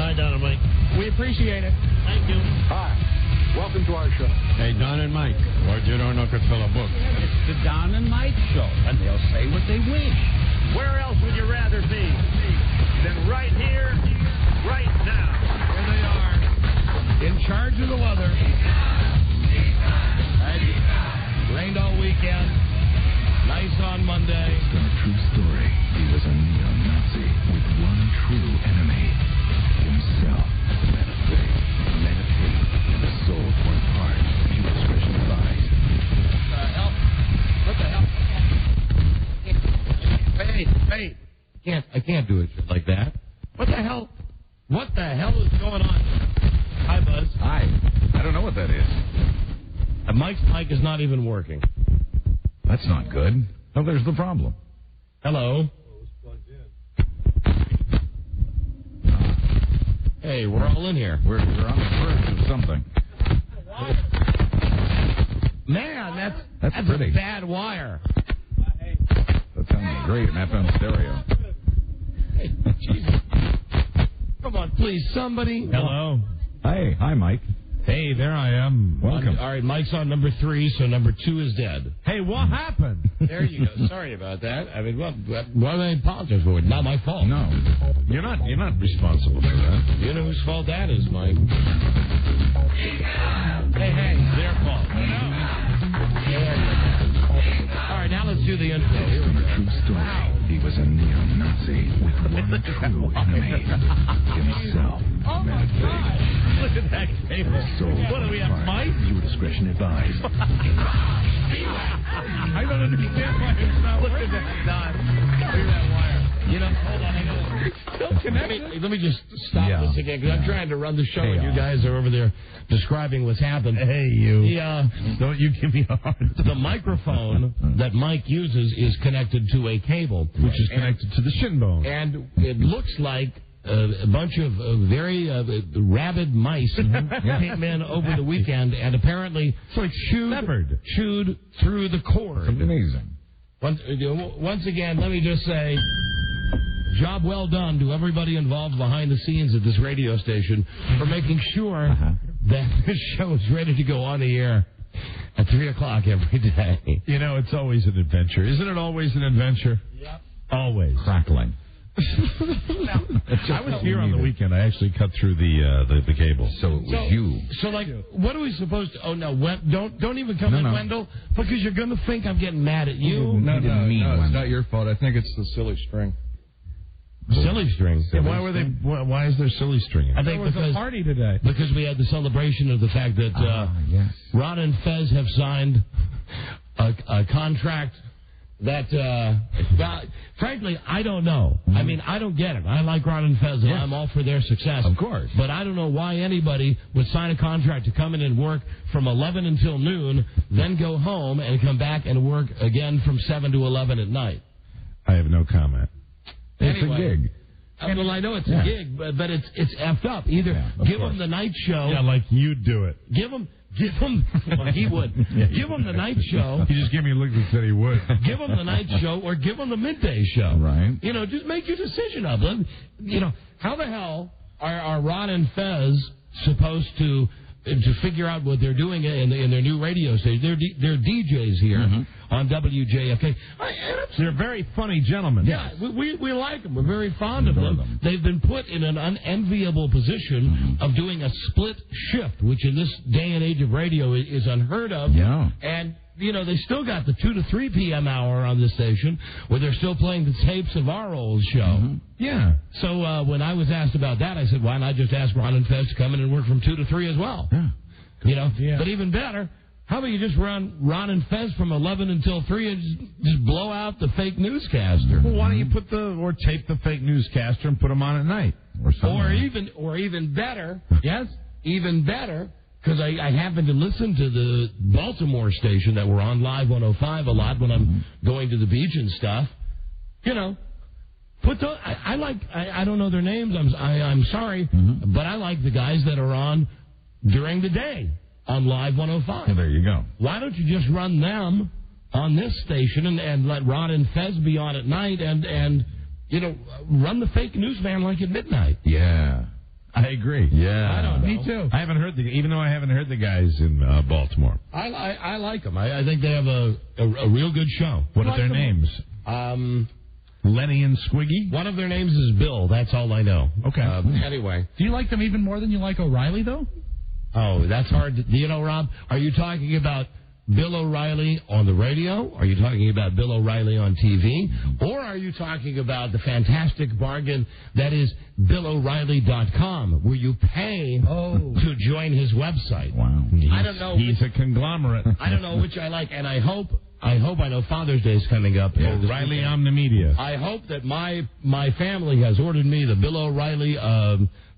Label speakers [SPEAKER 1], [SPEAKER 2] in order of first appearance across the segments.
[SPEAKER 1] Hi, Don and Mike.
[SPEAKER 2] We appreciate it.
[SPEAKER 1] Thank you.
[SPEAKER 3] Hi. Welcome to our show.
[SPEAKER 4] Hey, Don and Mike, what you don't know could fill a book.
[SPEAKER 2] It's the Don and Mike Show, and they'll say what they wish.
[SPEAKER 1] Where else would you rather be than right here, right now?
[SPEAKER 2] Here they are, in charge of the weather. Rained all weekend. Nice on Monday.
[SPEAKER 5] Based on a true story, he was a neo-Nazi with one true enemy, himself. Men of faith, men of hate, and a soul torn apart. Viewer discretion advised.
[SPEAKER 2] What the hell? Hey, I can't do it like that. What the hell? What the hell is going on? Hi, Buzz.
[SPEAKER 4] Hi. I don't know what that is.
[SPEAKER 2] Mike's mic is not even working.
[SPEAKER 4] That's not good. Oh, there's the problem.
[SPEAKER 2] Hello. Hey, we're all in here.
[SPEAKER 4] We're on the verge of something.
[SPEAKER 2] Man, that's
[SPEAKER 4] pretty.
[SPEAKER 2] a bad wire.
[SPEAKER 4] That sounds great in FM stereo.
[SPEAKER 2] Hey, Jesus. Come on, please, somebody.
[SPEAKER 6] Hello.
[SPEAKER 4] Hi, Mike.
[SPEAKER 6] Hey, there I am.
[SPEAKER 4] Welcome.
[SPEAKER 2] All right, Mike's on number 3, so number 2 is dead.
[SPEAKER 6] Hey, what happened?
[SPEAKER 2] There you go. Sorry about that. I mean, what do I apologize for? It's not my fault.
[SPEAKER 4] No,
[SPEAKER 6] You're not responsible for that.
[SPEAKER 2] You know whose fault that is, Mike. Hey, their fault. All right, now let's do the intro. Here we go.
[SPEAKER 5] True story. He was a neo-Nazi with one true enemy, himself.
[SPEAKER 6] Oh, my God. Look at that cable. What do we have, Mike?
[SPEAKER 5] Viewer discretion advised.
[SPEAKER 6] I don't understand why it's not working. Look at that, Don. Look at that wire.
[SPEAKER 2] You know, hold on. It's still connected. Let me just stop this again, because I'm trying to run the show, and you guys are over there describing what's happened.
[SPEAKER 6] Hey, you.
[SPEAKER 2] Don't you give me a hard time. The microphone that Mike uses is connected to a cable,
[SPEAKER 6] Which is connected to the shin bone.
[SPEAKER 2] and it looks like a bunch of very rabid mice came in over the weekend and apparently chewed through the cord.
[SPEAKER 4] amazing.
[SPEAKER 2] Once again, let me just say, job well done to everybody involved behind the scenes at this radio station for making sure that this show is ready to go on the air at 3 o'clock every day.
[SPEAKER 6] You know, it's always an adventure. Isn't it always an adventure?
[SPEAKER 2] Yep.
[SPEAKER 6] Always.
[SPEAKER 4] Crackling.
[SPEAKER 6] I was here on the weekend. I actually cut through the cable.
[SPEAKER 4] So it was you.
[SPEAKER 2] So, like, what are we supposed to... Oh, no, don't even come in, Wendell, because you're going to think I'm getting mad at you.
[SPEAKER 4] No,
[SPEAKER 7] it's not your fault. I think it's the silly string.
[SPEAKER 2] Silly string.
[SPEAKER 6] Yeah, why is there silly string?
[SPEAKER 2] I think because
[SPEAKER 6] a party today.
[SPEAKER 2] Because we had the celebration of the fact that
[SPEAKER 4] yes.
[SPEAKER 2] Ron and Fez have signed a contract that, well, frankly, I don't know. I mean, I don't get it. I like Ron and Fez, and I'm all for their success.
[SPEAKER 4] Of course.
[SPEAKER 2] But I don't know why anybody would sign a contract to come in and work from 11 until noon, then go home and come back and work again from 7 to 11 at night.
[SPEAKER 6] I have no comment.
[SPEAKER 4] It's a gig.
[SPEAKER 2] Well, I know it's a gig, but it's effed up. Either give them the night show.
[SPEAKER 6] Yeah, like you do it.
[SPEAKER 2] Give him. Well, he would. Give him the night show.
[SPEAKER 6] He just gave me a look that said he would.
[SPEAKER 2] Give him the night show or give him the midday show.
[SPEAKER 4] Right.
[SPEAKER 2] You know, just make your decision up. You know, how the hell are Ron and Fez supposed to figure out what they're doing in their new radio station? They're DJs here on WJFK.
[SPEAKER 6] They're very funny gentlemen.
[SPEAKER 2] Yeah, we like them. We're very fond of them. They've been put in an unenviable position of doing a split shift, which in this day and age of radio is unheard of.
[SPEAKER 4] Yeah.
[SPEAKER 2] And, you know, they still got the 2 to 3 p.m. hour on this station where they're still playing the tapes of our old show.
[SPEAKER 6] Yeah.
[SPEAKER 2] So when I was asked about that, I said, why not just ask Ron and Fez to come in and work from 2 to 3 as well?
[SPEAKER 4] Yeah.
[SPEAKER 2] You know, but even better, how about you just run Ron and Fez from 11 until 3 and just blow out the fake newscaster?
[SPEAKER 6] Well, why don't you tape the fake newscaster and put them on at night?
[SPEAKER 2] Or even better, even better, because I happen to listen to the Baltimore station that we're on, Live 105, a lot when I'm going to the beach and stuff. You know, I don't know their names, I'm sorry, but I like the guys that are on during the day on Live 105.
[SPEAKER 4] Well, there you go.
[SPEAKER 2] Why don't you just run them on this station and let Ron and Fez be on at night and you know, run the fake newsman like at midnight?
[SPEAKER 4] Yeah. I agree. Yeah.
[SPEAKER 2] I don't know.
[SPEAKER 6] Me too.
[SPEAKER 4] I haven't heard even though I haven't heard the guys in Baltimore.
[SPEAKER 2] I like them. I think they have a real good show.
[SPEAKER 4] What are their names? Lenny and Squiggy?
[SPEAKER 2] One of their names is Bill. That's all I know.
[SPEAKER 6] Okay.
[SPEAKER 2] Anyway.
[SPEAKER 6] Do you like them even more than you like O'Reilly, though?
[SPEAKER 2] Oh, that's hard. Do you know, Rob? Are you talking about Bill O'Reilly on the radio? Are you talking about Bill O'Reilly on TV? Or are you talking about the fantastic bargain that is BillO'Reilly.com, where you pay to join his website?
[SPEAKER 4] Wow.
[SPEAKER 2] I don't know.
[SPEAKER 4] He's a conglomerate.
[SPEAKER 2] I don't know which I like, and I hope I know Father's Day is coming up.
[SPEAKER 4] O'Reilly Omnimedia.
[SPEAKER 2] I hope that my family has ordered me the Bill O'Reilly,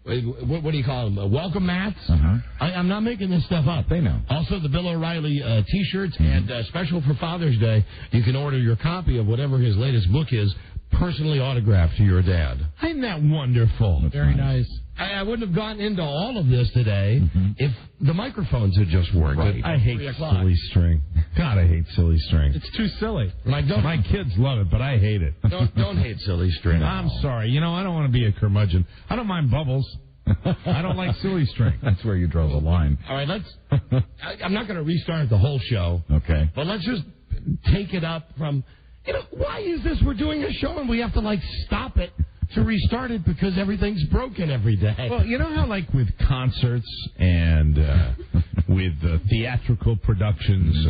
[SPEAKER 2] what do you call them? Welcome mats?
[SPEAKER 4] Uh-huh.
[SPEAKER 2] I'm not making this stuff up.
[SPEAKER 4] They know.
[SPEAKER 2] Also, the Bill O'Reilly T-shirts, and special for Father's Day, you can order your copy of whatever his latest book is, personally autographed to your dad.
[SPEAKER 4] Isn't that wonderful?
[SPEAKER 6] Very nice.
[SPEAKER 2] I wouldn't have gotten into all of this today if the microphones had just worked.
[SPEAKER 4] Right. I hate silly string. God, I hate silly string.
[SPEAKER 6] It's too silly.
[SPEAKER 2] My
[SPEAKER 4] kids love it, but I hate it.
[SPEAKER 2] Don't hate silly string.
[SPEAKER 4] I'm sorry. I don't want to be a curmudgeon. I don't mind bubbles. I don't like silly string. That's where you draw the line.
[SPEAKER 2] All right, I'm not going to restart the whole show.
[SPEAKER 4] Okay.
[SPEAKER 2] But let's just take it up from, why is this? We're doing a show and we have to, stop it to restart it because everything's broken every day.
[SPEAKER 4] Well, you know how, with concerts and with theatrical productions,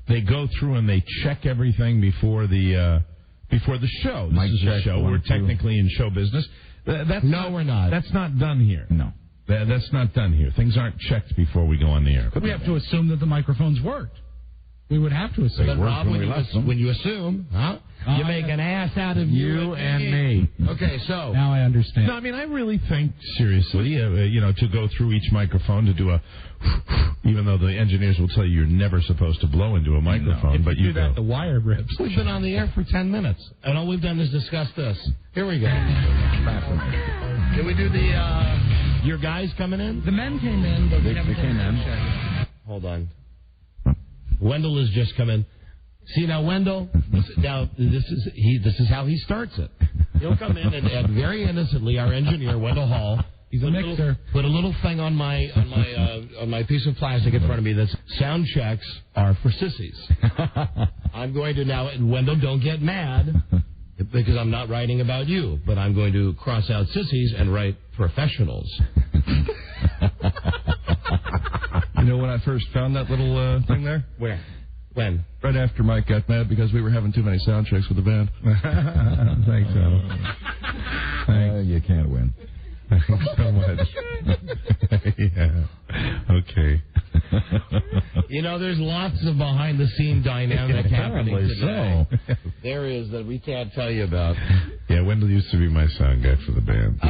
[SPEAKER 4] they go through and they check everything before the show. This is a show. We're technically in show business.
[SPEAKER 2] We're not.
[SPEAKER 4] That's not done here.
[SPEAKER 7] No.
[SPEAKER 4] That's not done here. Things aren't checked before we go on the air.
[SPEAKER 6] But we have to assume that the microphones worked. We would have to assume.
[SPEAKER 2] But Rob, when you assume, you make an ass out of you and me. Okay, so
[SPEAKER 6] now I understand.
[SPEAKER 4] No, I really think seriously, to go through each microphone to do a, even though the engineers will tell you you're never supposed to blow into a microphone, but you
[SPEAKER 6] do that, the wire rips.
[SPEAKER 2] We've been on the air for 10 minutes, and all we've done is discuss this. Here we go. Did we do your guys coming in?
[SPEAKER 6] The men came in, but we haven't
[SPEAKER 7] came in.
[SPEAKER 2] Hold on. Wendell has just come in. See now, Wendell. Now this is how he starts it. He'll come in and very innocently, our engineer Wendell Hall.
[SPEAKER 6] He's a mixer.
[SPEAKER 2] Put a little thing on my piece of plastic in front of me. That's sound checks are for sissies. I'm going to now, Wendell, don't get mad because I'm not writing about you, but I'm going to cross out sissies and write professionals.
[SPEAKER 7] You know when I first found that little thing there?
[SPEAKER 2] Where? When?
[SPEAKER 7] Right after Mike got mad because we were having too many sound checks with the band.
[SPEAKER 4] Thanks,
[SPEAKER 7] You can't win.
[SPEAKER 4] Thanks so much. Yeah. Okay.
[SPEAKER 2] There's lots of behind-the-scene dynamic happening today.
[SPEAKER 4] So.
[SPEAKER 2] There is that we can't tell you about.
[SPEAKER 4] Yeah, Wendell used to be my sound guy for the band.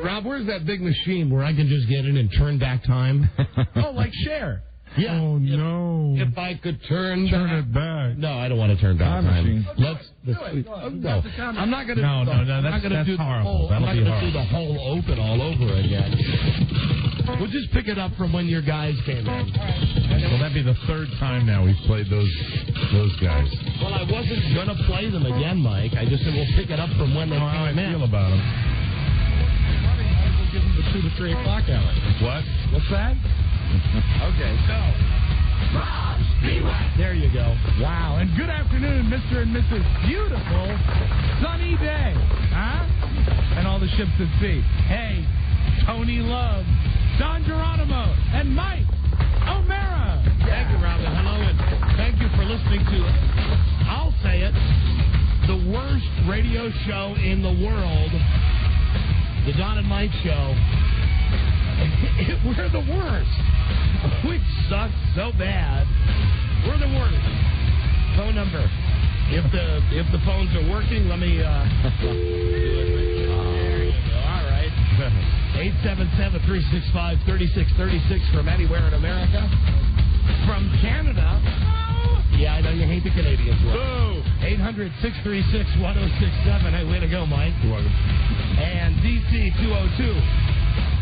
[SPEAKER 2] Rob, where's that big machine where I can just get in and turn back time?
[SPEAKER 6] Like Cher.
[SPEAKER 2] Yeah.
[SPEAKER 4] Oh, no.
[SPEAKER 2] If I could turn
[SPEAKER 4] it back.
[SPEAKER 2] No, I don't want to turn back time.
[SPEAKER 7] Let's
[SPEAKER 2] no. I'm not going to.
[SPEAKER 4] No, that's horrible.
[SPEAKER 2] I'm not going to do the whole open all over again. We'll just pick it up from when your guys came in.
[SPEAKER 4] Well, that'd be the third time now we've played those guys.
[SPEAKER 2] Well, I wasn't going to play them again, Mike. I just said we'll pick it up from when they came
[SPEAKER 4] How I
[SPEAKER 2] in.
[SPEAKER 4] feel about them.
[SPEAKER 6] We'll give them the 2 to 3 o'clock hour.
[SPEAKER 4] What?
[SPEAKER 2] What's that? Okay, so. There you go.
[SPEAKER 6] Wow, and good afternoon, Mr. and Mrs. Beautiful Sunny Day. Huh? And all the ships at sea. Hey, Tony Love, Don Geronimo, and Mike O'Mara.
[SPEAKER 2] Thank you, Robin. Hello, and thank you for listening to, I'll say it, the worst radio show in the world, the Don and Mike Show. We're the worst. We suck so bad. We're the worst. Phone number. If the phones are working, let me. There you go. All right. 877-365-3636 from anywhere in America. From Canada. Yeah, I know you hate the Canadians. Boo! 800-636-1067. Hey, way to go, Mike.
[SPEAKER 4] You're welcome.
[SPEAKER 2] And DC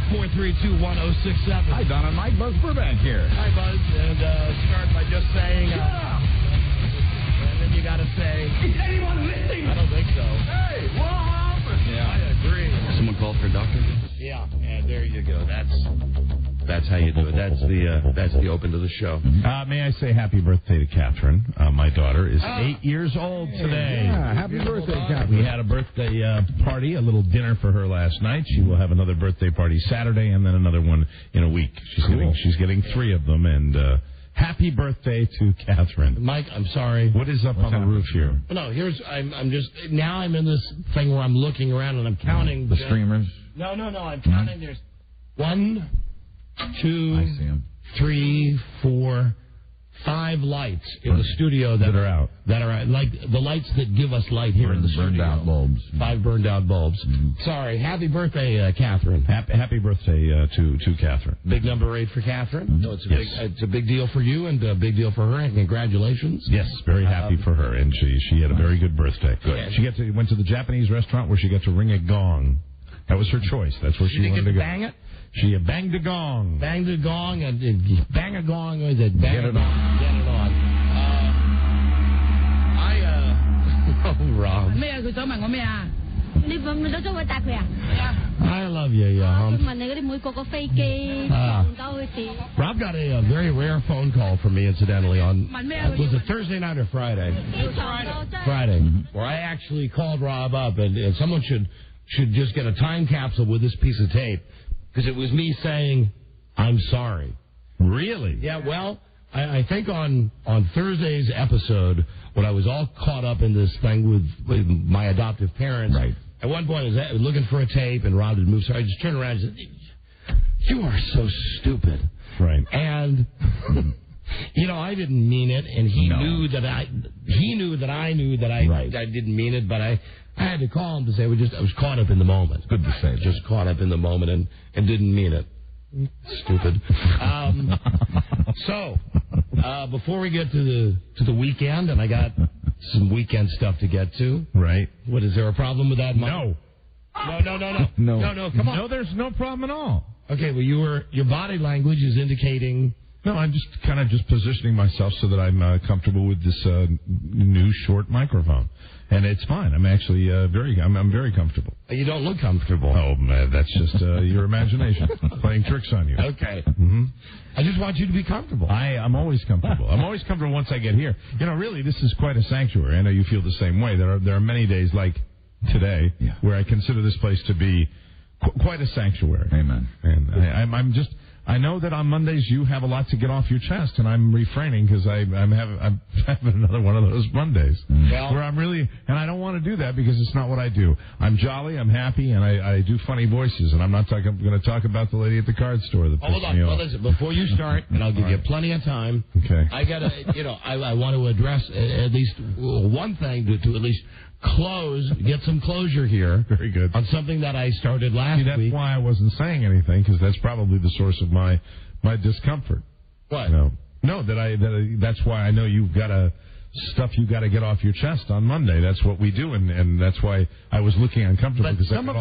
[SPEAKER 2] 202-432-1067.
[SPEAKER 7] Hi, Don and Mike. Buzz Burbank here.
[SPEAKER 2] Hi, Buzz. And start by just saying... and then you got to say... Is anyone listening? I don't think so.
[SPEAKER 7] Hey, what happened?
[SPEAKER 2] Yeah. I agree.
[SPEAKER 8] Someone called for a doctor?
[SPEAKER 2] go. That's how you do it. That's the open to the show.
[SPEAKER 4] May I say happy birthday to Catherine? My daughter is 8 years old today.
[SPEAKER 3] Yeah, happy birthday, Catherine.
[SPEAKER 4] We had a birthday party, a little dinner for her last night. She will have another birthday party Saturday and then another one in a week. She's getting 3 of them, and happy birthday to Catherine.
[SPEAKER 2] Mike, I'm sorry.
[SPEAKER 4] What is up on the roof here?
[SPEAKER 2] No, I'm just now I'm in this thing where I'm looking around and I'm counting
[SPEAKER 7] The streamers.
[SPEAKER 2] No, I'm counting. There's 1, 2,
[SPEAKER 7] I see 'em.
[SPEAKER 2] 3, 4, 5 lights in the studio that are out. That are like the lights that give us light here in the studio.
[SPEAKER 7] Burned out bulbs.
[SPEAKER 2] 5 burned out bulbs. Sorry. Happy birthday, Catherine.
[SPEAKER 4] Happy birthday to Catherine.
[SPEAKER 2] Big number 8 for Catherine. No, it's a big deal for you and a big deal for her. And congratulations.
[SPEAKER 4] Yes, very happy for her, and she had a very good birthday.
[SPEAKER 2] Good.
[SPEAKER 4] She went to the Japanese restaurant where she got to ring a gong. That was her choice. That's where she wanted to go.
[SPEAKER 2] Bang it.
[SPEAKER 4] She banged a gong.
[SPEAKER 2] Banged a gong and bang a gong. Get it on. Get it on. Rob. I love you, Rob got a very rare phone call from me, incidentally, on, was it Thursday night or Friday? Friday. Where I actually called Rob up, and someone should just get a time capsule with this piece of tape, because it was me saying, I'm sorry.
[SPEAKER 4] Really?
[SPEAKER 2] Yeah, well, I think on Thursday's episode, when I was all caught up in this thing with my adoptive parents,
[SPEAKER 4] right.
[SPEAKER 2] At one point I was looking for a tape, and Rob had moved, so I just turned around and said, you are so stupid.
[SPEAKER 4] Right.
[SPEAKER 2] And, I didn't mean it, and he knew that I knew that I didn't mean it, but I had to call him to say I was caught up in the moment.
[SPEAKER 7] Good to say.
[SPEAKER 2] Just caught up in the moment and didn't mean it. Stupid. So, before we get to the weekend, and I got some weekend stuff to get to.
[SPEAKER 4] Right.
[SPEAKER 2] What, is there a problem with that?
[SPEAKER 4] No.
[SPEAKER 2] No, come on.
[SPEAKER 4] No, there's no problem at all.
[SPEAKER 2] Okay, well, your body language is indicating...
[SPEAKER 4] No, I'm just kind of positioning myself so that I'm comfortable with this new short microphone. And it's fine. I'm actually I'm very comfortable.
[SPEAKER 2] You don't look comfortable.
[SPEAKER 4] Oh, man, that's just your imagination playing tricks on you.
[SPEAKER 2] Okay.
[SPEAKER 4] Mm-hmm.
[SPEAKER 2] I just want you to be comfortable.
[SPEAKER 4] I'm always comfortable. I'm always comfortable once I get here. Really, this is quite a sanctuary. I know you feel the same way. There are many days like today where I consider this place to be quite a sanctuary.
[SPEAKER 7] Amen.
[SPEAKER 4] And I know that on Mondays you have a lot to get off your chest, and I'm refraining because I'm having another one of those Mondays where I'm really, and I don't want to do that because it's not what I do. I'm jolly, I'm happy, and I do funny voices, and I'm not going to talk about the lady at the card store that pissed me off.
[SPEAKER 2] Hold on, well, listen, before you start, and I'll give you plenty of time.
[SPEAKER 4] Okay.
[SPEAKER 2] I gotta, I want to address at least one thing to at least get some closure here.
[SPEAKER 4] Very good.
[SPEAKER 2] On something that I started last week.
[SPEAKER 4] That's why I wasn't saying anything, because that's probably the source of my discomfort.
[SPEAKER 2] What?
[SPEAKER 4] No, that's why I know you've got stuff you got to get off your chest on Monday. That's what we do, and that's why I was looking uncomfortable.
[SPEAKER 2] But some of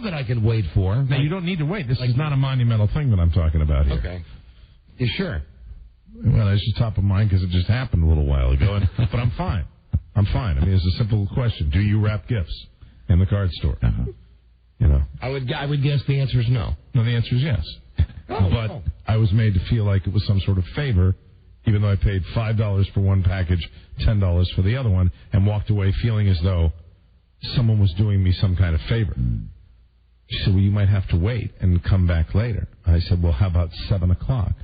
[SPEAKER 2] it I can wait for.
[SPEAKER 4] No, you don't need to wait. This is not a monumental thing that I'm talking about here.
[SPEAKER 2] Okay. You sure?
[SPEAKER 4] Well, it's just top of mind because it just happened a little while ago, but I'm fine. I'm fine. I mean, it's a simple question. Do you wrap gifts in the card store?
[SPEAKER 2] I would guess the answer is no.
[SPEAKER 4] No, the answer is yes. But I was made to feel like it was some sort of favor, even though I paid $5 for one package, $10 for the other one, and walked away feeling as though someone was doing me some kind of favor. She said, well, you might have to wait and come back later. I said, well, how about 7 o'clock?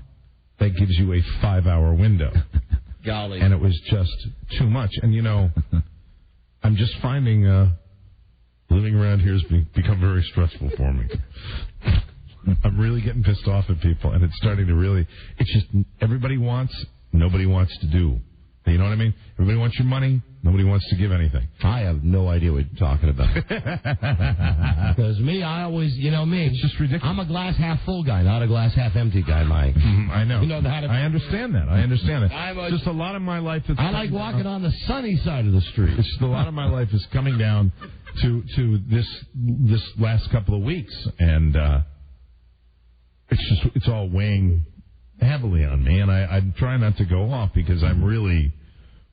[SPEAKER 4] That gives you a 5-hour window.
[SPEAKER 2] Golly.
[SPEAKER 4] And it was just too much. And, I'm just finding living around here has become very stressful for me. I'm really getting pissed off at people, and it's starting to it's just everybody wants, nobody wants to do. You know what I mean? Everybody wants your money, nobody wants to give anything.
[SPEAKER 2] I have no idea what you're talking about. Because me, I always, me.
[SPEAKER 4] It's just ridiculous.
[SPEAKER 2] I'm a glass half full guy, not a glass half empty guy, Mike.
[SPEAKER 4] I know. I understand that. Just a lot of my life is...
[SPEAKER 2] I like walking on the sunny side of the street.
[SPEAKER 4] It's just a lot of my life is coming down to this last couple of weeks, and it's all weighing heavily on me, and I'm trying not to go off because I'm really,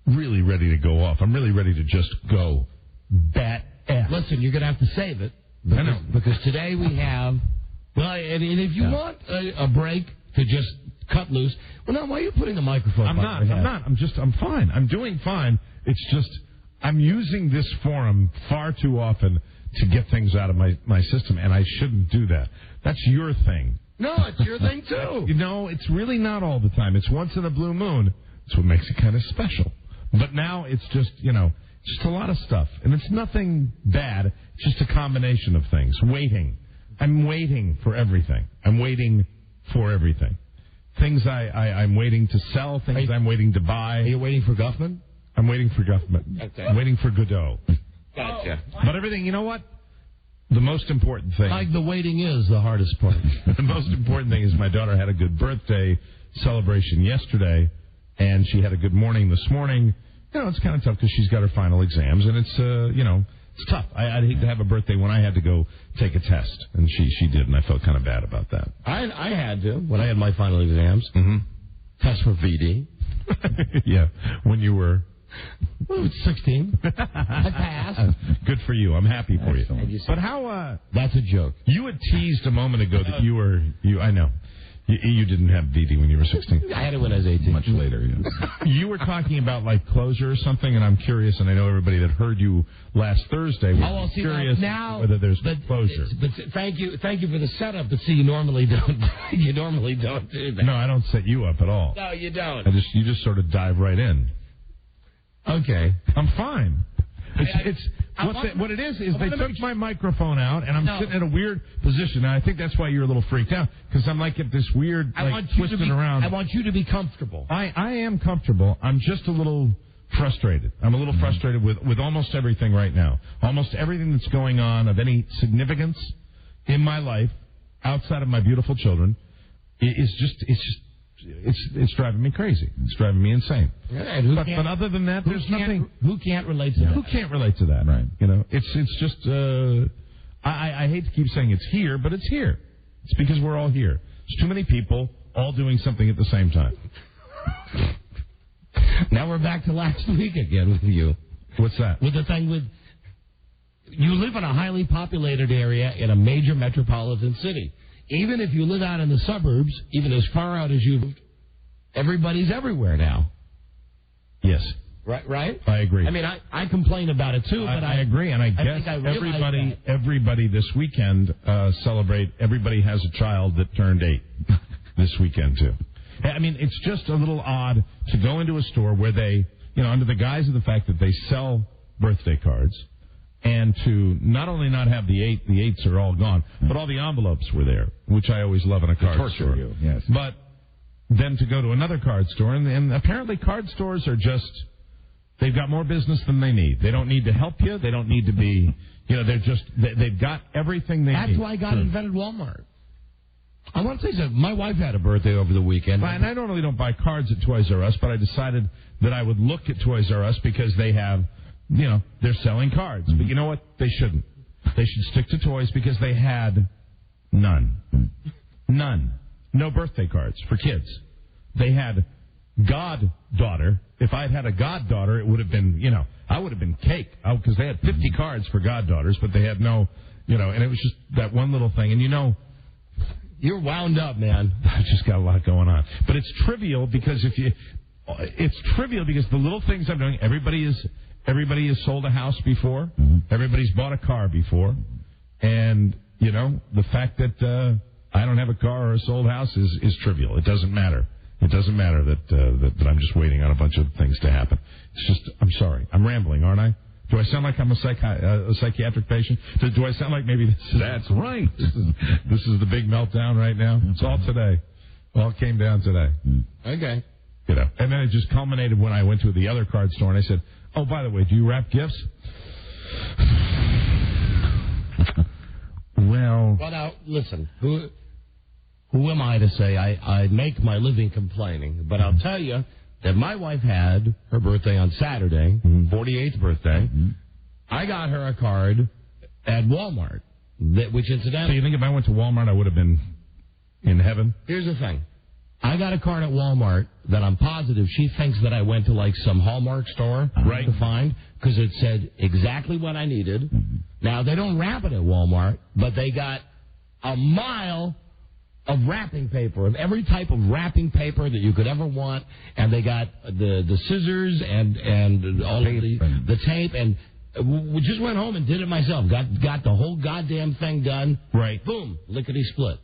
[SPEAKER 4] really ready to go off. I'm really ready to just go bat ass.
[SPEAKER 2] Listen, you're going to have to save it.
[SPEAKER 4] I know.
[SPEAKER 2] Because today we have Well, and if you want a break to just cut loose, well, now why are you putting the microphone?
[SPEAKER 4] I'm not. I'm fine. I'm doing fine. It's just I'm using this forum far too often to get things out of my system, and I shouldn't do that. That's your thing.
[SPEAKER 2] No, it's your thing, too.
[SPEAKER 4] It's really not all the time. It's once in a blue moon. That's what makes it kind of special. But now it's just, just a lot of stuff. And it's nothing bad. It's just a combination of things. Waiting. I'm waiting for everything. I'm waiting for everything. Things I'm waiting to sell, things I'm waiting to buy.
[SPEAKER 2] Are you waiting for Guffman?
[SPEAKER 4] I'm waiting for Guffman.
[SPEAKER 2] Okay.
[SPEAKER 4] I'm waiting for Godot.
[SPEAKER 2] Gotcha.
[SPEAKER 4] But everything, you know what? The most important thing.
[SPEAKER 2] Like the waiting is the hardest part.
[SPEAKER 4] The most important thing is my daughter had a good birthday celebration yesterday, and she had a good morning this morning. It's kind of tough because she's got her final exams, and it's, it's tough. I'd hate to have a birthday when I had to go take a test, and she did, and I felt kind of bad about that.
[SPEAKER 2] I had to when I had my final exams.
[SPEAKER 4] Mm-hmm.
[SPEAKER 2] Test for VD.
[SPEAKER 4] Yeah, when you were...
[SPEAKER 2] Well, it's 16. I passed.
[SPEAKER 4] Good for you. I'm happy for you.
[SPEAKER 2] But how? That's a joke.
[SPEAKER 4] You had teased a moment ago that you were... I know. You didn't have VD when you were 16.
[SPEAKER 2] I had it when I was 18.
[SPEAKER 7] Much later, yes.
[SPEAKER 4] You were talking about, closure or something, and I'm curious, and I know everybody that heard you last Thursday was curious whether there's closure.
[SPEAKER 2] But thank you for the setup. But see, you normally don't. You normally don't do that.
[SPEAKER 4] No, I don't set you up at all.
[SPEAKER 2] No, you don't.
[SPEAKER 4] You just sort of dive right in.
[SPEAKER 2] Okay.
[SPEAKER 4] I'm fine. What it is they took my microphone out, and I'm sitting in a weird position, and I think that's why you're a little freaked out, because I'm at this weird, twisting around.
[SPEAKER 2] I want you to be comfortable.
[SPEAKER 4] I am comfortable. I'm just a little frustrated. I'm a little frustrated with almost everything right now. Almost everything that's going on of any significance in my life, outside of my beautiful children, it's driving me crazy. It's driving me insane.
[SPEAKER 2] Yeah,
[SPEAKER 4] but other than that, there's nothing.
[SPEAKER 2] Who can't relate to that?
[SPEAKER 4] Who can't relate to that?
[SPEAKER 7] Right.
[SPEAKER 4] It's just. I hate to keep saying it's here, but it's here. It's because we're all here. There's too many people all doing something at the same time.
[SPEAKER 2] Now we're back to last week again with you.
[SPEAKER 4] What's that?
[SPEAKER 2] With the thing with you live in a highly populated area in a major metropolitan city. Even if you live out in the suburbs, even as far out as you've moved, everybody's everywhere now.
[SPEAKER 4] Yes.
[SPEAKER 2] Right?
[SPEAKER 4] I agree.
[SPEAKER 2] I mean, I complain about it, too. But
[SPEAKER 4] I agree, and I guess everybody this weekend everybody has a child that turned 8 this weekend, too. I mean, it's just a little odd to go into a store where they, under the guise of the fact that they sell birthday cards, and to not only not have the 8s are all gone, but all the envelopes were there, which I always love in a card store.
[SPEAKER 7] You, yes.
[SPEAKER 4] But then to go to another card store, and apparently card stores are just, they've got more business than they need. They don't need to help you. They don't need to be, they've got everything they need.
[SPEAKER 2] That's why God invented Walmart. I want to say something. My wife had a birthday over the weekend.
[SPEAKER 4] And I normally don't buy cards at Toys R Us, but I decided that I would look at Toys R Us because they have, they're selling cards. But you know what? They shouldn't. They should stick to toys because they had none. None. No birthday cards for kids. They had goddaughter. If I'd had a goddaughter, it would have been, I would have been cake. Because they had 50 cards for goddaughters, but they had no, and it was just that one little thing. And
[SPEAKER 2] you're wound up, man.
[SPEAKER 4] I've just got a lot going on. But it's trivial because the little things I'm doing, everybody has sold a house before. Mm-hmm. Everybody's bought a car before. And, the fact that I don't have a car or a sold house is trivial. It doesn't matter. It doesn't matter that I'm just waiting on a bunch of things to happen. It's just, I'm sorry. I'm rambling, aren't I? Do I sound like I'm a psychiatric patient? Do I sound like maybe this is...
[SPEAKER 7] That's right.
[SPEAKER 4] This is the big meltdown right now? It's all today. All came down today.
[SPEAKER 2] Okay.
[SPEAKER 4] And then it just culminated when I went to the other card store and I said, oh, by the way, do you wrap gifts? Well,
[SPEAKER 2] now, listen. Who am I to say I make my living complaining? But I'll tell you that my wife had her birthday on Saturday, 48th birthday. Mm-hmm. I got her a card at Walmart, which incidentally...
[SPEAKER 4] So you think if I went to Walmart, I would have been in heaven?
[SPEAKER 2] Here's the thing. I got a card at Walmart that I'm positive she thinks that I went to some Hallmark store to find because it said exactly what I needed. Mm-hmm. Now, they don't wrap it at Walmart, but they got a mile of wrapping paper, of every type of wrapping paper that you could ever want, and they got the scissors and all of the tape, and we just went home and did it myself. Got the whole goddamn thing done.
[SPEAKER 4] Right.
[SPEAKER 2] Boom. Lickety split.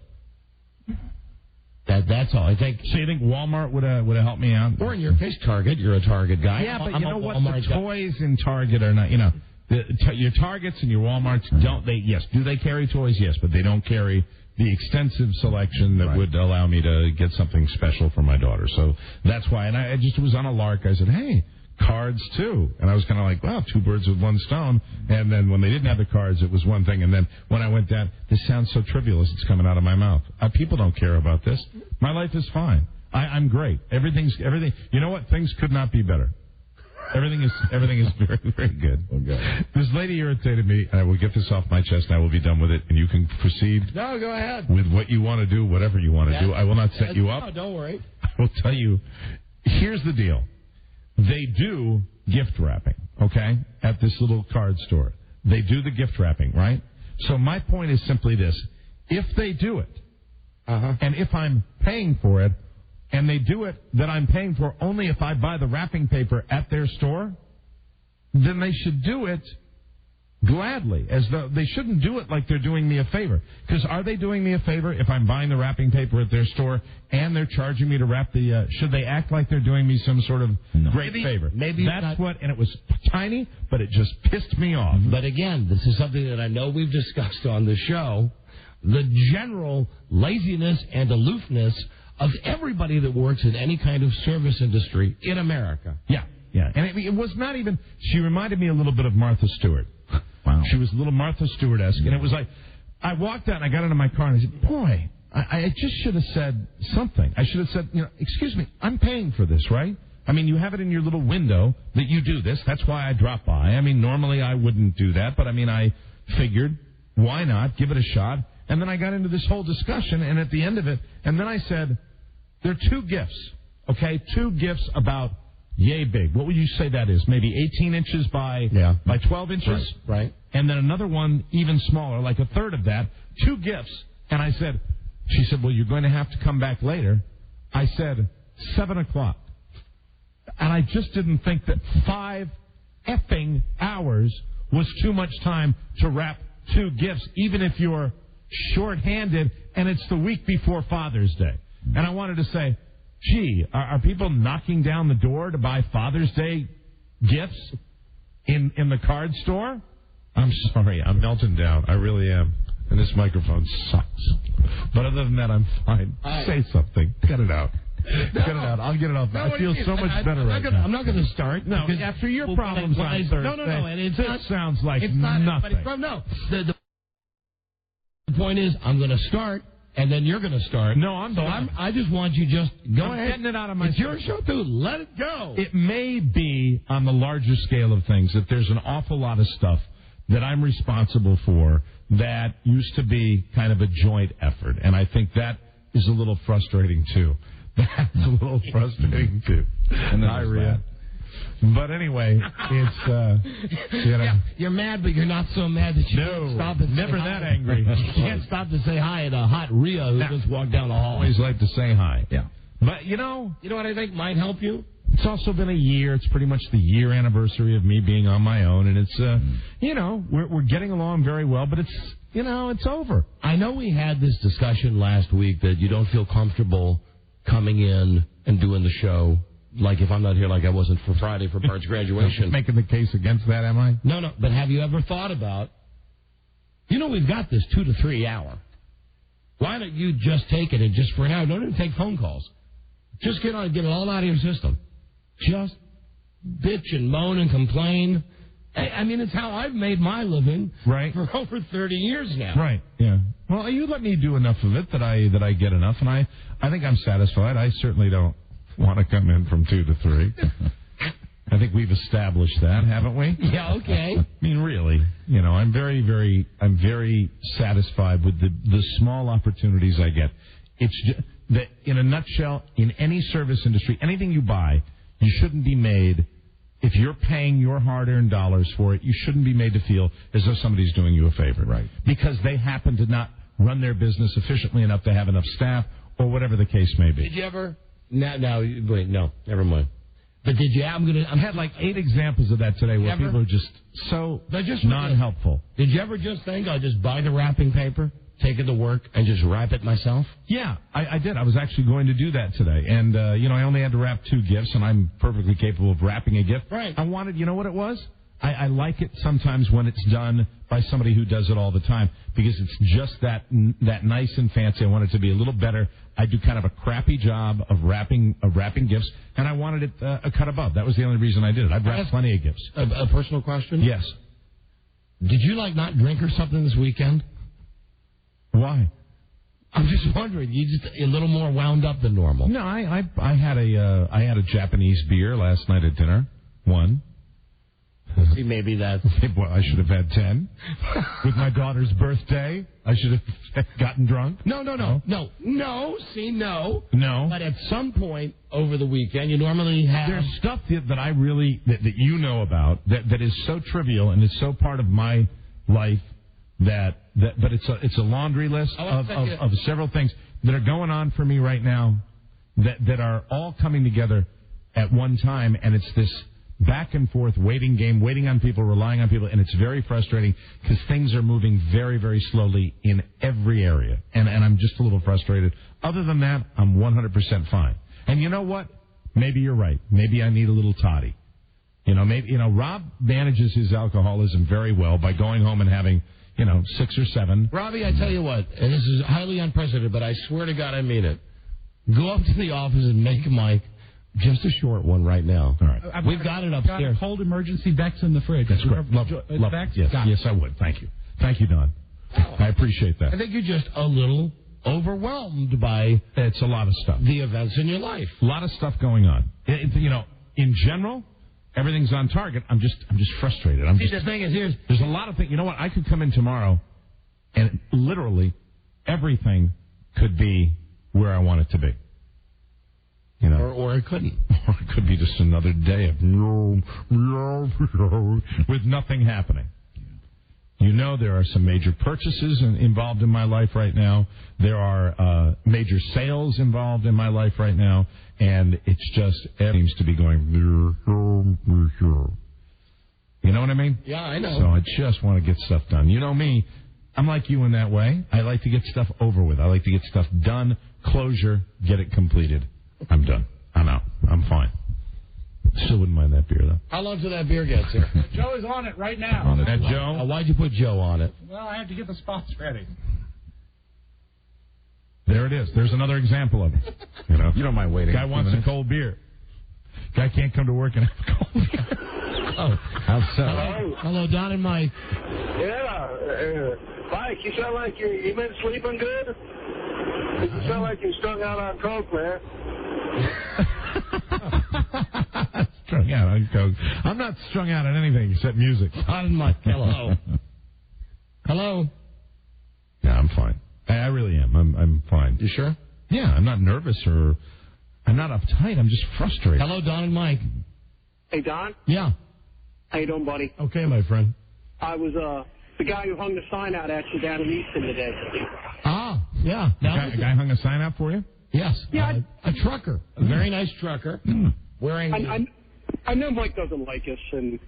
[SPEAKER 2] That's all. I think.
[SPEAKER 4] So you think Walmart would have helped me out?
[SPEAKER 2] Or in your case, Target. You're a Target guy.
[SPEAKER 4] Yeah, but you know what? The toys in Target are not. You know, your Targets and your Walmarts don't. Do they carry toys? Yes, but they don't carry the extensive selection that would allow me to get something special for my daughter. So that's why. And I just was on a lark. I said, hey, cards too. And I was kind of like, wow, 2 birds with 1 stone. And then when they didn't have the cards, it was one thing. And then when I went down, this sounds so trivial as it's coming out of my mouth. People don't care about this. My life is fine. I'm great. Everything. You know what? Things could not be better. Everything is very, very good. Okay. This lady irritated me, and I will get this off my chest, and I will be done with it, and you can proceed.
[SPEAKER 2] No, go ahead.
[SPEAKER 4] With what you want to do, whatever you want to do. I will not set you up.
[SPEAKER 2] No, don't worry.
[SPEAKER 4] I will tell you, here's the deal. They do gift wrapping, okay, at this little card store. They do the gift wrapping, right? So my point is simply this. If they do it, and if I'm paying for it, and they do it that I'm paying for only if I buy the wrapping paper at their store, then they should do it gladly, as though they shouldn't do it like they're doing me a favor. Because are they doing me a favor if I'm buying the wrapping paper at their store and they're charging me to wrap the, should they act like they're doing me some sort of great favor?
[SPEAKER 2] Maybe
[SPEAKER 4] that's what, and it was tiny, but it just pissed me off.
[SPEAKER 2] But again, this is something that I know we've discussed on the show, the general laziness and aloofness of everybody that works in any kind of service industry in America.
[SPEAKER 4] Yeah. And it was not even, she reminded me a little bit of Martha Stewart. Wow. She was a little Martha Stewart-esque. And it was like, I walked out and I got into my car and I said, boy, I just should have said something. I should have said, excuse me, I'm paying for this, right? I mean, you have it in your little window that you do this. That's why I dropped by. I mean, normally I wouldn't do that, but I mean, I figured, why not? Give it a shot. And then I got into this whole discussion, and at the end of it, and then I said, there are 2 gifts, okay? 2 gifts about yay big. What would you say that is? Maybe 18 inches by 12 inches?
[SPEAKER 2] Right.
[SPEAKER 4] And then another one even smaller, like a third of that. 2 gifts. And I said, she said, well, you're going to have to come back later. I said, 7 o'clock. And I just didn't think that 5 effing hours was too much time to wrap 2 gifts, even if you're short-handed and it's the week before Father's Day. And I wanted to say, gee, are people knocking down the door to buy Father's Day gifts in the card store? I'm sorry, I'm melting down. I really am. And this microphone sucks. But other than that, I'm fine. Say something. Get it out. Get it out. I'll get it off. I feel so much better right now.
[SPEAKER 2] I'm not going to start.
[SPEAKER 4] No, after your problems on Thursday.
[SPEAKER 2] No. And
[SPEAKER 4] this sounds like
[SPEAKER 2] nothing.
[SPEAKER 4] No.
[SPEAKER 2] The point is, I'm going to start. And then you're going to start.
[SPEAKER 4] No,
[SPEAKER 2] I just want you just go ahead.
[SPEAKER 4] I'm getting it out of my
[SPEAKER 2] It's your show, too. Let it go.
[SPEAKER 4] It may be on the larger scale of things that there's an awful lot of stuff that I'm responsible for that used to be kind of a joint effort. And I think that is a little frustrating, too. That's a little frustrating, too. And I read. But anyway, it's,
[SPEAKER 2] you're mad, but you're not so mad that you can't stop and
[SPEAKER 4] never
[SPEAKER 2] say
[SPEAKER 4] that
[SPEAKER 2] hi.
[SPEAKER 4] angry.
[SPEAKER 2] You can't stop to say hi at a hot Rhea who just walked down the hall.
[SPEAKER 4] I always like to say hi.
[SPEAKER 2] Yeah.
[SPEAKER 4] But, you know
[SPEAKER 2] what I think might help you?
[SPEAKER 4] It's also been a year. It's pretty much the year anniversary of me being on my own. And it's, we're getting along very well, but it's, it's over.
[SPEAKER 2] I know we had this discussion last week that you don't feel comfortable coming in and doing the show. Like if I'm not here, like I wasn't for Friday for Bart's graduation.
[SPEAKER 4] Making the case against that, am I?
[SPEAKER 2] No. But have you ever thought about, we've got this 2 to 3 hour. Why don't you just take it and just for an hour, don't even take phone calls. Just get it all out of your system. Just bitch and moan and complain. I mean, it's how I've made my living
[SPEAKER 4] for
[SPEAKER 2] over 30 years now.
[SPEAKER 4] Right, yeah. Well, you let me do enough of it that I get enough, and I think I'm satisfied. I certainly don't want to come in from 2 to 3. I think we've established that, haven't we?
[SPEAKER 2] Yeah, okay.
[SPEAKER 4] I mean, really, I'm very satisfied with the small opportunities I get. It's just that, in a nutshell, in any service industry, anything you buy, you shouldn't be made, if you're paying your hard-earned dollars for it, you shouldn't be made to feel as though somebody's doing you a favor.
[SPEAKER 2] Right.
[SPEAKER 4] Because they happen to not run their business efficiently enough to have enough staff, or whatever the case may be.
[SPEAKER 2] Did you ever? No, wait, no, never mind. But did you? I
[SPEAKER 4] had like 8 examples of that today where people are just so non-helpful.
[SPEAKER 2] Did you ever just think, I'll just buy the wrapping paper, take it to work, and just wrap it myself?
[SPEAKER 4] Yeah, I did. I was actually going to do that today. And, I only had to wrap 2 gifts, and I'm perfectly capable of wrapping a gift.
[SPEAKER 2] Right.
[SPEAKER 4] I wanted, you know what it was? I like it sometimes when it's done by somebody who does it all the time, because it's just that nice and fancy. I want it to be a little better. I do kind of a crappy job of wrapping gifts, and I wanted it a cut above. That was the only reason I did it. I've wrapped plenty of gifts.
[SPEAKER 2] A personal question?
[SPEAKER 4] Yes.
[SPEAKER 2] Did you, not drink or something this weekend?
[SPEAKER 4] Why?
[SPEAKER 2] I'm just wondering. You just a little more wound up than normal.
[SPEAKER 4] No, I had a Japanese beer last night at dinner. 1.
[SPEAKER 2] See, maybe that's...
[SPEAKER 4] Well, I should have had 10. With my daughter's birthday, I should have gotten drunk.
[SPEAKER 2] No. See, no.
[SPEAKER 4] No.
[SPEAKER 2] But at some point over the weekend, you normally have...
[SPEAKER 4] There's stuff that I really... That you know about that is so trivial and is so part of my life but it's a laundry list of several things that are going on for me right now that are all coming together at one time, and it's this back and forth waiting game, waiting on people, relying on people, and it's very frustrating because things are moving very, very slowly in every area, and I'm just a little frustrated. Other than that, I'm 100% fine. And you know what? Maybe you're right. Maybe I need a little toddy. Rob manages his alcoholism very well by going home and having 6 or 7.
[SPEAKER 2] Robbie, I tell you what, and this is highly unprecedented, but I swear to God I mean it. Go up to the office and make Mike just a short one right now.
[SPEAKER 4] All right.
[SPEAKER 2] We've got it upstairs.
[SPEAKER 6] Got a cold emergency Bex in the fridge.
[SPEAKER 4] That's great. Love
[SPEAKER 6] Bex?
[SPEAKER 4] Yes, I would. Thank you. Thank you, Don. I appreciate that.
[SPEAKER 2] I think you're just a little overwhelmed by...
[SPEAKER 4] It's a lot of stuff.
[SPEAKER 2] The events in your life.
[SPEAKER 4] A lot of stuff going on. In general... Everything's on target. I'm just frustrated.
[SPEAKER 2] The thing is,
[SPEAKER 4] there's a lot of things. You know what? I could come in tomorrow, and literally everything could be where I want it to be.
[SPEAKER 2] Or it couldn't.
[SPEAKER 4] Or it could be just another day of with nothing happening. There are some major purchases involved in my life right now. There are major sales involved in my life right now. And it's just, it seems to be going, you know what I mean?
[SPEAKER 2] Yeah, I know.
[SPEAKER 4] So I just want to get stuff done. You know me, I'm like you in that way. I like to get stuff over with. I like to get stuff done, closure, get it completed. I'm done. I'm out. I'm fine. Still wouldn't mind that beer, though.
[SPEAKER 2] How long till that beer gets here?
[SPEAKER 6] Joe is on it right now.
[SPEAKER 4] On it. And Joe?
[SPEAKER 2] Why'd you put Joe on it?
[SPEAKER 6] Well, I have to get the spots ready.
[SPEAKER 4] There it is. There's another example of it. You don't mind waiting. Guy wants a cold beer. Guy can't come to work and have a cold beer.
[SPEAKER 2] Oh,
[SPEAKER 4] how so?
[SPEAKER 2] Hello, Don and Mike.
[SPEAKER 3] Yeah, Mike, you sound like you been sleeping good? You sound like you're strung out on coke, man.
[SPEAKER 4] Strung out on coke. I'm not strung out on anything except music.
[SPEAKER 2] Don and Mike, hello. Hello.
[SPEAKER 4] Yeah, I'm fine. I really am. I'm fine.
[SPEAKER 2] You sure?
[SPEAKER 4] Yeah, I'm not nervous or I'm not uptight. I'm just frustrated.
[SPEAKER 2] Hello, Don and Mike.
[SPEAKER 3] Hey, Don?
[SPEAKER 2] Yeah.
[SPEAKER 3] How you doing, buddy?
[SPEAKER 2] Okay, my friend.
[SPEAKER 3] I was the guy who hung the sign out at you down in Easton today.
[SPEAKER 2] Ah, yeah.
[SPEAKER 4] A guy hung a sign out for you?
[SPEAKER 2] Yes.
[SPEAKER 3] Yeah.
[SPEAKER 2] A trucker. A very nice trucker. Wearing...
[SPEAKER 3] I know Mike doesn't like us and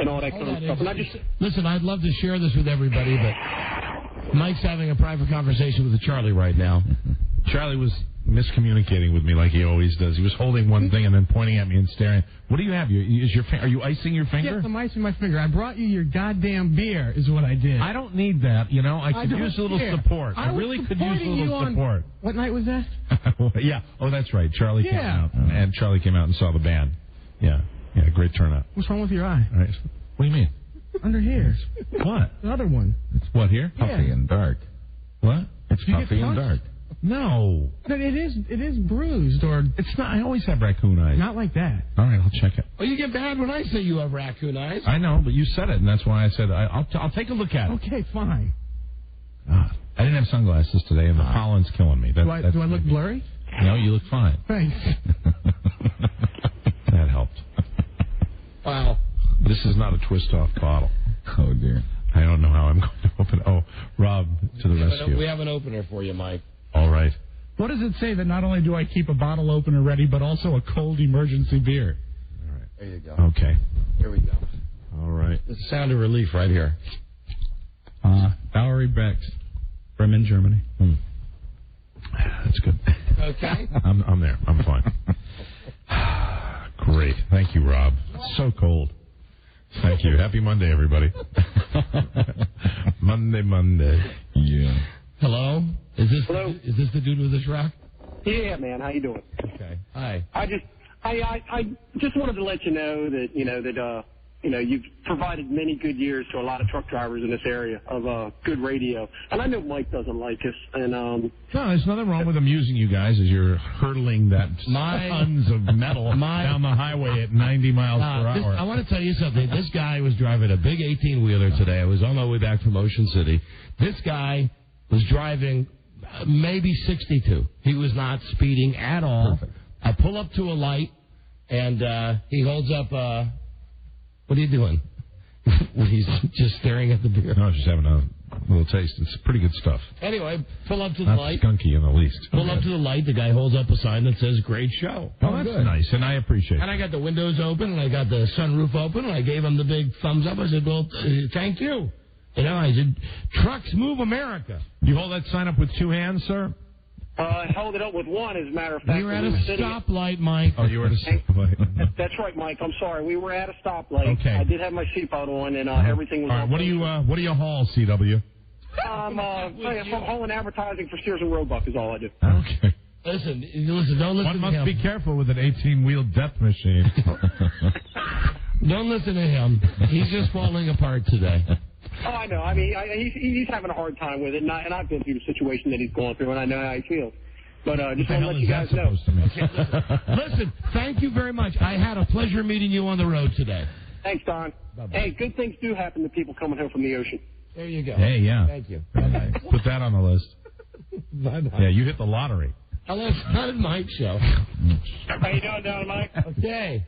[SPEAKER 3] all that kind of stuff. And
[SPEAKER 2] Listen, I'd love to share this with everybody, but Mike's having a private conversation with Charlie right now.
[SPEAKER 4] Charlie was miscommunicating with me like he always does. He was holding one thing and then pointing at me and staring. What do you have? Are you icing your finger?
[SPEAKER 6] Yes, I'm icing my finger. I brought you your goddamn beer is what I did.
[SPEAKER 4] I don't need that. I could use a little support. I really could use a little support.
[SPEAKER 6] What night was that?
[SPEAKER 4] Yeah. Oh, that's right. Charlie came out. And Charlie came out and saw the band. Yeah. Yeah, great turnout.
[SPEAKER 6] What's wrong with your eye?
[SPEAKER 4] All right. What do you mean?
[SPEAKER 6] Under here.
[SPEAKER 4] What?
[SPEAKER 6] The other one.
[SPEAKER 4] It's what here?
[SPEAKER 7] Puffy and dark.
[SPEAKER 4] What?
[SPEAKER 7] It's puffy and dark.
[SPEAKER 4] No.
[SPEAKER 6] But it is bruised or...
[SPEAKER 4] It's not. I always have raccoon eyes.
[SPEAKER 6] Not like that.
[SPEAKER 4] All right, I'll check it.
[SPEAKER 2] Well, you get bad when I say you have raccoon eyes.
[SPEAKER 4] I know, but you said it, and that's why I said I'll take a look at it.
[SPEAKER 6] Okay, fine.
[SPEAKER 4] God, I didn't have sunglasses today, and the pollen's killing me.
[SPEAKER 6] Do I look blurry?
[SPEAKER 4] No, you look fine.
[SPEAKER 6] Thanks.
[SPEAKER 4] That helped.
[SPEAKER 2] Wow.
[SPEAKER 4] This is not a twist-off bottle.
[SPEAKER 7] Oh, dear.
[SPEAKER 4] I don't know how I'm going to open. Oh, Rob, to the rescue.
[SPEAKER 2] We have an opener for you, Mike.
[SPEAKER 4] All right.
[SPEAKER 6] What does it say that not only do I keep a bottle opener ready, but also a cold emergency beer?
[SPEAKER 2] All right. There you go.
[SPEAKER 4] Okay.
[SPEAKER 2] Here we go.
[SPEAKER 4] All right.
[SPEAKER 2] It's a sound of relief right here.
[SPEAKER 7] Valerie Bex, Bremen, Germany.
[SPEAKER 4] That's good.
[SPEAKER 2] Okay.
[SPEAKER 4] I'm there. I'm fine. Great. Thank you, Rob. It's so cold. Thank you. Happy Monday, everybody. Monday. Yeah.
[SPEAKER 2] Hello? Is this
[SPEAKER 3] Hello?
[SPEAKER 2] Is this the dude with the truck?
[SPEAKER 3] Yeah, man. How you doing?
[SPEAKER 2] Okay. Hi.
[SPEAKER 3] I just wanted to let you know that you've provided many good years to a lot of truck drivers in this area of good radio. And I know Mike doesn't like us. And
[SPEAKER 4] no, there's nothing wrong with amusing you guys as you're hurtling that tons of metal down the highway at 90 miles per hour.
[SPEAKER 2] I want to tell you something. This guy was driving a big 18-wheeler today. I was on my way back from Ocean City. This guy was driving maybe 62. He was not speeding at all. Perfect. I pull up to a light, and he holds up... what are you doing? He's just staring at the beer.
[SPEAKER 4] No, just having a little taste. It's pretty good stuff.
[SPEAKER 2] Anyway, pull up to the
[SPEAKER 4] Not
[SPEAKER 2] light.
[SPEAKER 4] Skunky in the least.
[SPEAKER 2] Pull up to the light. The guy holds up a sign that says, "Great show."
[SPEAKER 4] Oh, that's
[SPEAKER 2] good.
[SPEAKER 4] Nice, and I appreciate it.
[SPEAKER 2] And I got the windows open, and I got the sunroof open, and I gave him the big thumbs up. I said, well, thank you. You know, I said, trucks move America.
[SPEAKER 4] You hold that sign up with two hands, sir?
[SPEAKER 3] I held it up with one, as a matter of fact.
[SPEAKER 2] We were at a stoplight, Mike.
[SPEAKER 4] Oh, you were at a stoplight.
[SPEAKER 3] That's right, Mike. I'm sorry. We were at a stoplight.
[SPEAKER 4] Okay.
[SPEAKER 3] I did have my seatbelt on, and everything was
[SPEAKER 4] all right. What do you haul, CW?
[SPEAKER 3] I'm hauling advertising for Sears and Roebuck is all I do.
[SPEAKER 4] Okay.
[SPEAKER 2] Listen, don't listen
[SPEAKER 4] One
[SPEAKER 2] to
[SPEAKER 4] must
[SPEAKER 2] him.
[SPEAKER 4] be careful with an 18-wheel death machine.
[SPEAKER 2] Don't listen to him. He's just falling apart today.
[SPEAKER 3] Oh, I know. I mean, he's having a hard time with it, and I've been through the situation that he's going through, and I know how he feels. But just want to let you guys know.
[SPEAKER 2] Okay, listen, thank you very much. I had a pleasure meeting you on the road today.
[SPEAKER 3] Thanks, Don.
[SPEAKER 2] Bye-bye.
[SPEAKER 3] Hey, good things do happen to people coming home from the ocean.
[SPEAKER 2] There you go.
[SPEAKER 4] Hey, yeah.
[SPEAKER 2] Thank you.
[SPEAKER 4] Bye-bye. Put that on the list.
[SPEAKER 2] Bye-bye.
[SPEAKER 4] Yeah, you hit the lottery.
[SPEAKER 2] Hello, it's not in Mike's show.
[SPEAKER 3] How you doing, Don, Mike?
[SPEAKER 2] Okay.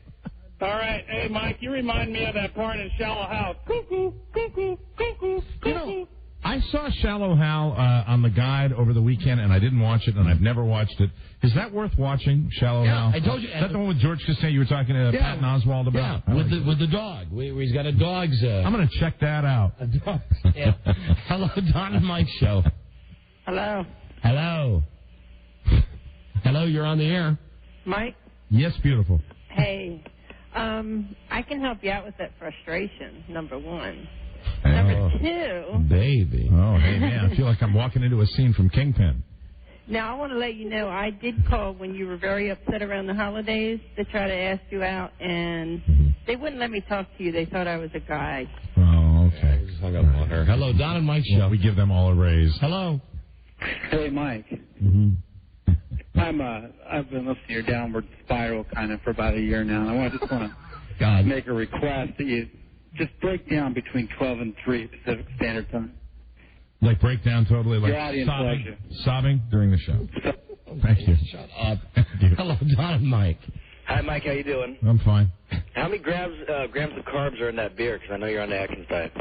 [SPEAKER 3] All right. Hey, Mike, you remind me of that part in Shallow House. Cuckoo, cuckoo, cuckoo, cuckoo.
[SPEAKER 4] I saw Shallow Hal on the guide over the weekend, and I didn't watch it, and I've never watched it. Is that worth watching, Shallow Hal?
[SPEAKER 2] I told you.
[SPEAKER 4] Is that the one with George Costanza you were talking to Patton Oswalt about?
[SPEAKER 2] Yeah, with the dog. Where he's got a dog's...
[SPEAKER 4] I'm going to check that out.
[SPEAKER 2] A dog. Yeah. Hello, Don and Mike show.
[SPEAKER 8] Hello.
[SPEAKER 2] Hello. Hello, you're on the air.
[SPEAKER 8] Mike?
[SPEAKER 4] Yes, beautiful.
[SPEAKER 8] Hey. I can help you out with that frustration, number one. Number two.
[SPEAKER 4] Baby. Oh, hey, man. I feel like I'm walking into a scene from Kingpin.
[SPEAKER 8] Now, I want to let you know, I did call when you were very upset around the holidays to try to ask you out, and they wouldn't let me talk to you. They thought I was a guy.
[SPEAKER 4] Oh, okay.
[SPEAKER 2] I just hung up on her. Hello, Don and Mike show.
[SPEAKER 4] Well, we give them all a raise.
[SPEAKER 2] Hello.
[SPEAKER 9] Hey, Mike. I've been listening to your downward spiral kind of for about a year now. And I just want to make a request that you just break down between 12 and 3 Pacific Standard Time.
[SPEAKER 4] Like break down totally, like
[SPEAKER 9] your audience
[SPEAKER 4] sobbing during the show. Thank you.
[SPEAKER 2] Shut up.
[SPEAKER 4] Thank you.
[SPEAKER 2] Hello, Don and Mike.
[SPEAKER 10] Hi, Mike. How you doing?
[SPEAKER 4] I'm fine.
[SPEAKER 10] How many grams of carbs are in that beer? Because I know you're on the Atkins diet.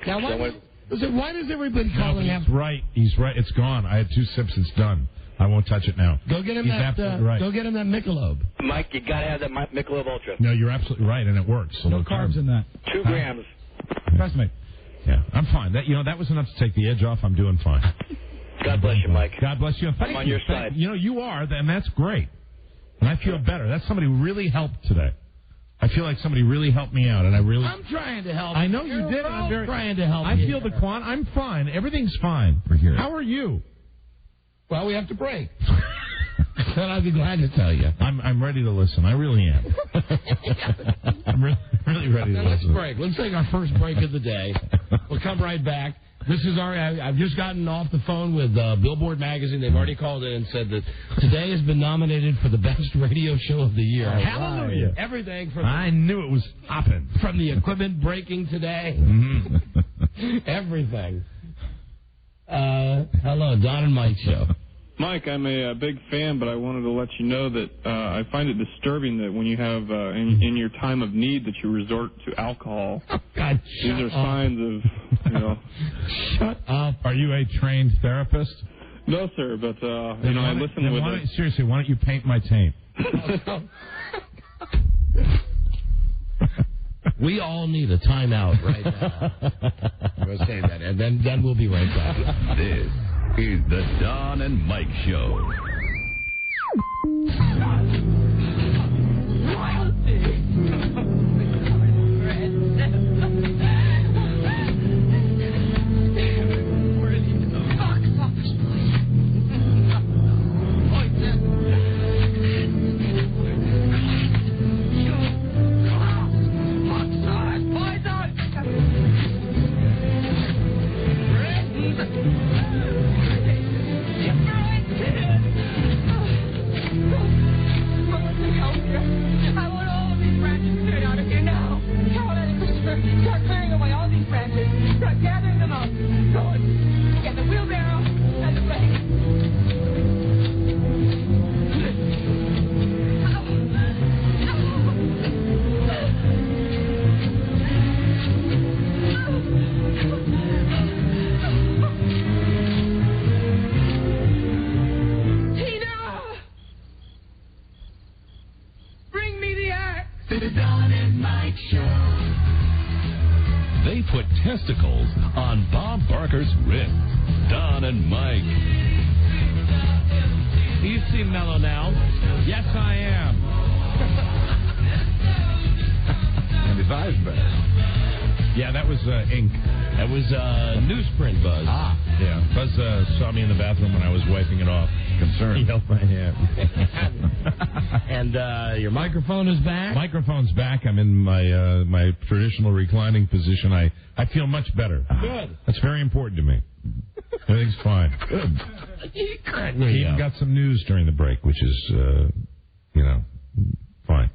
[SPEAKER 2] Now, why does everybody call him?
[SPEAKER 4] He's right. He's right. It's gone. I had 2 sips. It's done. I won't touch it now.
[SPEAKER 2] Go get him
[SPEAKER 4] right.
[SPEAKER 2] Go get him that Michelob.
[SPEAKER 10] Mike, you gotta have that Michelob Ultra.
[SPEAKER 4] No, you're absolutely right, and it works.
[SPEAKER 6] No carbs in that.
[SPEAKER 10] 2 grams.
[SPEAKER 4] Trust me. Yeah, I'm fine. That was enough to take the edge off. I'm doing fine.
[SPEAKER 10] God bless you, Mike.
[SPEAKER 4] God bless you. Thank
[SPEAKER 10] I'm on
[SPEAKER 4] you.
[SPEAKER 10] your side.
[SPEAKER 4] You are, and that's great. And I feel better. That's somebody who really helped today. I feel like somebody really helped me out, and
[SPEAKER 2] I'm trying to help.
[SPEAKER 4] I know you did.
[SPEAKER 2] I'm trying to help.
[SPEAKER 4] I feel the quan. I'm fine. Everything's fine. How are you?
[SPEAKER 2] Well, we have to break. Then I'd be glad to tell you.
[SPEAKER 4] I'm ready to listen. I really am. I'm really ready to listen.
[SPEAKER 2] Let's break. Let's take our first break of the day. We'll come right back. This is I've just gotten off the phone with Billboard Magazine. They've already called in and said that today has been nominated for the best radio show of the year.
[SPEAKER 4] Hallelujah!
[SPEAKER 2] Right. Everything from
[SPEAKER 4] I knew it was hopping.
[SPEAKER 2] From the equipment breaking today. Everything. Hello, Don and Mike show.
[SPEAKER 11] Mike, I'm a big fan, but I wanted to let you know that I find it disturbing that when you have, in your time of need, that you resort to alcohol.
[SPEAKER 2] God,
[SPEAKER 11] these are signs of,
[SPEAKER 2] Shut up.
[SPEAKER 4] Are you a trained therapist?
[SPEAKER 11] No, sir, but, I listen with it.
[SPEAKER 4] Seriously, why don't you paint my tape?
[SPEAKER 2] We all need a timeout right now. We'll say that, and then we'll be right back.
[SPEAKER 5] This is the Don and Mike Show. They put testicles on Bob Barker's wrist. Don and Mike.
[SPEAKER 2] You seem mellow now.
[SPEAKER 6] Yes, I am.
[SPEAKER 7] And his eyes better.
[SPEAKER 4] Yeah, that was ink.
[SPEAKER 2] That was newsprint, Buzz.
[SPEAKER 4] Ah, yeah. Buzz saw me in the bathroom when I was wiping it off.
[SPEAKER 7] Concerned.
[SPEAKER 4] He held my hand.
[SPEAKER 2] And your microphone is back?
[SPEAKER 4] Microphone's back. I'm in my traditional reclining position. I feel much better.
[SPEAKER 2] Good.
[SPEAKER 4] That's very important to me. Everything's fine.
[SPEAKER 2] Good. You cracked me
[SPEAKER 4] He
[SPEAKER 2] up.
[SPEAKER 4] got some news during the break, which is, fine.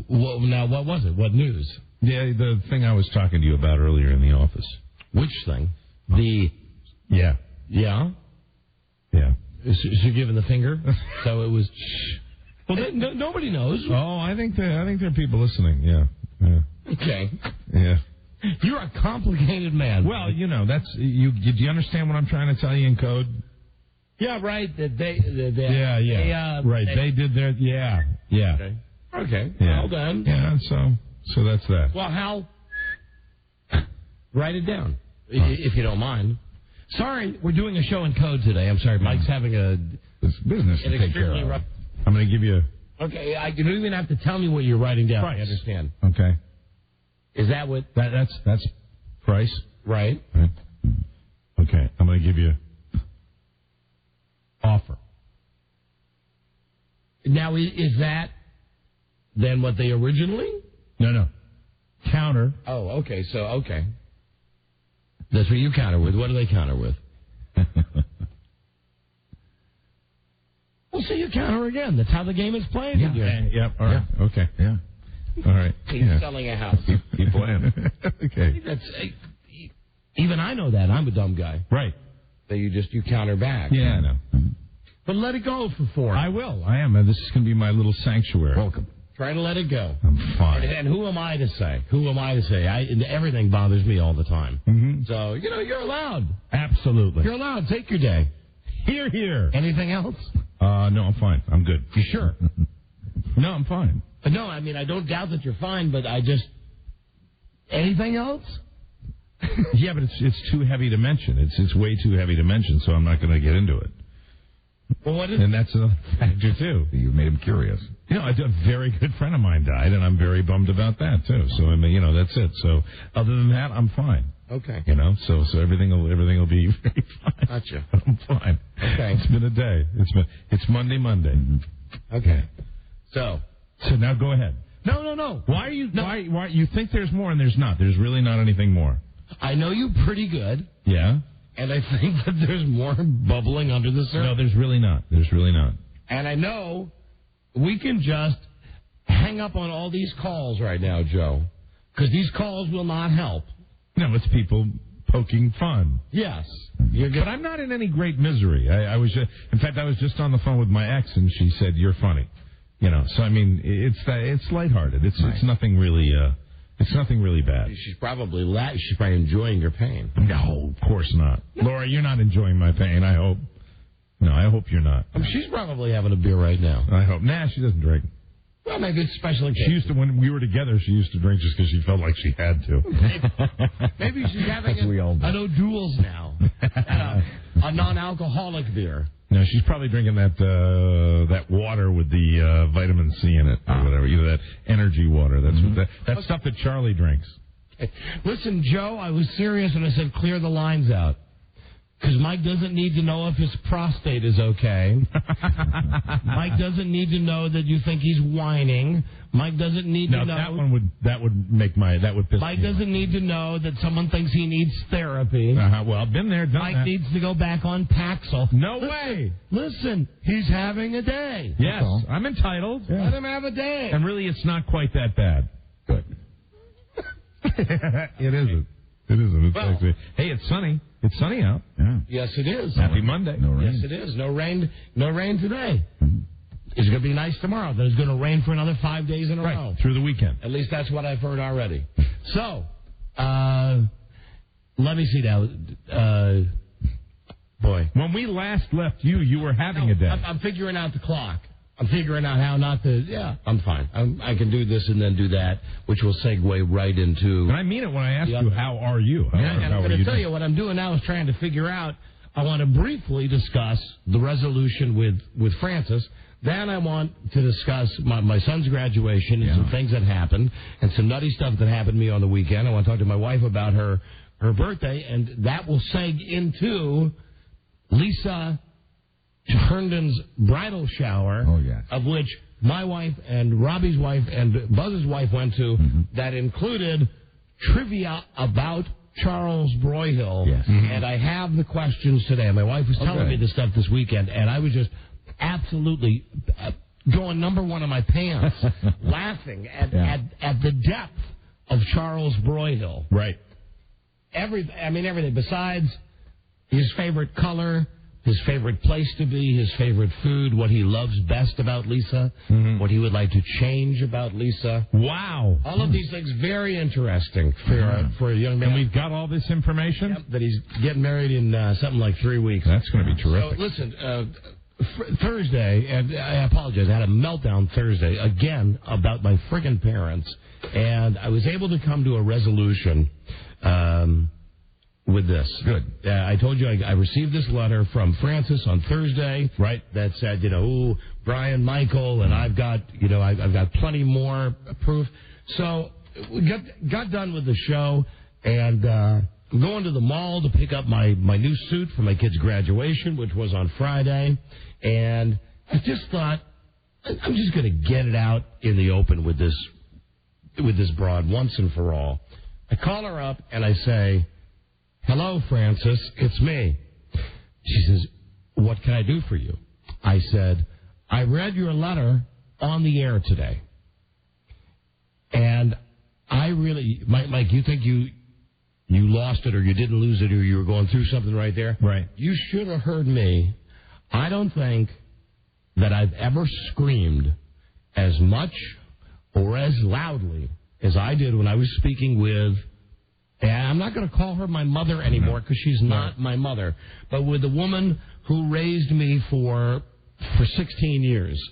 [SPEAKER 2] Well, now, what was it? What news?
[SPEAKER 4] Yeah, the thing I was talking to you about earlier in the office.
[SPEAKER 2] Which thing? The...
[SPEAKER 4] Yeah.
[SPEAKER 2] Yeah?
[SPEAKER 4] Yeah.
[SPEAKER 2] She giving the finger? So it was... Well, nobody knows.
[SPEAKER 4] Oh, I think there are people listening. Yeah.
[SPEAKER 2] Okay.
[SPEAKER 4] Yeah.
[SPEAKER 2] You're a complicated man.
[SPEAKER 4] Well, that's you. Do you understand what I'm trying to tell you in code?
[SPEAKER 2] Yeah, right. They
[SPEAKER 4] right. They did their. Yeah.
[SPEAKER 2] Okay.
[SPEAKER 4] Yeah.
[SPEAKER 2] Well done.
[SPEAKER 4] Yeah. So that's that.
[SPEAKER 2] Well, Hal, write it down if you don't mind. Sorry, we're doing a show in code today. I'm sorry, Mike's having
[SPEAKER 7] It's business to take care of.
[SPEAKER 4] I'm going to give you.
[SPEAKER 2] Okay, you don't even have to tell me what you're writing down.
[SPEAKER 4] Price.
[SPEAKER 2] I understand.
[SPEAKER 4] Okay.
[SPEAKER 2] Is that what?
[SPEAKER 4] That's price.
[SPEAKER 2] Right.
[SPEAKER 4] Okay, I'm going to give you offer.
[SPEAKER 2] Now, is that then what they originally?
[SPEAKER 4] No. Counter.
[SPEAKER 2] Oh, okay. So, okay. That's what you counter with. What do they counter with? Well, so you counter again. That's how the game is played.
[SPEAKER 4] Yeah. All right. Yeah. Okay.
[SPEAKER 7] Yeah.
[SPEAKER 4] All right.
[SPEAKER 2] He's selling a house.
[SPEAKER 7] Keep playing.
[SPEAKER 4] Okay.
[SPEAKER 2] Even I know that. I'm a dumb guy.
[SPEAKER 4] Right.
[SPEAKER 2] So you counter back.
[SPEAKER 4] Yeah, I know.
[SPEAKER 2] But let it go for 4.
[SPEAKER 4] I will. I am. This is going to be my little sanctuary.
[SPEAKER 7] Welcome.
[SPEAKER 2] Try to let it go.
[SPEAKER 4] I'm fine.
[SPEAKER 2] And who am I to say? Everything bothers me all the time.
[SPEAKER 4] Mm-hmm.
[SPEAKER 2] So, you're allowed.
[SPEAKER 4] Absolutely.
[SPEAKER 2] You're allowed. Take your day.
[SPEAKER 4] Here.
[SPEAKER 2] Anything else?
[SPEAKER 4] No, I'm fine. I'm good.
[SPEAKER 2] You sure?
[SPEAKER 4] No, I'm fine.
[SPEAKER 2] No, I mean, I don't doubt that you're fine, but anything else?
[SPEAKER 4] Yeah, but it's too heavy to mention. It's way too heavy to mention, so I'm not going to get into it.
[SPEAKER 2] Well,
[SPEAKER 4] and that's another factor, too.
[SPEAKER 7] You made him curious.
[SPEAKER 4] A very good friend of mine died, and I'm very bummed about that, too. So, that's it. So, other than that, I'm fine.
[SPEAKER 2] Okay.
[SPEAKER 4] So everything will be very fine.
[SPEAKER 2] Gotcha.
[SPEAKER 4] I'm fine.
[SPEAKER 2] Okay.
[SPEAKER 4] It's been a day. It's Monday.
[SPEAKER 2] Mm-hmm. Okay. So
[SPEAKER 4] now go ahead.
[SPEAKER 2] No.
[SPEAKER 4] Why are you? Why you think there's more and there's not? There's really not anything more.
[SPEAKER 2] I know you pretty good.
[SPEAKER 4] Yeah.
[SPEAKER 2] And I think that there's more bubbling under the surface.
[SPEAKER 4] No, there's really not.
[SPEAKER 2] And I know we can just hang up on all these calls right now, Joe, because these calls will not help.
[SPEAKER 4] No, it's people poking fun.
[SPEAKER 2] Yes.
[SPEAKER 4] But I'm not in any great misery. I was, in fact, I was just on the phone with my ex, and she said, "You're funny." So I mean, it's lighthearted. It's nothing really. It's nothing really bad.
[SPEAKER 2] She's probably enjoying your pain.
[SPEAKER 4] No, of course not. Laura, you're not enjoying my pain. I hope. No, I hope you're not.
[SPEAKER 2] She's probably having a beer right now.
[SPEAKER 4] I hope. Nah, she doesn't drink.
[SPEAKER 2] Well, maybe it's special occasion.
[SPEAKER 4] She used to, when we were together, she used to drink just because she felt like she had to.
[SPEAKER 2] Maybe she's having an O'Doul's now. A non-alcoholic beer.
[SPEAKER 4] No, she's probably drinking that water with the vitamin C in it or whatever. That energy water. That's stuff that Charlie drinks.
[SPEAKER 2] Listen, Joe, I was serious when I said clear the lines out. Because Mike doesn't need to know if his prostate is okay. Mike doesn't need to know that you think he's whining. Mike doesn't need to know.
[SPEAKER 4] That would piss
[SPEAKER 2] Mike
[SPEAKER 4] me
[SPEAKER 2] doesn't
[SPEAKER 4] off.
[SPEAKER 2] need to know that someone thinks he needs therapy.
[SPEAKER 4] Well, I've been there, done
[SPEAKER 2] Mike
[SPEAKER 4] that.
[SPEAKER 2] needs to go back on Paxil.
[SPEAKER 4] No way.
[SPEAKER 2] Listen, he's having a day.
[SPEAKER 4] Yes, I'm entitled.
[SPEAKER 2] Yeah. Let him have a day.
[SPEAKER 4] And really, it's not quite that bad. Good. It isn't. It isn't. It's actually, hey, it's sunny. It's sunny out. Yeah.
[SPEAKER 2] Yes, it is.
[SPEAKER 4] Happy Monday.
[SPEAKER 7] No rain.
[SPEAKER 2] Yes, it is. No rain today. It's going to be nice tomorrow. Then it's going to rain for another 5 days in a row.
[SPEAKER 4] Through the weekend.
[SPEAKER 2] At least that's what I've heard already. So, let me see now. Boy.
[SPEAKER 4] When we last left you were having a day.
[SPEAKER 2] I'm figuring out the clock. I'm figuring out how not to. Yeah, I'm fine. I can do this and then do that, which will segue right into.
[SPEAKER 4] And I mean it when I ask you, how are you?
[SPEAKER 2] And I'm going to tell you what I'm doing now is trying to figure out. I want to briefly discuss the resolution with Francis. Then I want to discuss my son's graduation and some things that happened and some nutty stuff that happened to me on the weekend. I want to talk to my wife about her birthday, and that will seg into Lisa Herndon's bridal shower, of which my wife and Robbie's wife and Buzz's wife went to, that included trivia about Charles Broyhill. Yes. And I have the questions today. My wife was telling me this stuff this weekend, and I was just absolutely going number one in my pants, laughing at the depth of Charles Broyhill.
[SPEAKER 4] Right.
[SPEAKER 2] Everything besides his favorite color, his favorite place to be, his favorite food, what he loves best about Lisa, what he would like to change about Lisa.
[SPEAKER 4] Wow.
[SPEAKER 2] All of these things very interesting for a young man.
[SPEAKER 4] And we've got all this information?
[SPEAKER 2] Yep, that he's getting married in something like 3 weeks.
[SPEAKER 4] That's going to be terrific.
[SPEAKER 2] So, listen, Thursday, and I apologize, I had a meltdown Thursday, again, about my friggin' parents, and I was able to come to a resolution with this.
[SPEAKER 4] Good.
[SPEAKER 2] I told you I received this letter from Francis on Thursday.
[SPEAKER 4] Right.
[SPEAKER 2] That said, Brian, Michael, and I've got plenty more proof. So we got done with the show, and I'm going to the mall to pick up my new suit for my kid's graduation, which was on Friday. And I just thought, I'm just going to get it out in the open with this broad once and for all. I call her up and I say, "Hello, Francis, it's me." She says, "What can I do for you?" I said, "I read your letter on the air today. And I really, Mike, you think you lost it or you didn't lose it or you were going through something right there?
[SPEAKER 4] Right.
[SPEAKER 2] You should have heard me. I don't think that I've ever screamed as much or as loudly as I did when I was speaking with, and I'm not going to call her my mother anymore because she's not my mother, but with the woman who raised me for 16 years.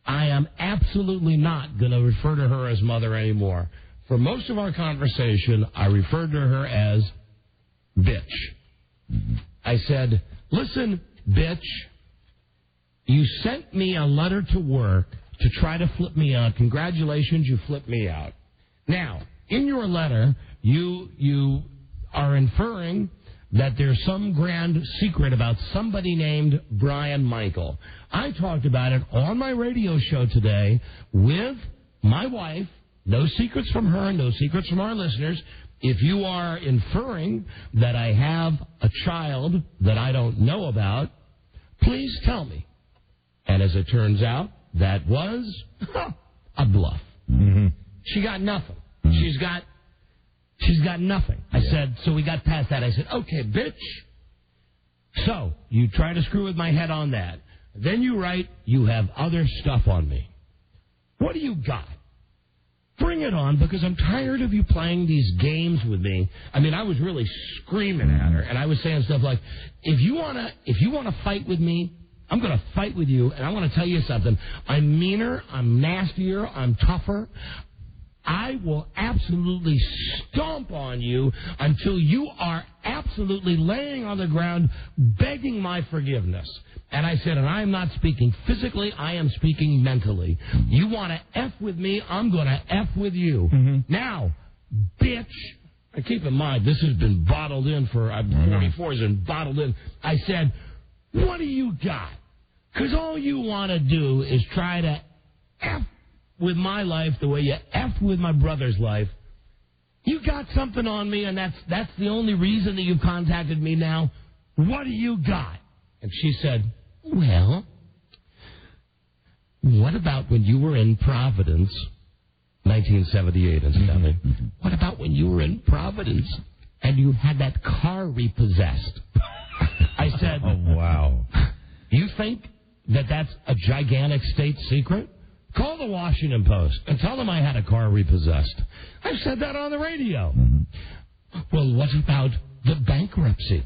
[SPEAKER 2] I am absolutely not going to refer to her as mother anymore. For most of our conversation, I referred to her as bitch. I said, "Listen, bitch, you sent me a letter to work to try to flip me out. Congratulations, you flipped me out. Now, in your letter, you are inferring that there's some grand secret about somebody named Brian Michael. I talked about it on my radio show today with my wife. No secrets from her, no secrets from our listeners. If you are inferring that I have a child that I don't know about, please tell me." And as it turns out, that was a bluff. Mm-hmm. She got nothing. Mm-hmm. She's got She's got nothing. I said, so we got past that. I said, okay, bitch. So, you try to screw with my head on that. Then you write, you have other stuff on me. What do you got? Bring it on, because I'm tired of you playing these games with me. I mean, I was really screaming at her, and I was saying stuff like, if you wanna fight with me, I'm going to fight with you, and I want to tell you something. I'm meaner, I'm nastier, I'm tougher. I will absolutely stomp on you until you are absolutely laying on the ground begging my forgiveness. And I said, and I am not speaking physically, I am speaking mentally. You want to F with me, I'm going to F with you. Now, bitch, and keep in mind, this has been bottled in for, 44 has been bottled in. I said, what do you got? Because all you want to do is try to F with my life the way you F with my brother's life. You got something on me, and that's the only reason that you've contacted me now. What do you got? And she said, well, what about when you were in Providence, 1978 incidentally, what about when you were in Providence and you had that car repossessed? I said, oh, wow. You think that that's a gigantic state secret? Call the Washington Post and tell them I had a car repossessed. I've said that on the radio. Well, what about the bankruptcy?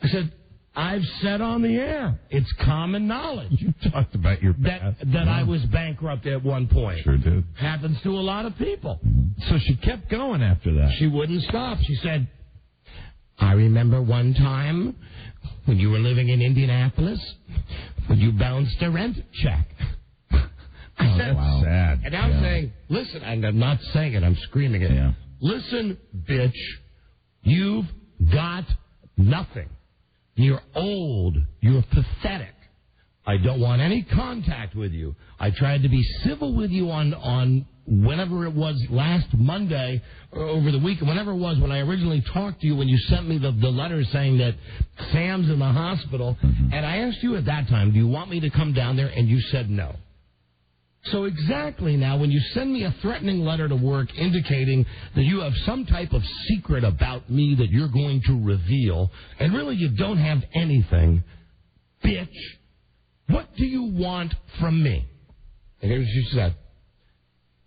[SPEAKER 2] I said, I've said on the air, it's common knowledge.
[SPEAKER 4] You talked about your past.
[SPEAKER 2] That I was bankrupt at one point.
[SPEAKER 4] Sure did.
[SPEAKER 2] Happens to a lot of people.
[SPEAKER 4] So she kept going after that.
[SPEAKER 2] She wouldn't stop. She said, I remember one time when you were living in Indianapolis, when you bounced a rent check. I said,
[SPEAKER 4] that's sad.
[SPEAKER 2] And I'm saying, listen, and I'm not saying it, I'm screaming it.
[SPEAKER 4] Yeah.
[SPEAKER 2] Listen, bitch, you've got nothing. You're old. You're pathetic. I don't want any contact with you. I tried to be civil with you on whenever it was last Monday or over the weekend, whenever it was when I originally talked to you, when you sent me the letter saying that Sam's in the hospital. And I asked you at that time, do you want me to come down there? And you said no. So exactly now, when you send me a threatening letter to work indicating that you have some type of secret about me that you're going to reveal, and really you don't have anything, bitch, what do you want from me? And here's what she said.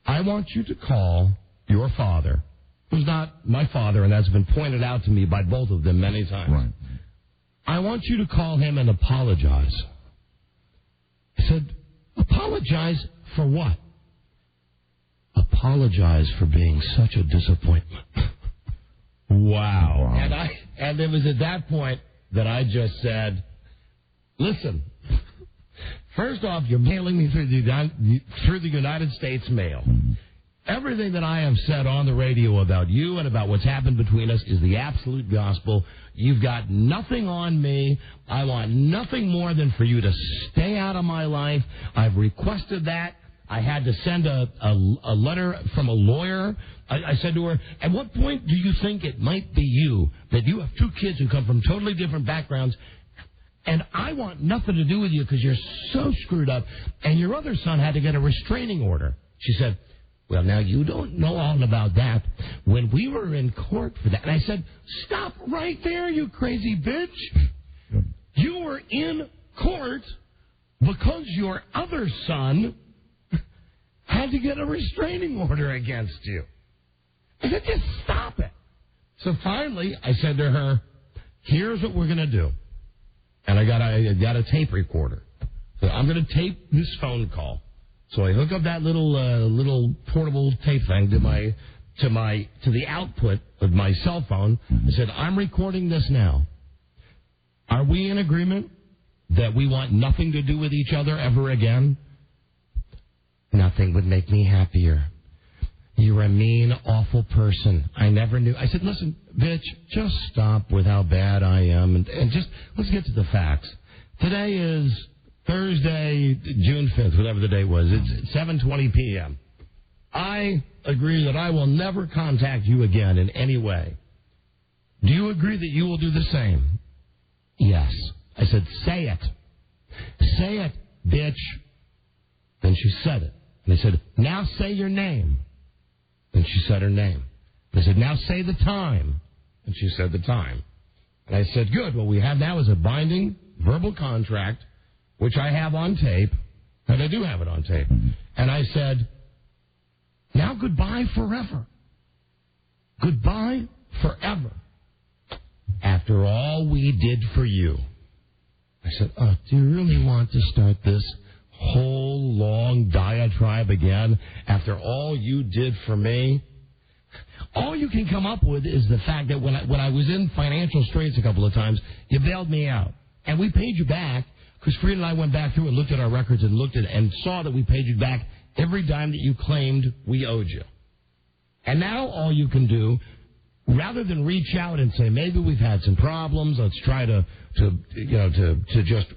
[SPEAKER 2] I want you to call your father, who's not my father, and that's been pointed out to me by both of them many times.
[SPEAKER 4] Right.
[SPEAKER 2] I want you to call him and apologize. I said, apologize for what? Apologize for being such a disappointment.
[SPEAKER 4] Wow.
[SPEAKER 2] And it was at that point that I just said, listen, first off, you're mailing me through the United States mail. Everything that I have said on the radio about you and about what's happened between us is the absolute gospel. You've got nothing on me. I want nothing more than for you to stay out of my life. I've requested that. I had to send a letter from a lawyer. I said to her, at what point do you think it might be you, that you have two kids who come from totally different backgrounds, and I want nothing to do with you because you're so screwed up, and your other son had to get a restraining order? She said, well, now, you don't know all about that. When we were in court for that, and I said, stop right there, you crazy bitch. You were in court because your other son had to get a restraining order against you. I said, just stop it. So finally, I said to her, here's what we're going to do. And I got a tape recorder. So I'm going to tape this phone call. So I hook up that little portable tape thing to the output of my cell phone. I said, I'm recording this now. Are we in agreement that we want nothing to do with each other ever again? Nothing would make me happier. You're a mean, awful person. I never knew. I said, listen, bitch, just stop with how bad I am and just let's get to the facts. Today is Thursday, June 5th, whatever the day was. It's 7:20 p.m. I agree that I will never contact you again in any way. Do you agree that you will do the same? Yes. I said, say it. Say it, bitch. Then she said it. And I said, now say your name. And she said her name. I said, now say the time. And she said the time. And I said, good. What we have now is a binding verbal contract, which I have on tape, and I do have it on tape. And I said, now goodbye forever. Goodbye forever. After all we did for you. I said, oh, do you really want to start this whole long diatribe again after all you did for me? All you can come up with is the fact that when I was in financial straits a couple of times, you bailed me out. And we paid you back because Frida and I went back through and looked at our records and looked at and saw that we paid you back every dime that you claimed we owed you. And now all you can do, rather than reach out and say, maybe we've had some problems, let's try to just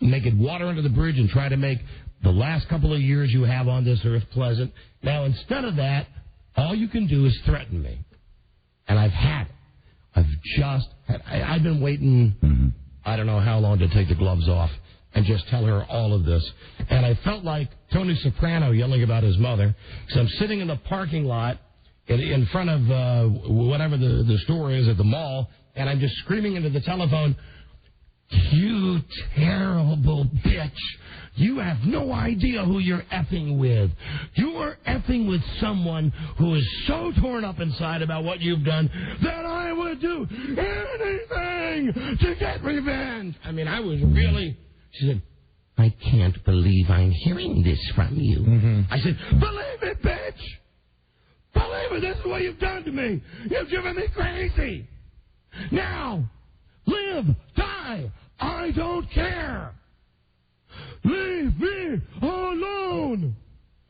[SPEAKER 2] make it water under the bridge and try to make the last couple of years you have on this earth pleasant. Now, instead of that, all you can do is threaten me. And I've had it. I've been waiting, I don't know how long to take the gloves off and just tell her all of this. And I felt like Tony Soprano yelling about his mother. So I'm sitting in the parking lot in front of whatever the store is at the mall, and I'm just screaming into the telephone, you terrible bitch. You have no idea who you're effing with. You are effing with someone who is so torn up inside about what you've done that I would do anything to get revenge. I mean, I was really... She said, I can't believe I'm hearing this from you. I said, believe it, bitch. Believe it. This is what you've done to me. You've driven me crazy. Now, live, die, I don't care. Leave me alone.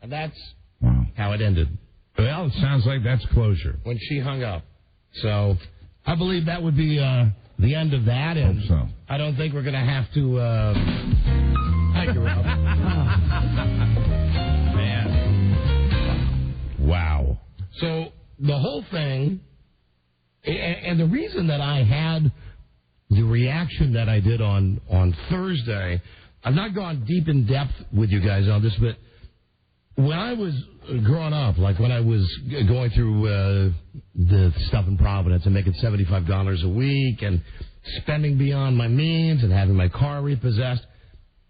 [SPEAKER 2] And that's how it ended.
[SPEAKER 4] Well, it sounds like that's closure.
[SPEAKER 2] When she hung up. So I believe that would be the end of that. And
[SPEAKER 4] hope so.
[SPEAKER 2] I don't think we're going to have to... Thank you, Rob.
[SPEAKER 4] Man. Wow.
[SPEAKER 2] So the whole thing, and the reason that I had the reaction that I did on Thursday, I've not gone deep in depth with you guys on this, but when I was growing up, like when I was going through the stuff in Providence and making $75 a week and spending beyond my means and having my car repossessed,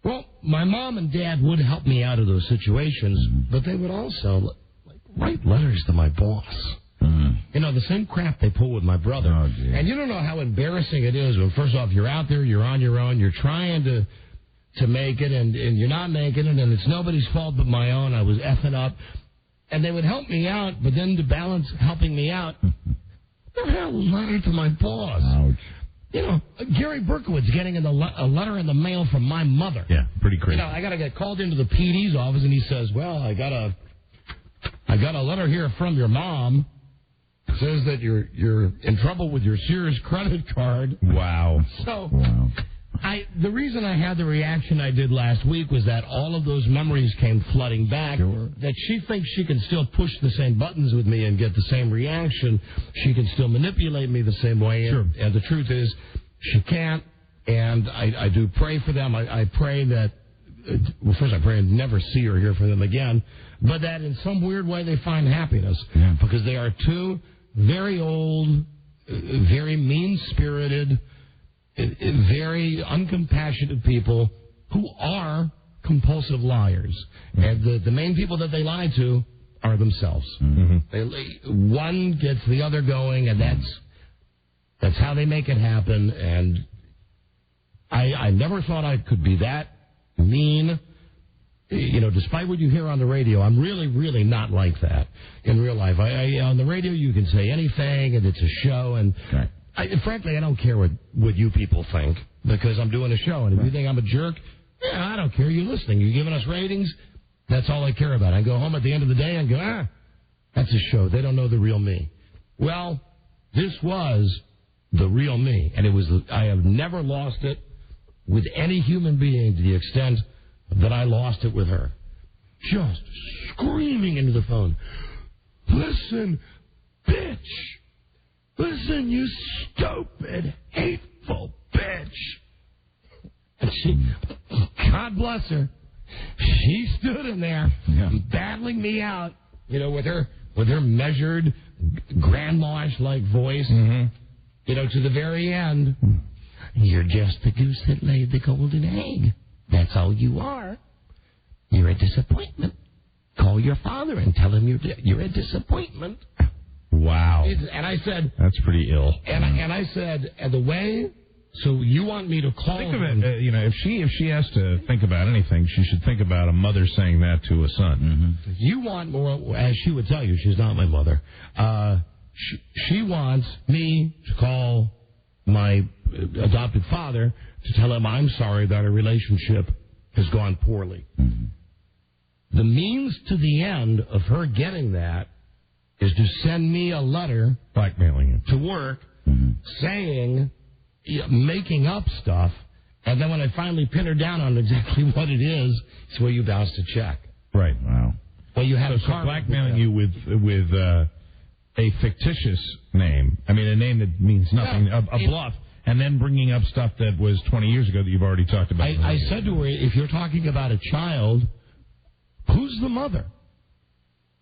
[SPEAKER 2] well, my mom and dad would help me out of those situations, but they would also write letters to my boss. You know, the same crap they pull with my brother.
[SPEAKER 4] Oh,
[SPEAKER 2] and you don't know how embarrassing it is when, first off, you're out there, you're on your own, you're trying to make it, and you're not making it, and it's nobody's fault but my own. I was effing up. And they would help me out, but then to balance helping me out, the hell was letter to my boss?
[SPEAKER 4] Ouch.
[SPEAKER 2] You know, Gary Berkowitz getting a letter in the mail from my mother.
[SPEAKER 4] Yeah, pretty crazy.
[SPEAKER 2] You know, I got to get called into the PD's office, and he says, well, I got a letter here from your mom. It says that you're in trouble with your Sears credit card.
[SPEAKER 4] Wow.
[SPEAKER 2] So, the reason I had the reaction I did last week was that all of those memories came flooding back.
[SPEAKER 4] Sure.
[SPEAKER 2] That she thinks she can still push the same buttons with me and get the same reaction. She can still manipulate me the same way.
[SPEAKER 4] Sure.
[SPEAKER 2] And the truth is, she can't. And I do pray for them. I pray that, well, first I pray and never see or hear from them again, but that in some weird way they find happiness.
[SPEAKER 4] Yeah.
[SPEAKER 2] Because they are two very old, very mean-spirited, very uncompassionate people who are compulsive liars. And the main people that they lie to are themselves. One gets the other going, and that's how they make it happen. And I never thought I could be that mean. You know, despite what you hear on the radio, I'm really, really not like that in real life. On the radio, you can say anything, and it's a show, and frankly, I don't care what you people think, because I'm doing a show, and if you think I'm a jerk, yeah, I don't care. You're listening. You're giving us ratings. That's all I care about. I go home at the end of the day and go, that's a show. They don't know the real me. Well, this was the real me, and I have never lost it with any human being to the extent that I lost it with her. Just screaming into the phone. Listen, bitch. Listen, you stupid, hateful bitch. And she, God bless her, she stood in there battling me out, you know, with her measured, grandma-ish like voice, you know, to the very end. You're just the goose that laid the golden egg. That's all you are. You're a disappointment. Call your father and tell him you're a disappointment.
[SPEAKER 4] Wow.
[SPEAKER 2] And I said...
[SPEAKER 4] That's pretty ill.
[SPEAKER 2] And I said, the way... So you want me to call
[SPEAKER 4] Think of it, you know, if she has to think about anything, she should think about a mother saying that to a son.
[SPEAKER 2] You want more, as she would tell you, she's not my mother. She wants me to call my adopted father to tell him I'm sorry that our relationship has gone poorly. The means to the end of her getting that is to send me a letter,
[SPEAKER 4] blackmailing you,
[SPEAKER 2] to work, saying, making up stuff, and then when I finally pin her down on exactly what it is, it's where you bounce a check.
[SPEAKER 4] Right. Wow.
[SPEAKER 2] Well, you have
[SPEAKER 4] so blackmailing you with a fictitious name. I mean, a name that means nothing, a bluff, and then bringing up stuff that was 20 years ago that you've already talked about.
[SPEAKER 2] I said to her, if you're talking about a child, who's the mother?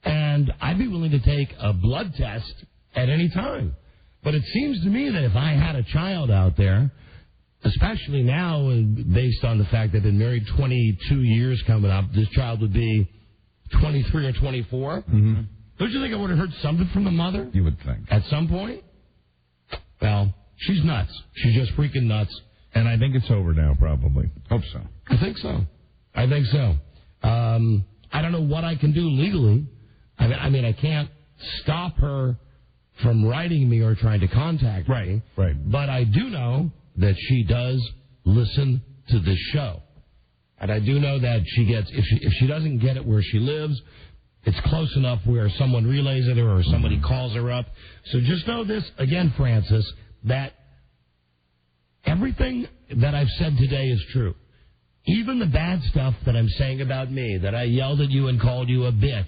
[SPEAKER 2] And I'd be willing to take a blood test at any time. But it seems to me that if I had a child out there, especially now, based on the fact that I've been married 22 years coming up, this child would be 23 or 24. Don't you think I would have heard something from the mother?
[SPEAKER 4] You would think.
[SPEAKER 2] At some point? Well, she's nuts. She's just freaking nuts.
[SPEAKER 4] And I think it's over now, probably. Hope so.
[SPEAKER 2] I think so. I don't know what I can do legally. I mean, I can't stop her from writing me or trying to contact me.
[SPEAKER 4] Right.
[SPEAKER 2] But I do know that she does listen to this show. And I do know that she gets, if she doesn't get it where she lives, it's close enough where someone relays it or somebody calls her up. So just know this, again, Francis, that everything that I've said today is true. Even the bad stuff that I'm saying about me, that I yelled at you and called you a bitch,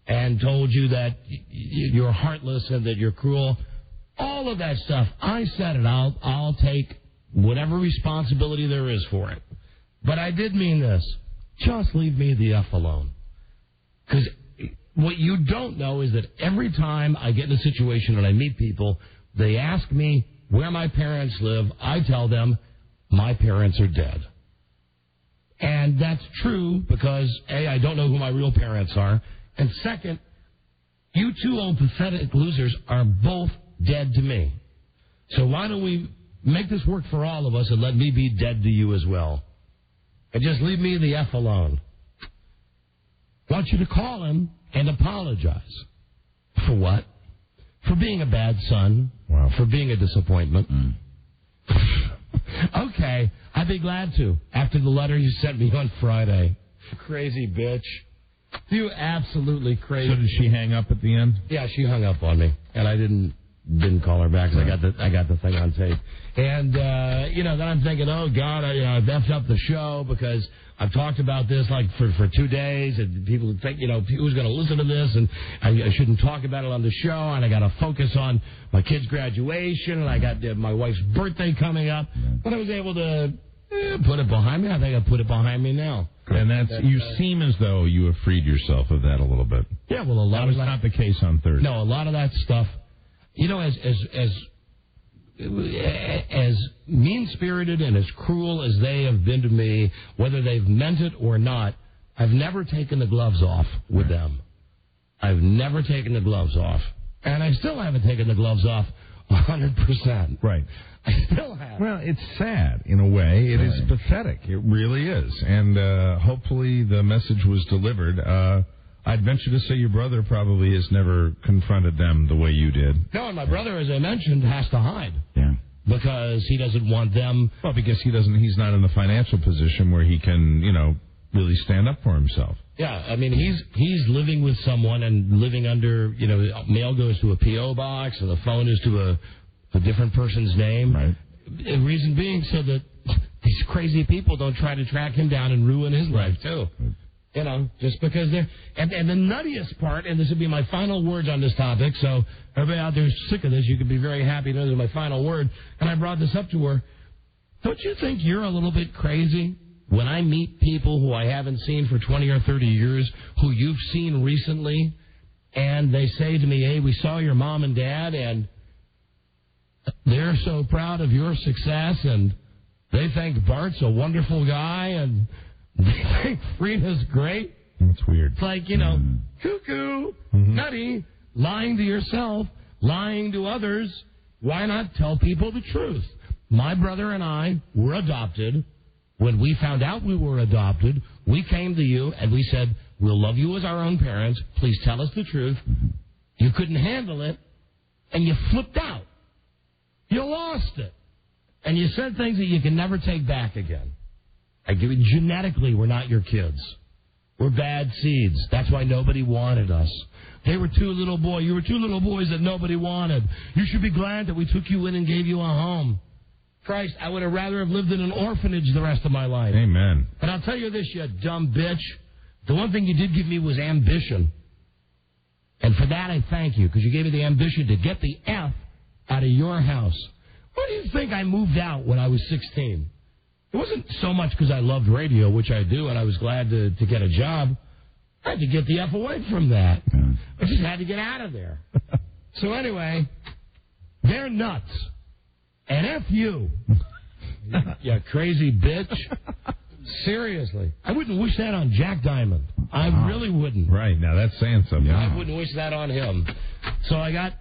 [SPEAKER 2] and told you that you're heartless and that you're cruel. All of that stuff, I said it. I'll take whatever responsibility there is for it. But I did mean this. Just leave me the F alone. Because what you don't know is that every time I get in a situation and I meet people, they ask me where my parents live. I tell them my parents are dead. And that's true because, A, I don't know who my real parents are. And second, you two old pathetic losers are both dead to me. So why don't we make this work for all of us and let me be dead to you as well? And just leave me the F alone. I want you to call him and apologize. For what? For being a bad son.
[SPEAKER 4] Wow.
[SPEAKER 2] For being a disappointment. Okay, I'd be glad to. After the letter you sent me on Friday. Crazy bitch. You absolutely crazy.
[SPEAKER 4] So did she hang up at the end?
[SPEAKER 2] Yeah, she hung up on me, and I didn't call her back because I got the thing on tape. And then I'm thinking, oh God, I've effed up the show because I've talked about this like for 2 days, and people think who's going to listen to this, and I shouldn't talk about it on the show, and I got to focus on my kid's graduation, and I got my wife's birthday coming up. But I was able to put it behind me. I think I put it behind me now.
[SPEAKER 4] And you seem as though you have freed yourself of that a little bit.
[SPEAKER 2] Yeah, well, a lot
[SPEAKER 4] that was not the case on Thursday.
[SPEAKER 2] No, a lot of that stuff, as mean-spirited and as cruel as they have been to me, whether they've meant it or not, I've never taken the gloves off with them. I've never taken the gloves off. And I still haven't taken the gloves off 100%.
[SPEAKER 4] Right.
[SPEAKER 2] I still have.
[SPEAKER 4] Well, it's sad in a way. It is pathetic. It really is. And hopefully the message was delivered. I'd venture to say your brother probably has never confronted them the way you did.
[SPEAKER 2] No, and my brother, as I mentioned, has to hide.
[SPEAKER 4] Yeah.
[SPEAKER 2] Because he doesn't want them.
[SPEAKER 4] Well, because he's not in the financial position where he can, really stand up for himself.
[SPEAKER 2] Yeah, I mean, he's living with someone and living under, mail goes to a P.O. box and the phone is to a different person's name.
[SPEAKER 4] Right.
[SPEAKER 2] The reason being so that these crazy people don't try to track him down and ruin his life, too. Just because they're... And the nuttiest part, and this would be my final words on this topic, so everybody out there is sick of this, you can be very happy to know this is my final word, and I brought this up to her. Don't you think you're a little bit crazy when I meet people who I haven't seen for 20 or 30 years, who you've seen recently, and they say to me, hey, we saw your mom and dad, and they're so proud of your success, and they think Bart's a wonderful guy, and they think Frieda's great.
[SPEAKER 4] That's weird.
[SPEAKER 2] It's like, cuckoo, nutty, lying to yourself, lying to others. Why not tell people the truth? My brother and I were adopted. When we found out we were adopted, we came to you and we said, we'll love you as our own parents. Please tell us the truth. You couldn't handle it, and you flipped out. You lost it. And you said things that you can never take back again. I give you, genetically, we're not your kids. We're bad seeds. That's why nobody wanted us. They were two little boys. You were two little boys that nobody wanted. You should be glad that we took you in and gave you a home. Christ, I would have rather have lived in an orphanage the rest of my life.
[SPEAKER 4] Amen.
[SPEAKER 2] And I'll tell you this, you dumb bitch. The one thing you did give me was ambition. And for that, I thank you, because you gave me the ambition to get the F out of your house. Why do you think I moved out when I was 16? It wasn't so much because I loved radio, which I do, and I was glad to get a job. I had to get the F away from that. I just had to get out of there. So anyway, they're nuts. And F you. You crazy bitch. Seriously. I wouldn't wish that on Jack Diamond. I really wouldn't.
[SPEAKER 4] Right, now that's saying something.
[SPEAKER 2] I wouldn't wish that on him. So I got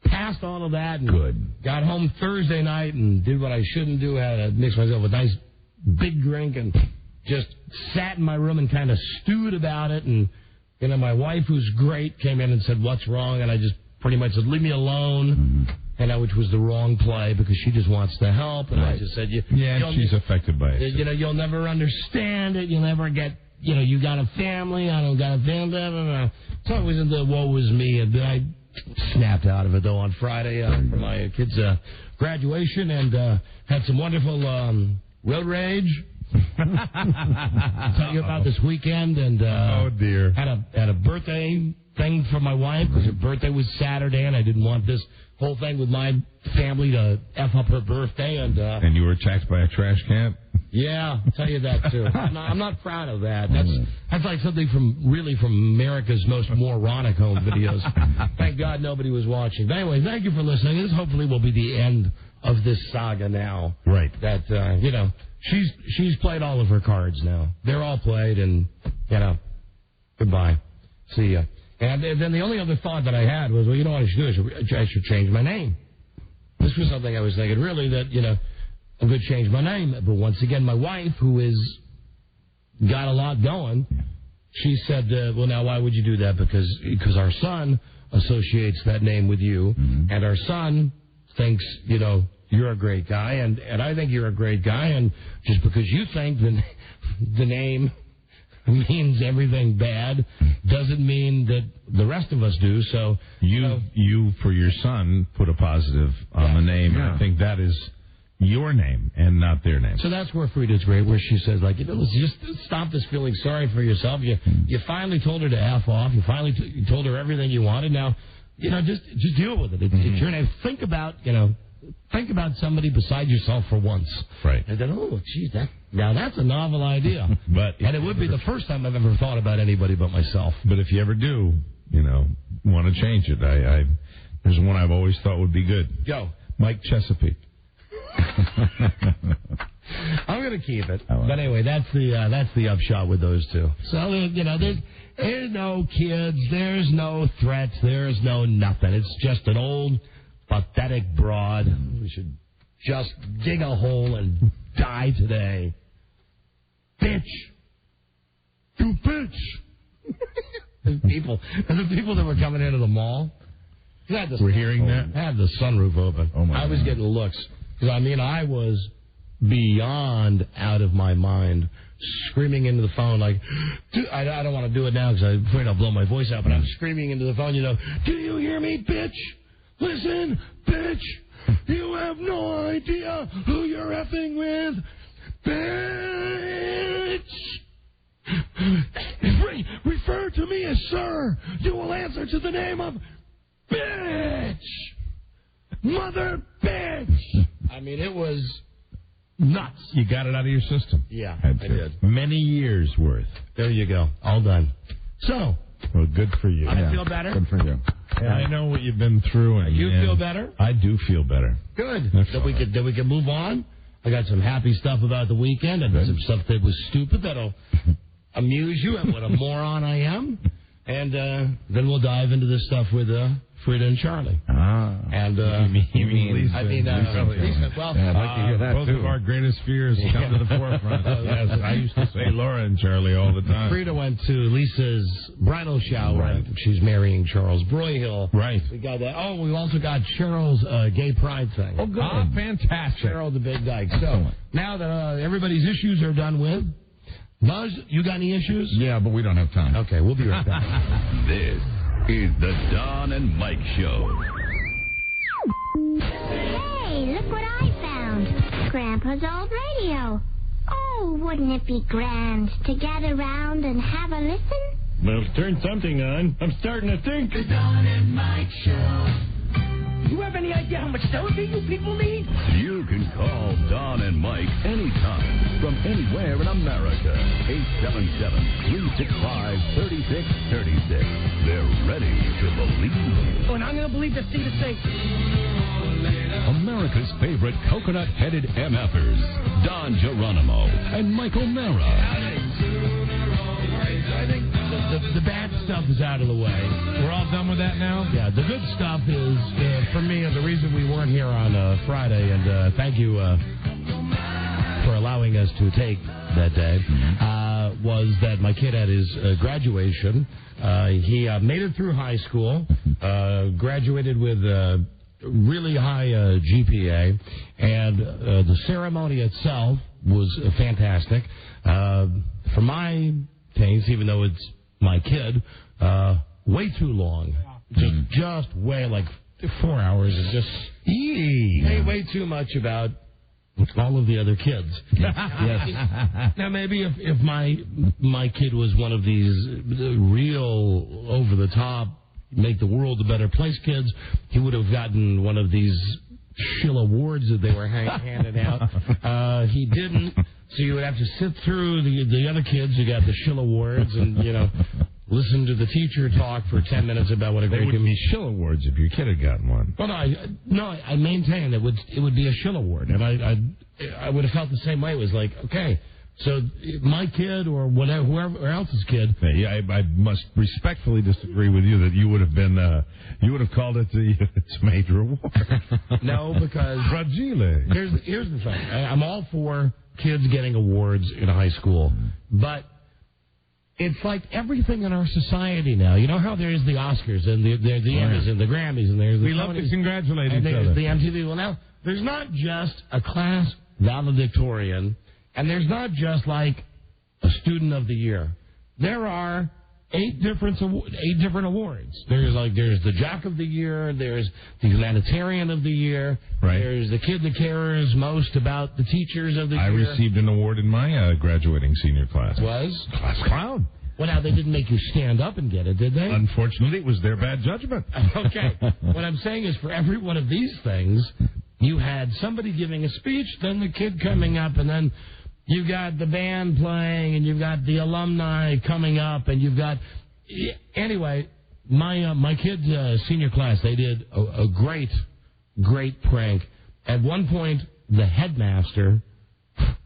[SPEAKER 2] past all of that and got home Thursday night and did what I shouldn't do. Had to mix myself a nice big drink and just sat in my room and kind of stewed about it. And, my wife, who's great, came in and said, what's wrong? And I just pretty much said, leave me alone. And which was the wrong play because she just wants to help. And I just said,
[SPEAKER 4] she's affected by it.
[SPEAKER 2] You'll never understand it. You'll never get, you got a family. I don't got a family. Blah, blah, blah. So it was in the woe was me. And I snapped out of it, though, on Friday for my kids' graduation and had some wonderful road rage. I'll tell you about this weekend. And
[SPEAKER 4] oh, dear.
[SPEAKER 2] Had a birthday thing for my wife because her birthday was Saturday, and I didn't want this whole thing with my family to F up her birthday. And
[SPEAKER 4] you were attacked by a trash can?
[SPEAKER 2] Yeah, I'll tell you that, too. I'm not proud of that. That's like something from America's most moronic home videos. Thank God nobody was watching. But anyway, thank you for listening. This hopefully will be the end of this saga now.
[SPEAKER 4] Right.
[SPEAKER 2] That, she's played all of her cards now. They're all played, and, goodbye. See ya. And then the only other thought that I had was, well, you know what I should do? I should change my name. This was something I was thinking, really, that, I'm going to change my name. But once again, my wife, who is got a lot going, she said, well, now, why would you do that? Because our son associates that name with you, and our son thinks, you're a great guy, and I think you're a great guy, and just because you think the name means everything bad doesn't mean that the rest of us do. So
[SPEAKER 4] you for your son put a positive on the name. Yeah. I think that is your name and not their name.
[SPEAKER 2] So that's where Frieda's great, where she says, let's just stop this feeling sorry for yourself. You finally told her to F off. You finally told her everything you wanted. Now, just deal with it. It's your name. Think about somebody beside yourself for once.
[SPEAKER 4] Right.
[SPEAKER 2] And then, that's a novel idea. And it would be the first time I've ever thought about anybody but myself.
[SPEAKER 4] But if you ever do, want to change it, there's one I've always thought would be good.
[SPEAKER 2] Go.
[SPEAKER 4] Mike Chesapeake.
[SPEAKER 2] I'm going to keep it. But anyway, that's the upshot with those two. So, there's no kids, there's no threats, there's no nothing. It's just an old, pathetic broad. We should just dig a hole and die today. Bitch. You bitch. The people that were coming into the mall.
[SPEAKER 4] We're hearing that?
[SPEAKER 2] I had the sunroof open.
[SPEAKER 4] Oh my
[SPEAKER 2] I was getting looks. Because, I was beyond out of my mind, screaming into the phone like, I don't want to do it now because I'm afraid I'll blow my voice out, but I'm screaming into the phone, do you hear me, bitch? Listen, bitch, you have no idea who you're effing with. Bitch! Refer to me as sir. You will answer to the name of bitch! Mother bitch! It was nuts.
[SPEAKER 4] You got it out of your system.
[SPEAKER 2] Yeah, I did.
[SPEAKER 4] Many years worth.
[SPEAKER 2] There you go. All done. So,
[SPEAKER 4] Well, good for you.
[SPEAKER 2] I feel better.
[SPEAKER 7] Good for you.
[SPEAKER 4] Yeah, I know what you've been through. And
[SPEAKER 2] You feel better?
[SPEAKER 4] I do feel better.
[SPEAKER 2] Good. That we could move on. I got some happy stuff about the weekend and some stuff that was stupid that'll amuse you at what a moron I am. And then we'll dive into this stuff with Frida and Charlie. And
[SPEAKER 4] you mean Lisa?
[SPEAKER 2] Lisa. Well,
[SPEAKER 7] I'd like to hear that
[SPEAKER 4] both
[SPEAKER 7] too.
[SPEAKER 4] of our greatest fears come to the forefront. Yes, I used to say Laura and Charlie all the time.
[SPEAKER 2] Frida went to Lisa's bridal shower. Right. She's marrying Charles Broyhill.
[SPEAKER 4] Right.
[SPEAKER 2] We got that. Oh, we also got Cheryl's gay pride thing.
[SPEAKER 4] Oh, good. Fantastic.
[SPEAKER 2] Cheryl the Big Dyke. So now that everybody's issues are done with, Buzz, you got any issues?
[SPEAKER 7] Yeah, but we don't have time.
[SPEAKER 2] Okay, we'll be right back.
[SPEAKER 5] This is the Don and Mike Show.
[SPEAKER 12] Hey, look what I found. Grandpa's old radio. Oh, wouldn't it be grand to gather round and have a listen?
[SPEAKER 1] Well, turn something on. I'm starting to think.
[SPEAKER 13] The Don and Mike Show. You have any idea how much therapy you people need?
[SPEAKER 5] You can call Don and Mike anytime from anywhere in America. 877-365-3636. They're ready to believe.
[SPEAKER 13] Oh, and I'm going to believe the thing to say.
[SPEAKER 5] America's favorite coconut-headed MFers, Don Geronimo and Mike O'Mara.
[SPEAKER 2] I think the bad stuff is out of the way.
[SPEAKER 4] We're all done with that now?
[SPEAKER 2] Yeah, the good stuff is, for me, and the reason we weren't here on Friday, and thank you for allowing us to take that day, was that my kid had his graduation. He made it through high school, graduated with really high GPA, and the ceremony itself was fantastic. For my taste, even though it's my kid, way too long. Just way, like 4 hours is just way too much about all of the other kids. Yes. Now, maybe if my kid was one of these real over-the-top, make the world a better place kids, he would have gotten one of these shill awards that they were handing out. He didn't, so you would have to sit through the other kids who got the shill awards and, listen to the teacher talk for 10 minutes about what a great...
[SPEAKER 4] They wouldn't be shill awards if your kid had gotten one.
[SPEAKER 2] Well, I maintain that it would be a shill award, and I would have felt the same way. It was like, okay, so my kid or whatever, whoever else's kid...
[SPEAKER 4] Yeah, I must respectfully disagree with you that you would have been... you would have called it its major award.
[SPEAKER 2] No, because...
[SPEAKER 4] Fragile.
[SPEAKER 2] Here's the thing. I'm all for kids getting awards in high school, but... It's like everything in our society now. You know how there's the Oscars and the Emmys and the Grammys and there's the...
[SPEAKER 4] We love to congratulate
[SPEAKER 2] and
[SPEAKER 4] each
[SPEAKER 2] there's
[SPEAKER 4] other.
[SPEAKER 2] the MTV. Well, now, there's not just a class valedictorian, and there's not just like a student of the year. There are 8 different awards. There's the jock of the year, there's the humanitarian of the year,
[SPEAKER 4] right.
[SPEAKER 2] There's the kid that cares most about the teachers of the year.
[SPEAKER 4] I received an award in my graduating senior class.
[SPEAKER 2] Was?
[SPEAKER 4] Class clown.
[SPEAKER 2] Well, now, they didn't make you stand up and get it, did they?
[SPEAKER 4] Unfortunately, it was their bad judgment.
[SPEAKER 2] Okay. What I'm saying is, for every one of these things, you had somebody giving a speech, then the kid coming up, and then you've got the band playing, and you've got the alumni coming up, and you've got... Anyway, my kid's senior class, they did a great prank. At one point, the headmaster...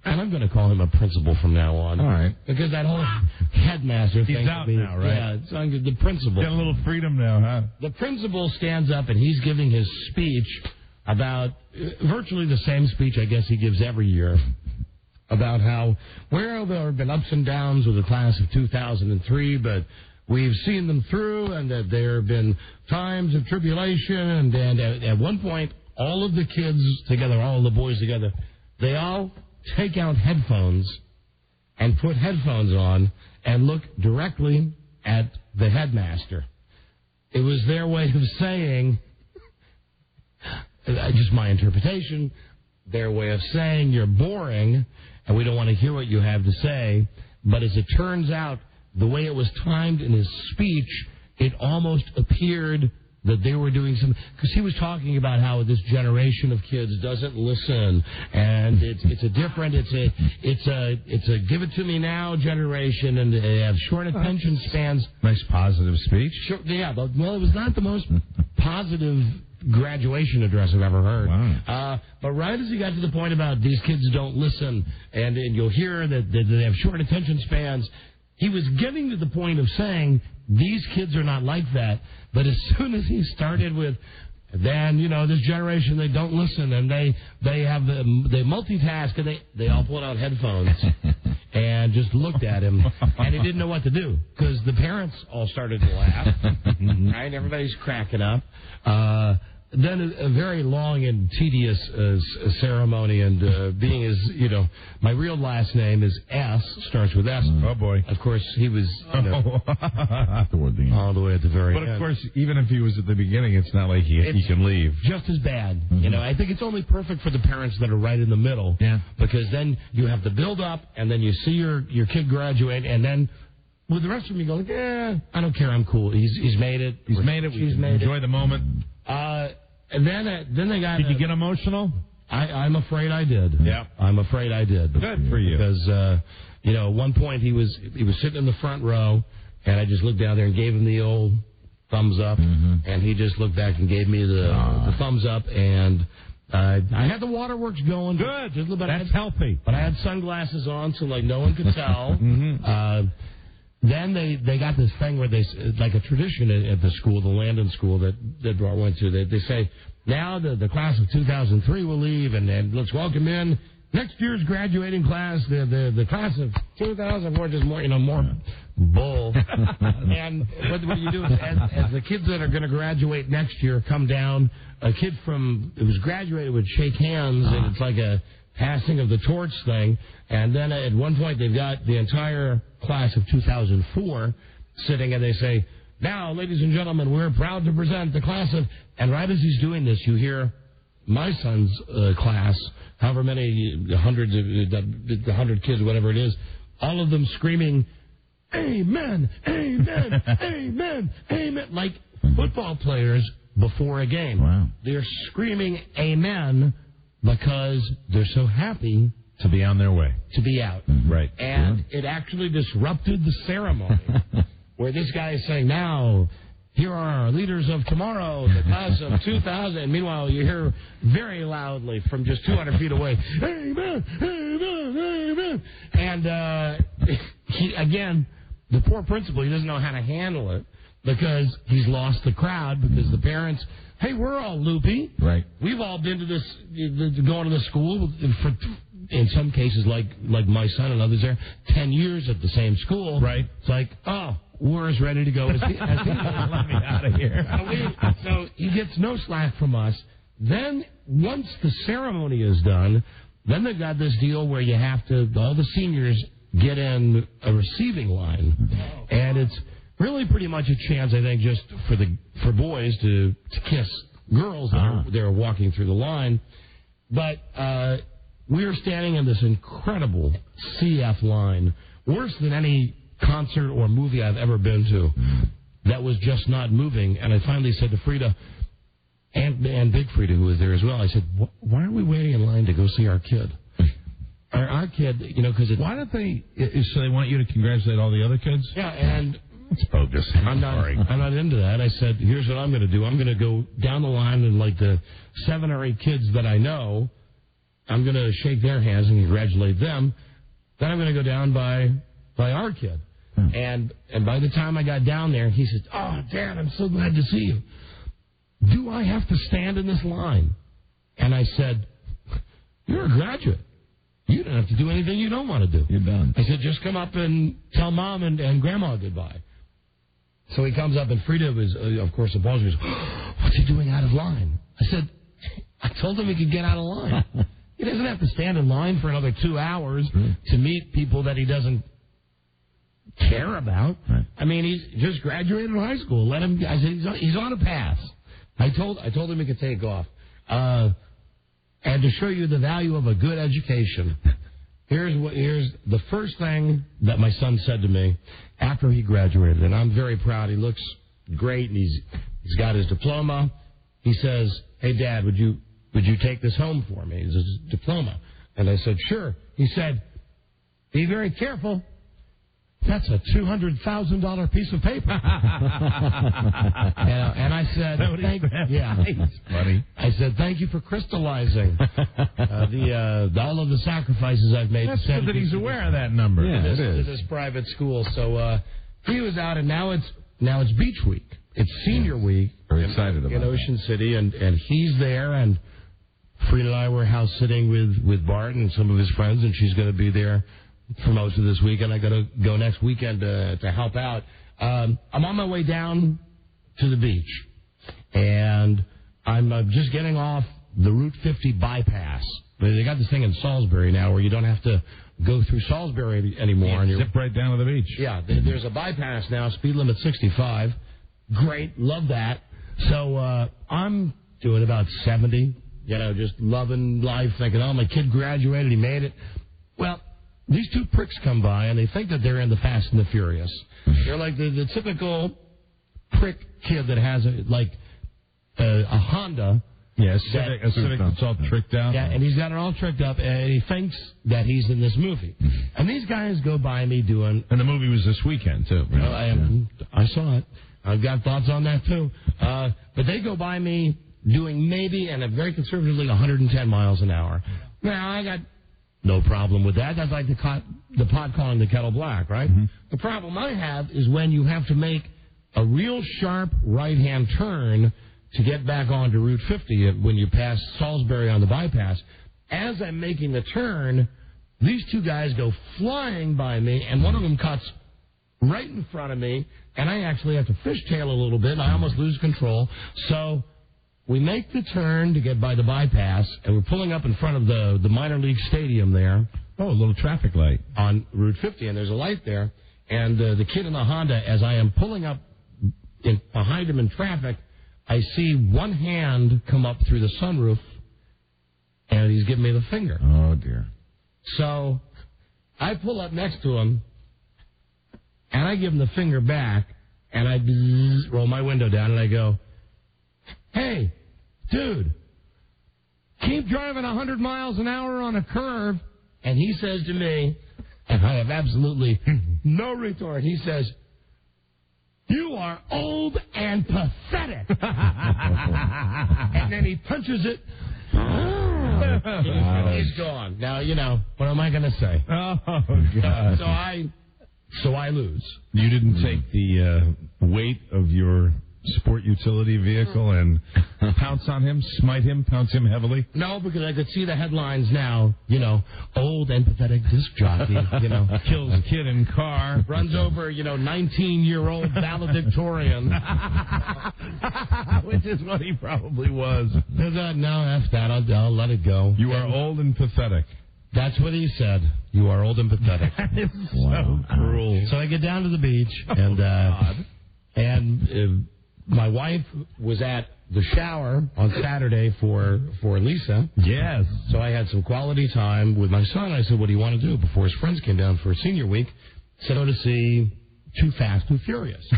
[SPEAKER 2] And I'm going to call him a principal from now on.
[SPEAKER 4] All right.
[SPEAKER 2] Because that whole headmaster thing...
[SPEAKER 4] He's out now, right?
[SPEAKER 2] Yeah, it's the principal.
[SPEAKER 4] Get a little freedom now, huh?
[SPEAKER 2] The principal stands up and he's giving his speech about virtually the same speech I guess he gives every year about how, well, there have been ups and downs with the class of 2003, but we've seen them through and that there have been times of tribulation. And at one point, all of the kids together, all of the boys together, they all take out headphones and put headphones on and look directly at the headmaster. It was their way of saying, just my interpretation, their way of saying you're boring and we don't want to hear what you have to say. But as it turns out, the way it was timed in his speech, it almost appeared that they were doing some, because he was talking about how this generation of kids doesn't listen, and it's a different, it's a give it to me now generation, and they have short attention spans.
[SPEAKER 4] Nice positive speech.
[SPEAKER 2] Sure, yeah, well, it was not the most positive graduation address I've ever heard.
[SPEAKER 4] Wow.
[SPEAKER 2] But right as he got to the point about these kids don't listen, and you'll hear that they have short attention spans, he was getting to the point of saying, these kids are not like that. But as soon as he started with, then, this generation, they don't listen, and they multitask, and they all pulled out headphones and just looked at him, and he didn't know what to do, because the parents all started to laugh, right? Everybody's cracking up. Then a very long and tedious ceremony, and being as, my real last name is S, starts with S.
[SPEAKER 4] Oh, boy.
[SPEAKER 2] Of course, he was, all the way at the very end.
[SPEAKER 4] But, of course, even if he was at the beginning, it's not like he can leave.
[SPEAKER 2] Just as bad. I think it's only perfect for the parents that are right in the middle.
[SPEAKER 4] Yeah.
[SPEAKER 2] Because then you have the build-up, and then you see your kid graduate, and then with the rest of them, you go, I don't care, I'm cool. He's made it.
[SPEAKER 4] She's made it. Enjoy the moment.
[SPEAKER 2] And then they got...
[SPEAKER 4] Did you get emotional?
[SPEAKER 2] I'm afraid I did.
[SPEAKER 4] Yeah.
[SPEAKER 2] I'm afraid I did.
[SPEAKER 4] Good for you.
[SPEAKER 2] Because, at one point he was sitting in the front row, and I just looked down there and gave him the old thumbs up, and he just looked back and gave me the thumbs up, and I had the waterworks going.
[SPEAKER 4] Good.
[SPEAKER 2] Just a little bit.
[SPEAKER 4] That's healthy.
[SPEAKER 2] But I had sunglasses on, so no one could tell. Then they got this thing where like a tradition at the school, the Landon school that Bart went to. They say, now the class of 2003 will leave, and let's welcome in next year's graduating class, the class of 2004, just more, more bull. And what you do is, as the kids that are going to graduate next year come down, a kid who's graduated would shake hands, and it's like a passing of the torch thing. And then at one point they've got the entire class of 2004 sitting, and they say, now, ladies and gentlemen, we're proud to present the class of... And right as he's doing this, you hear my son's class, however many hundreds of 100 kids, whatever it is, all of them screaming, amen, amen, amen, amen, like football players before a game.
[SPEAKER 4] Wow.
[SPEAKER 2] They're screaming amen because they're so happy
[SPEAKER 4] to be on their way.
[SPEAKER 2] To be out.
[SPEAKER 4] Right.
[SPEAKER 2] And it actually disrupted the ceremony where this guy is saying, now, here are our leaders of tomorrow, the class of 2000. And meanwhile, you hear very loudly from just 200 feet away, amen, amen, amen. And again, the poor principal, he doesn't know how to handle it because he's lost the crowd because the parents... Hey, we're all loopy.
[SPEAKER 4] Right.
[SPEAKER 2] We've all been to this, going to the school for, in some cases, like my son and others there, 10 years at the same school.
[SPEAKER 4] Right.
[SPEAKER 2] It's like, we're as ready to go as he
[SPEAKER 4] Let me out of here.
[SPEAKER 2] So he gets no slack from us. Then, once the ceremony is done, then they've got this deal where you have to, all the seniors get in a receiving line. And it's really pretty much a chance, I think, just for boys to kiss girls that are walking through the line. But we are standing in this incredible CF line, worse than any concert or movie I've ever been to, that was just not moving. And I finally said to Frida, and Big Frida, who was there as well, I said, why are we waiting in line to go see our kid? Our kid, because
[SPEAKER 4] why don't they, so they want you to congratulate all the other kids?
[SPEAKER 2] Yeah, and...
[SPEAKER 4] It's bogus.
[SPEAKER 2] I'm not into that. I said, here's what I'm going to do. I'm going to go down the line and like the 7 or 8 kids that I know, I'm going to shake their hands and congratulate them. Then I'm going to go down by our kid. And by the time I got down there, he said, Dad, I'm so glad to see you. Do I have to stand in this line? And I said, you're a graduate. You don't have to do anything you don't want to do.
[SPEAKER 4] You're done.
[SPEAKER 2] I said, just come up and tell Mom and Grandma goodbye. So he comes up, and Frida was, of course, appalled. She goes, what's he doing out of line? I said, I told him he could get out of line. He doesn't have to stand in line for another 2 hours to meet people that he doesn't care about.
[SPEAKER 4] Right.
[SPEAKER 2] I mean, he's just graduated high school. Let him. I said, he's on a pass. I told him he could take off. And to show you the value of a good education, here's the first thing that my son said to me after he graduated, and I'm very proud. He looks great, and he's got his diploma. He says, "Hey, Dad, would you take this home for me?" It's his diploma. And I said, "Sure." He said, "Be very careful. That's a $200,000 piece of paper." And I said,
[SPEAKER 4] funny.
[SPEAKER 2] I said, "Thank you for crystallizing all of the sacrifices I've made."
[SPEAKER 4] That's good that he's aware of that number.
[SPEAKER 2] Yeah, it is. To this private school. So he was out, and now it's Beach Week. It's Senior Week.
[SPEAKER 4] Very excited about
[SPEAKER 2] in Ocean City, and he's there, and Frida and I were house sitting with Bart and some of his friends, and she's going to be there for most of this weekend. I got to go next weekend to help out. I'm on my way down to the beach, and I'm just getting off the Route 50 bypass. They got this thing in Salisbury now where you don't have to go through Salisbury anymore.
[SPEAKER 4] You zip right down to the beach.
[SPEAKER 2] Yeah, there's a bypass now, speed limit 65. Great, love that. So I'm doing about 70, just loving life, thinking, oh, my kid graduated, he made it. Well, these two pricks come by, and they think that they're in the Fast and the Furious. They're like the typical prick kid that has a Honda.
[SPEAKER 4] Yeah, a Civic that's all tricked out.
[SPEAKER 2] Yeah, and he's got it all tricked up, and he thinks that he's in this movie. And these guys go by me doing...
[SPEAKER 4] And the movie was this weekend, too.
[SPEAKER 2] I saw it. I've got thoughts on that, too. But they go by me doing maybe, and very conservatively, 110 miles an hour. Now, I got no problem with that. That's like the pot calling the kettle black, right? Mm-hmm. The problem I have is when you have to make a real sharp right-hand turn to get back onto Route 50 when you pass Salisbury on the bypass. As I'm making the turn, these two guys go flying by me, and one of them cuts right in front of me, and I actually have to fishtail a little bit, and I almost lose control. So we make the turn to get by the bypass, and we're pulling up in front of the minor league stadium there.
[SPEAKER 4] Oh, a little traffic light.
[SPEAKER 2] On Route 50, and there's a light there. And the kid in the Honda, as I am pulling up behind him in traffic, I see one hand come up through the sunroof, and he's giving me the finger.
[SPEAKER 4] Oh, dear.
[SPEAKER 2] So I pull up next to him, and I give him the finger back, and I roll my window down, and I go, "Hey, dude, keep driving 100 miles an hour on a curve." And he says to me, and I have absolutely no retort, he says, "You are old and pathetic." And then he punches it. He's gone. Now, what am I going to say?
[SPEAKER 4] Oh, God.
[SPEAKER 2] So I lose.
[SPEAKER 4] You didn't take the weight of your sport utility vehicle and pounce on him, smite him, pounce him heavily?
[SPEAKER 2] No, because I could see the headlines now, old and pathetic disc jockey,
[SPEAKER 4] kills a kid in car,
[SPEAKER 2] runs over, 19-year-old valedictorian.
[SPEAKER 4] Which is what he probably was.
[SPEAKER 2] No, F that. I'll let it go.
[SPEAKER 4] You are old and pathetic.
[SPEAKER 2] That's what he said. You are old and pathetic.
[SPEAKER 4] That is so cruel.
[SPEAKER 2] So I get down to the beach, and my wife was at the shower on Saturday for Lisa.
[SPEAKER 4] Yes.
[SPEAKER 2] So I had some quality time with my son. I said, "What do you want to do?" Before his friends came down for Senior Week, I said, "Oh, to see Too Fast, Too Furious."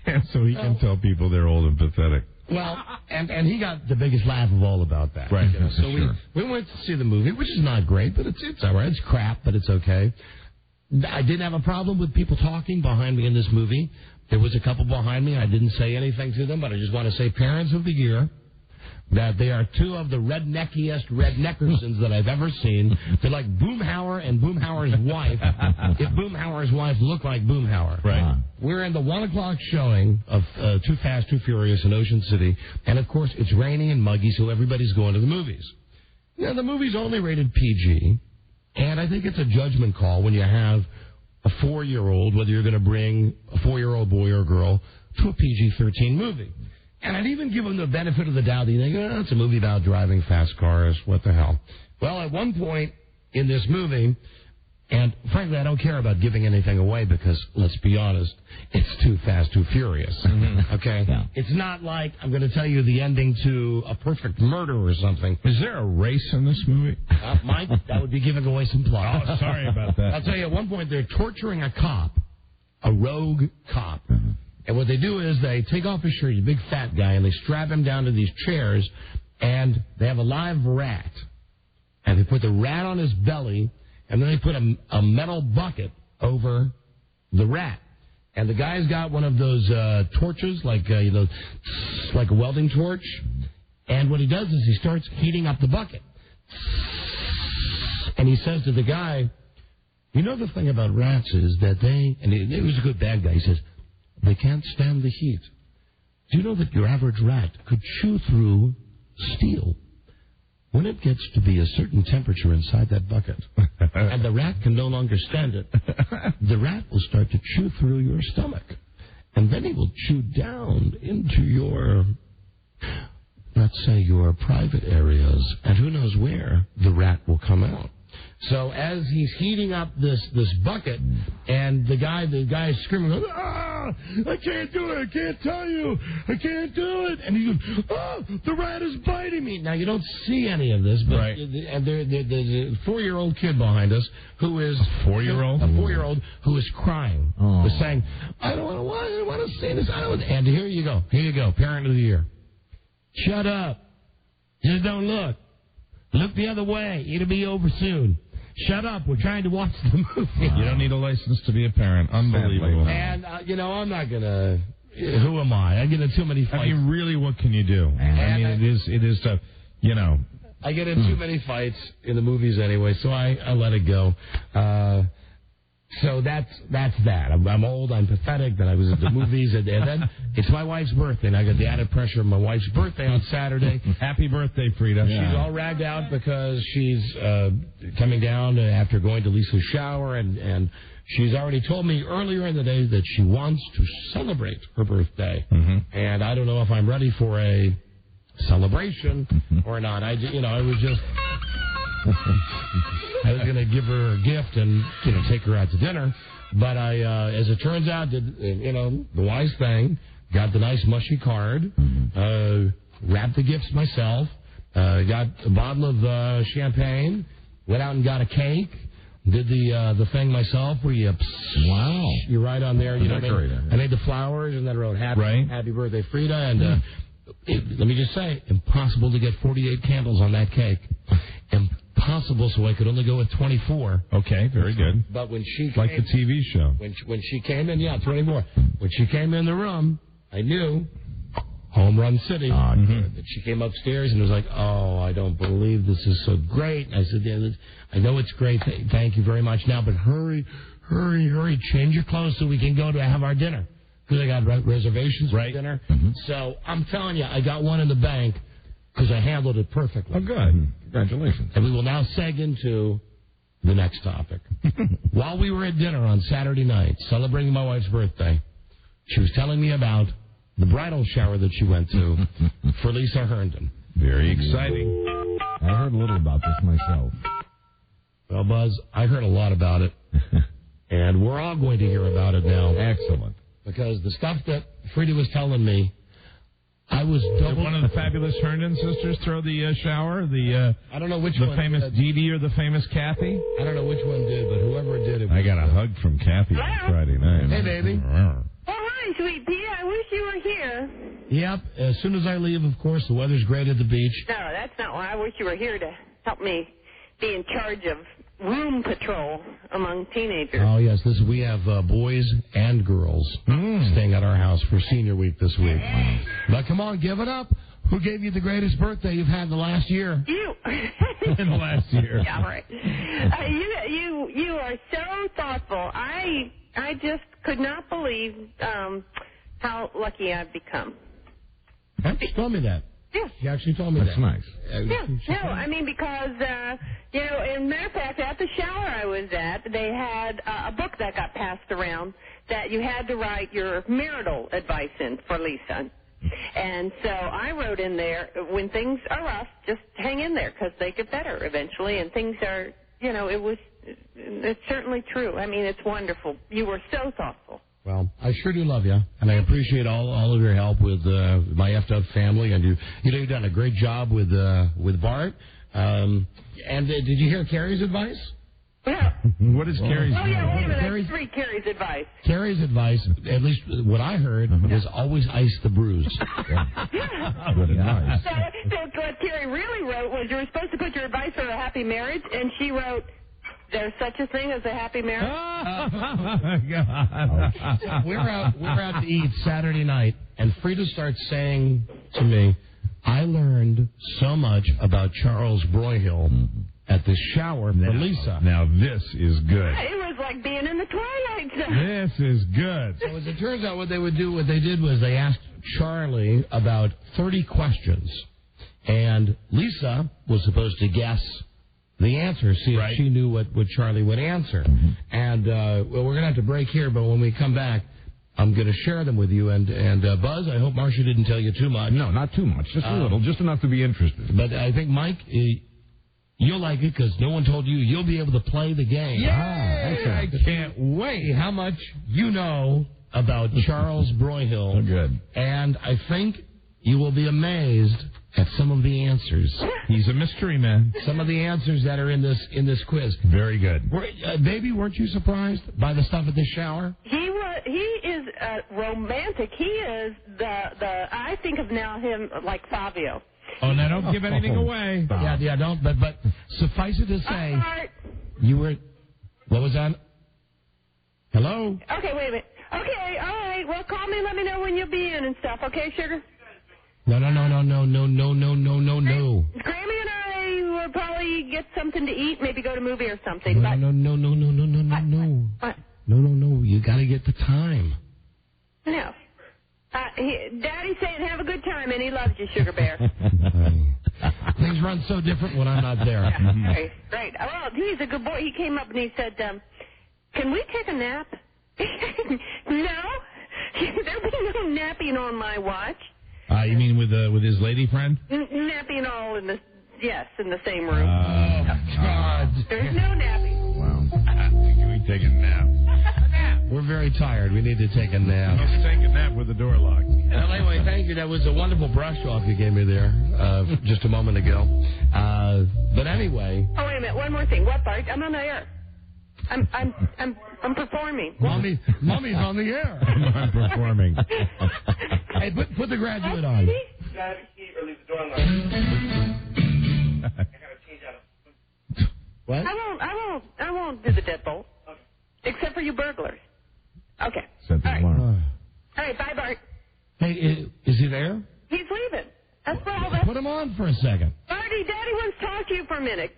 [SPEAKER 4] And so he can tell people they're old and pathetic.
[SPEAKER 2] Well, and he got the biggest laugh of all about that.
[SPEAKER 4] Right.
[SPEAKER 2] So we went to see the movie, which is not great, but it's all right. It's crap, but it's okay. I didn't have a problem with people talking behind me in this movie. There was a couple behind me. I didn't say anything to them, but I just want to say Parents of the Year, that they are two of the redneckiest redneckersons that I've ever seen. They're like Boomhauer and Boomhauer's wife, if Boomhauer's wife looked like Boomhauer.
[SPEAKER 4] Right.
[SPEAKER 2] We're in the 1 o'clock showing of Too Fast, Too Furious in Ocean City, and of course it's rainy and muggy, so everybody's going to the movies. Now, the movie's only rated PG, and I think it's a judgment call when you have a 4-year-old, whether you're going to bring a 4-year-old boy or girl to a PG-13 movie. And I'd even give them the benefit of the doubt. You think, it's a movie about driving fast cars. What the hell? Well, at one point in this movie, and frankly, I don't care about giving anything away because, let's be honest, it's Too Fast, Too Furious. Mm-hmm. Okay? Yeah. It's not like I'm going to tell you the ending to A Perfect Murder or something.
[SPEAKER 4] Is there a race in this movie?
[SPEAKER 2] Mike, that would be giving away some plot.
[SPEAKER 4] Oh, sorry about that.
[SPEAKER 2] I'll tell you, at one point, they're torturing a cop, a rogue cop. Mm-hmm. And what they do is they take off his shirt, he's a big fat guy, and they strap him down to these chairs, and they have a live rat. And they put the rat on his belly, and then they put a metal bucket over the rat. And the guy's got one of those torches, like a welding torch. And what he does is he starts heating up the bucket. And he says to the guy, you know the thing about rats is that and he was a good bad guy, he says, they can't stand the heat. Do you know that your average rat could chew through steel when it gets to be a certain temperature inside that bucket, and the rat can no longer stand it, the rat will start to chew through your stomach, and then he will chew down into your, let's say, your private areas, and who knows where the rat will come out. So as he's heating up this bucket, and the guy is screaming, I can't do it, I can't tell you, I can't do it. And he goes, the rat is biting me. Now, you don't see any of this, but
[SPEAKER 4] right.
[SPEAKER 2] There's a 4-year-old kid behind us who is...
[SPEAKER 4] A 4-year-old?
[SPEAKER 2] A 4-year-old who is crying.
[SPEAKER 4] Oh.
[SPEAKER 2] Was saying, I don't want to see this. And here you go, Parent of the Year. Shut up. Just don't look. Look the other way. It'll be over soon. Shut up. We're trying to watch the movie.
[SPEAKER 4] You don't need a license to be a parent. Unbelievable.
[SPEAKER 2] And, I'm not going to... Who am I? I get in too many fights.
[SPEAKER 4] I mean, really, what can you do? I mean, it is tough.
[SPEAKER 2] I get in too many fights in the movies anyway, so I let it go. So that's that. I'm old, I'm pathetic, that I was at the movies, and then it's my wife's birthday, and I got the added pressure of my wife's birthday on Saturday.
[SPEAKER 4] Happy birthday, Frida.
[SPEAKER 2] Yeah. She's all ragged out because she's coming down after going to Lisa's shower, and she's already told me earlier in the day that she wants to celebrate her birthday.
[SPEAKER 4] Mm-hmm.
[SPEAKER 2] And I don't know if I'm ready for a celebration or not. I was just... I was going to give her a gift and take her out to dinner, but I, as it turns out, did the wise thing, got the nice mushy card, wrapped the gifts myself, got a bottle of champagne, went out and got a cake, did the thing myself where you you write on there, I made the flowers and then wrote happy birthday Frida, and let me just say, impossible to get 48 candles on that cake. Impossible, so I could only go with 24.
[SPEAKER 4] Okay, very good.
[SPEAKER 2] But when she
[SPEAKER 4] came, like the TV show.
[SPEAKER 2] When she came in, 24. When she came in the room, I knew home run city. That she came upstairs and was like, "Oh, I don't believe this is so great." And I said, "Yeah, I know it's great. Thank you very much. Now, but hurry, change your clothes so we can go to have our dinner because I got reservations for dinner."
[SPEAKER 4] Mm-hmm.
[SPEAKER 2] So I'm telling you, I got one in the bank. Because I handled it perfectly.
[SPEAKER 4] Oh, good. Congratulations.
[SPEAKER 2] And we will now seg into the next topic. While we were at dinner on Saturday night, celebrating my wife's birthday, she was telling me about the bridal shower that she went to for Lisa Herndon.
[SPEAKER 4] Very exciting.
[SPEAKER 7] I heard a little about this myself.
[SPEAKER 2] Well, Buzz, I heard a lot about it. And we're all going to hear about it now.
[SPEAKER 7] Excellent.
[SPEAKER 2] Because the stuff that Frida was telling me, I was
[SPEAKER 4] Did one of the fabulous Herndon sisters throw the shower?
[SPEAKER 2] I don't know which
[SPEAKER 4] one.
[SPEAKER 2] The
[SPEAKER 4] famous Dee Dee or the famous Kathy?
[SPEAKER 2] I don't know which one did, but whoever did it.
[SPEAKER 4] I got a hug from Kathy on Friday night.
[SPEAKER 2] Hey, baby.
[SPEAKER 14] Oh, hi, sweet pea. I wish you were here.
[SPEAKER 2] Yep. As soon as I leave, of course, the weather's great at the beach.
[SPEAKER 14] No, that's not why. I wish you were here to help me be in charge of room patrol among teenagers.
[SPEAKER 2] Oh, yes. We have boys and girls staying at our house for senior week this week. But come on, give it up. Who gave you the greatest birthday you've had in the last year?
[SPEAKER 14] You.
[SPEAKER 4] In the last year.
[SPEAKER 14] Yeah, right. You are so thoughtful. I just could not believe how lucky I've become.
[SPEAKER 2] She told me that.
[SPEAKER 14] Yeah.
[SPEAKER 2] She actually told me that.
[SPEAKER 7] That's nice.
[SPEAKER 14] Yeah. No, I mean, because, in matter of fact, at the shower I was at, they had a book that got passed around that you had to write your marital advice in for Lisa. And so I wrote in there, when things are rough, just hang in there because they get better eventually. And things are, it's certainly true. I mean, it's wonderful. You were so thoughtful.
[SPEAKER 2] Well, I sure do love you, and I appreciate all of your help with my effed up family, and you've done a great job with Bart. And did you hear Carrie's advice?
[SPEAKER 4] What is Carrie's?
[SPEAKER 14] Oh, yeah, wait a minute. That's three Carrie's advice.
[SPEAKER 2] Carrie's advice, at least what I heard, was always ice the bruise.
[SPEAKER 4] Nice.
[SPEAKER 14] So what Carrie really wrote was you were supposed to put your advice for a happy marriage, and she wrote, there's such a thing as a happy marriage.
[SPEAKER 2] God. We're out to eat Saturday night, and Frida starts saying to me, I learned so much about Charles Broyhill at the shower for Lisa.
[SPEAKER 4] Now this is good.
[SPEAKER 14] It was like being in the Twilight Zone.
[SPEAKER 4] This is good.
[SPEAKER 2] So as it turns out, what they did was they asked Charlie about 30 questions, and Lisa was supposed to guess the answer, see if she knew what Charlie would answer. And well, we're going to have to break here, but when we come back, I'm going to share them with you. And Buzz, I hope Marcia didn't tell you too much.
[SPEAKER 4] No, not too much. Just a little. Just enough to be interested.
[SPEAKER 2] But I think, Mike, you'll like it because no one told you. You'll be able to play the game.
[SPEAKER 4] I can't wait.
[SPEAKER 2] How much you know about Charles Broyhill.
[SPEAKER 4] Oh, good.
[SPEAKER 2] And I think you will be amazed at some of the answers.
[SPEAKER 4] He's a mystery man.
[SPEAKER 2] Some of the answers that are in this quiz.
[SPEAKER 4] Very good.
[SPEAKER 2] Baby, weren't you surprised by the stuff at this shower?
[SPEAKER 14] He is romantic. He is I think of now him like Fabio.
[SPEAKER 4] Oh, now don't give anything away.
[SPEAKER 2] Yeah, don't. But suffice it to say, you were. What was that? Hello.
[SPEAKER 14] Okay, wait a minute. Okay, all right. Well, call me. Let me know when you'll be in and stuff. Okay, sugar.
[SPEAKER 2] No.
[SPEAKER 14] Grammy and I will probably get something to eat, maybe go to a movie or something.
[SPEAKER 2] No.
[SPEAKER 14] What?
[SPEAKER 2] No. You got to get the time.
[SPEAKER 14] No. Daddy's saying have a good time, and he loves you, Sugar Bear.
[SPEAKER 2] Things run so different when I'm not there.
[SPEAKER 14] Yeah, great. Well, he's a good boy. He came up and he said, can we take a nap? No. There'll be no napping on my watch.
[SPEAKER 4] You mean with his lady friend?
[SPEAKER 14] Napping all in the same room.
[SPEAKER 2] God.
[SPEAKER 14] There's no napping.
[SPEAKER 4] Wow. Can we take a nap?
[SPEAKER 2] We're very tired. We need to take a nap.
[SPEAKER 4] Let's take a nap with the door locked.
[SPEAKER 2] Well, anyway, thank you. That was a wonderful brush off you gave me there just a moment ago. But anyway.
[SPEAKER 14] Oh, wait a minute. One more thing. What, Bart? I'm on the air. I'm performing.
[SPEAKER 2] Mommy's on the air.
[SPEAKER 4] I'm performing.
[SPEAKER 2] Hey, put the graduate on. What?
[SPEAKER 14] I won't do the deadbolt. Except for you burglars. Okay.
[SPEAKER 4] Set the alarm.
[SPEAKER 14] All right, bye, Bart.
[SPEAKER 2] Hey, is he there?
[SPEAKER 14] He's leaving. That's all.
[SPEAKER 2] Put him on for a second.
[SPEAKER 14] Barty, Daddy wants to talk to you for a minute.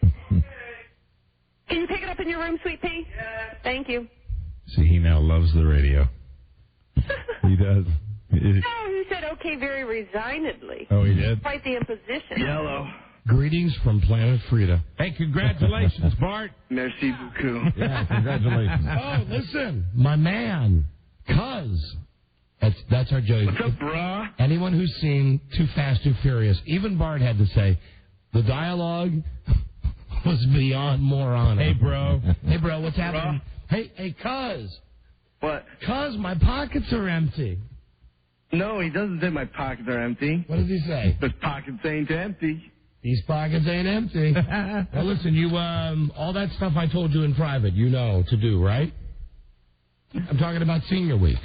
[SPEAKER 14] Can you pick it up in your room, Sweet Pea? Yeah. Thank you.
[SPEAKER 4] See, he now loves the radio. He does.
[SPEAKER 14] No, he said okay very resignedly.
[SPEAKER 4] Oh, he did?
[SPEAKER 14] Quite the imposition.
[SPEAKER 11] Yellow.
[SPEAKER 2] Greetings from Planet Frida.
[SPEAKER 4] Hey, congratulations, Bart.
[SPEAKER 11] Merci beaucoup.
[SPEAKER 4] Yeah, congratulations.
[SPEAKER 2] Oh, listen, my man, Cuz. That's our joke.
[SPEAKER 11] What's up, brah?
[SPEAKER 2] Anyone who's seen Too Fast, Too Furious, even Bart had to say, the dialogue was beyond moronic.
[SPEAKER 4] Hey, bro,
[SPEAKER 2] what's happening? Hey, Cuz.
[SPEAKER 11] What?
[SPEAKER 2] Cuz, my pockets are empty.
[SPEAKER 11] No, he doesn't say my pockets are empty.
[SPEAKER 2] What does he say?
[SPEAKER 11] His pockets ain't empty.
[SPEAKER 2] These pockets ain't empty. Well, listen, you all that stuff I told you in private, you know to do, right? I'm talking about Senior Week.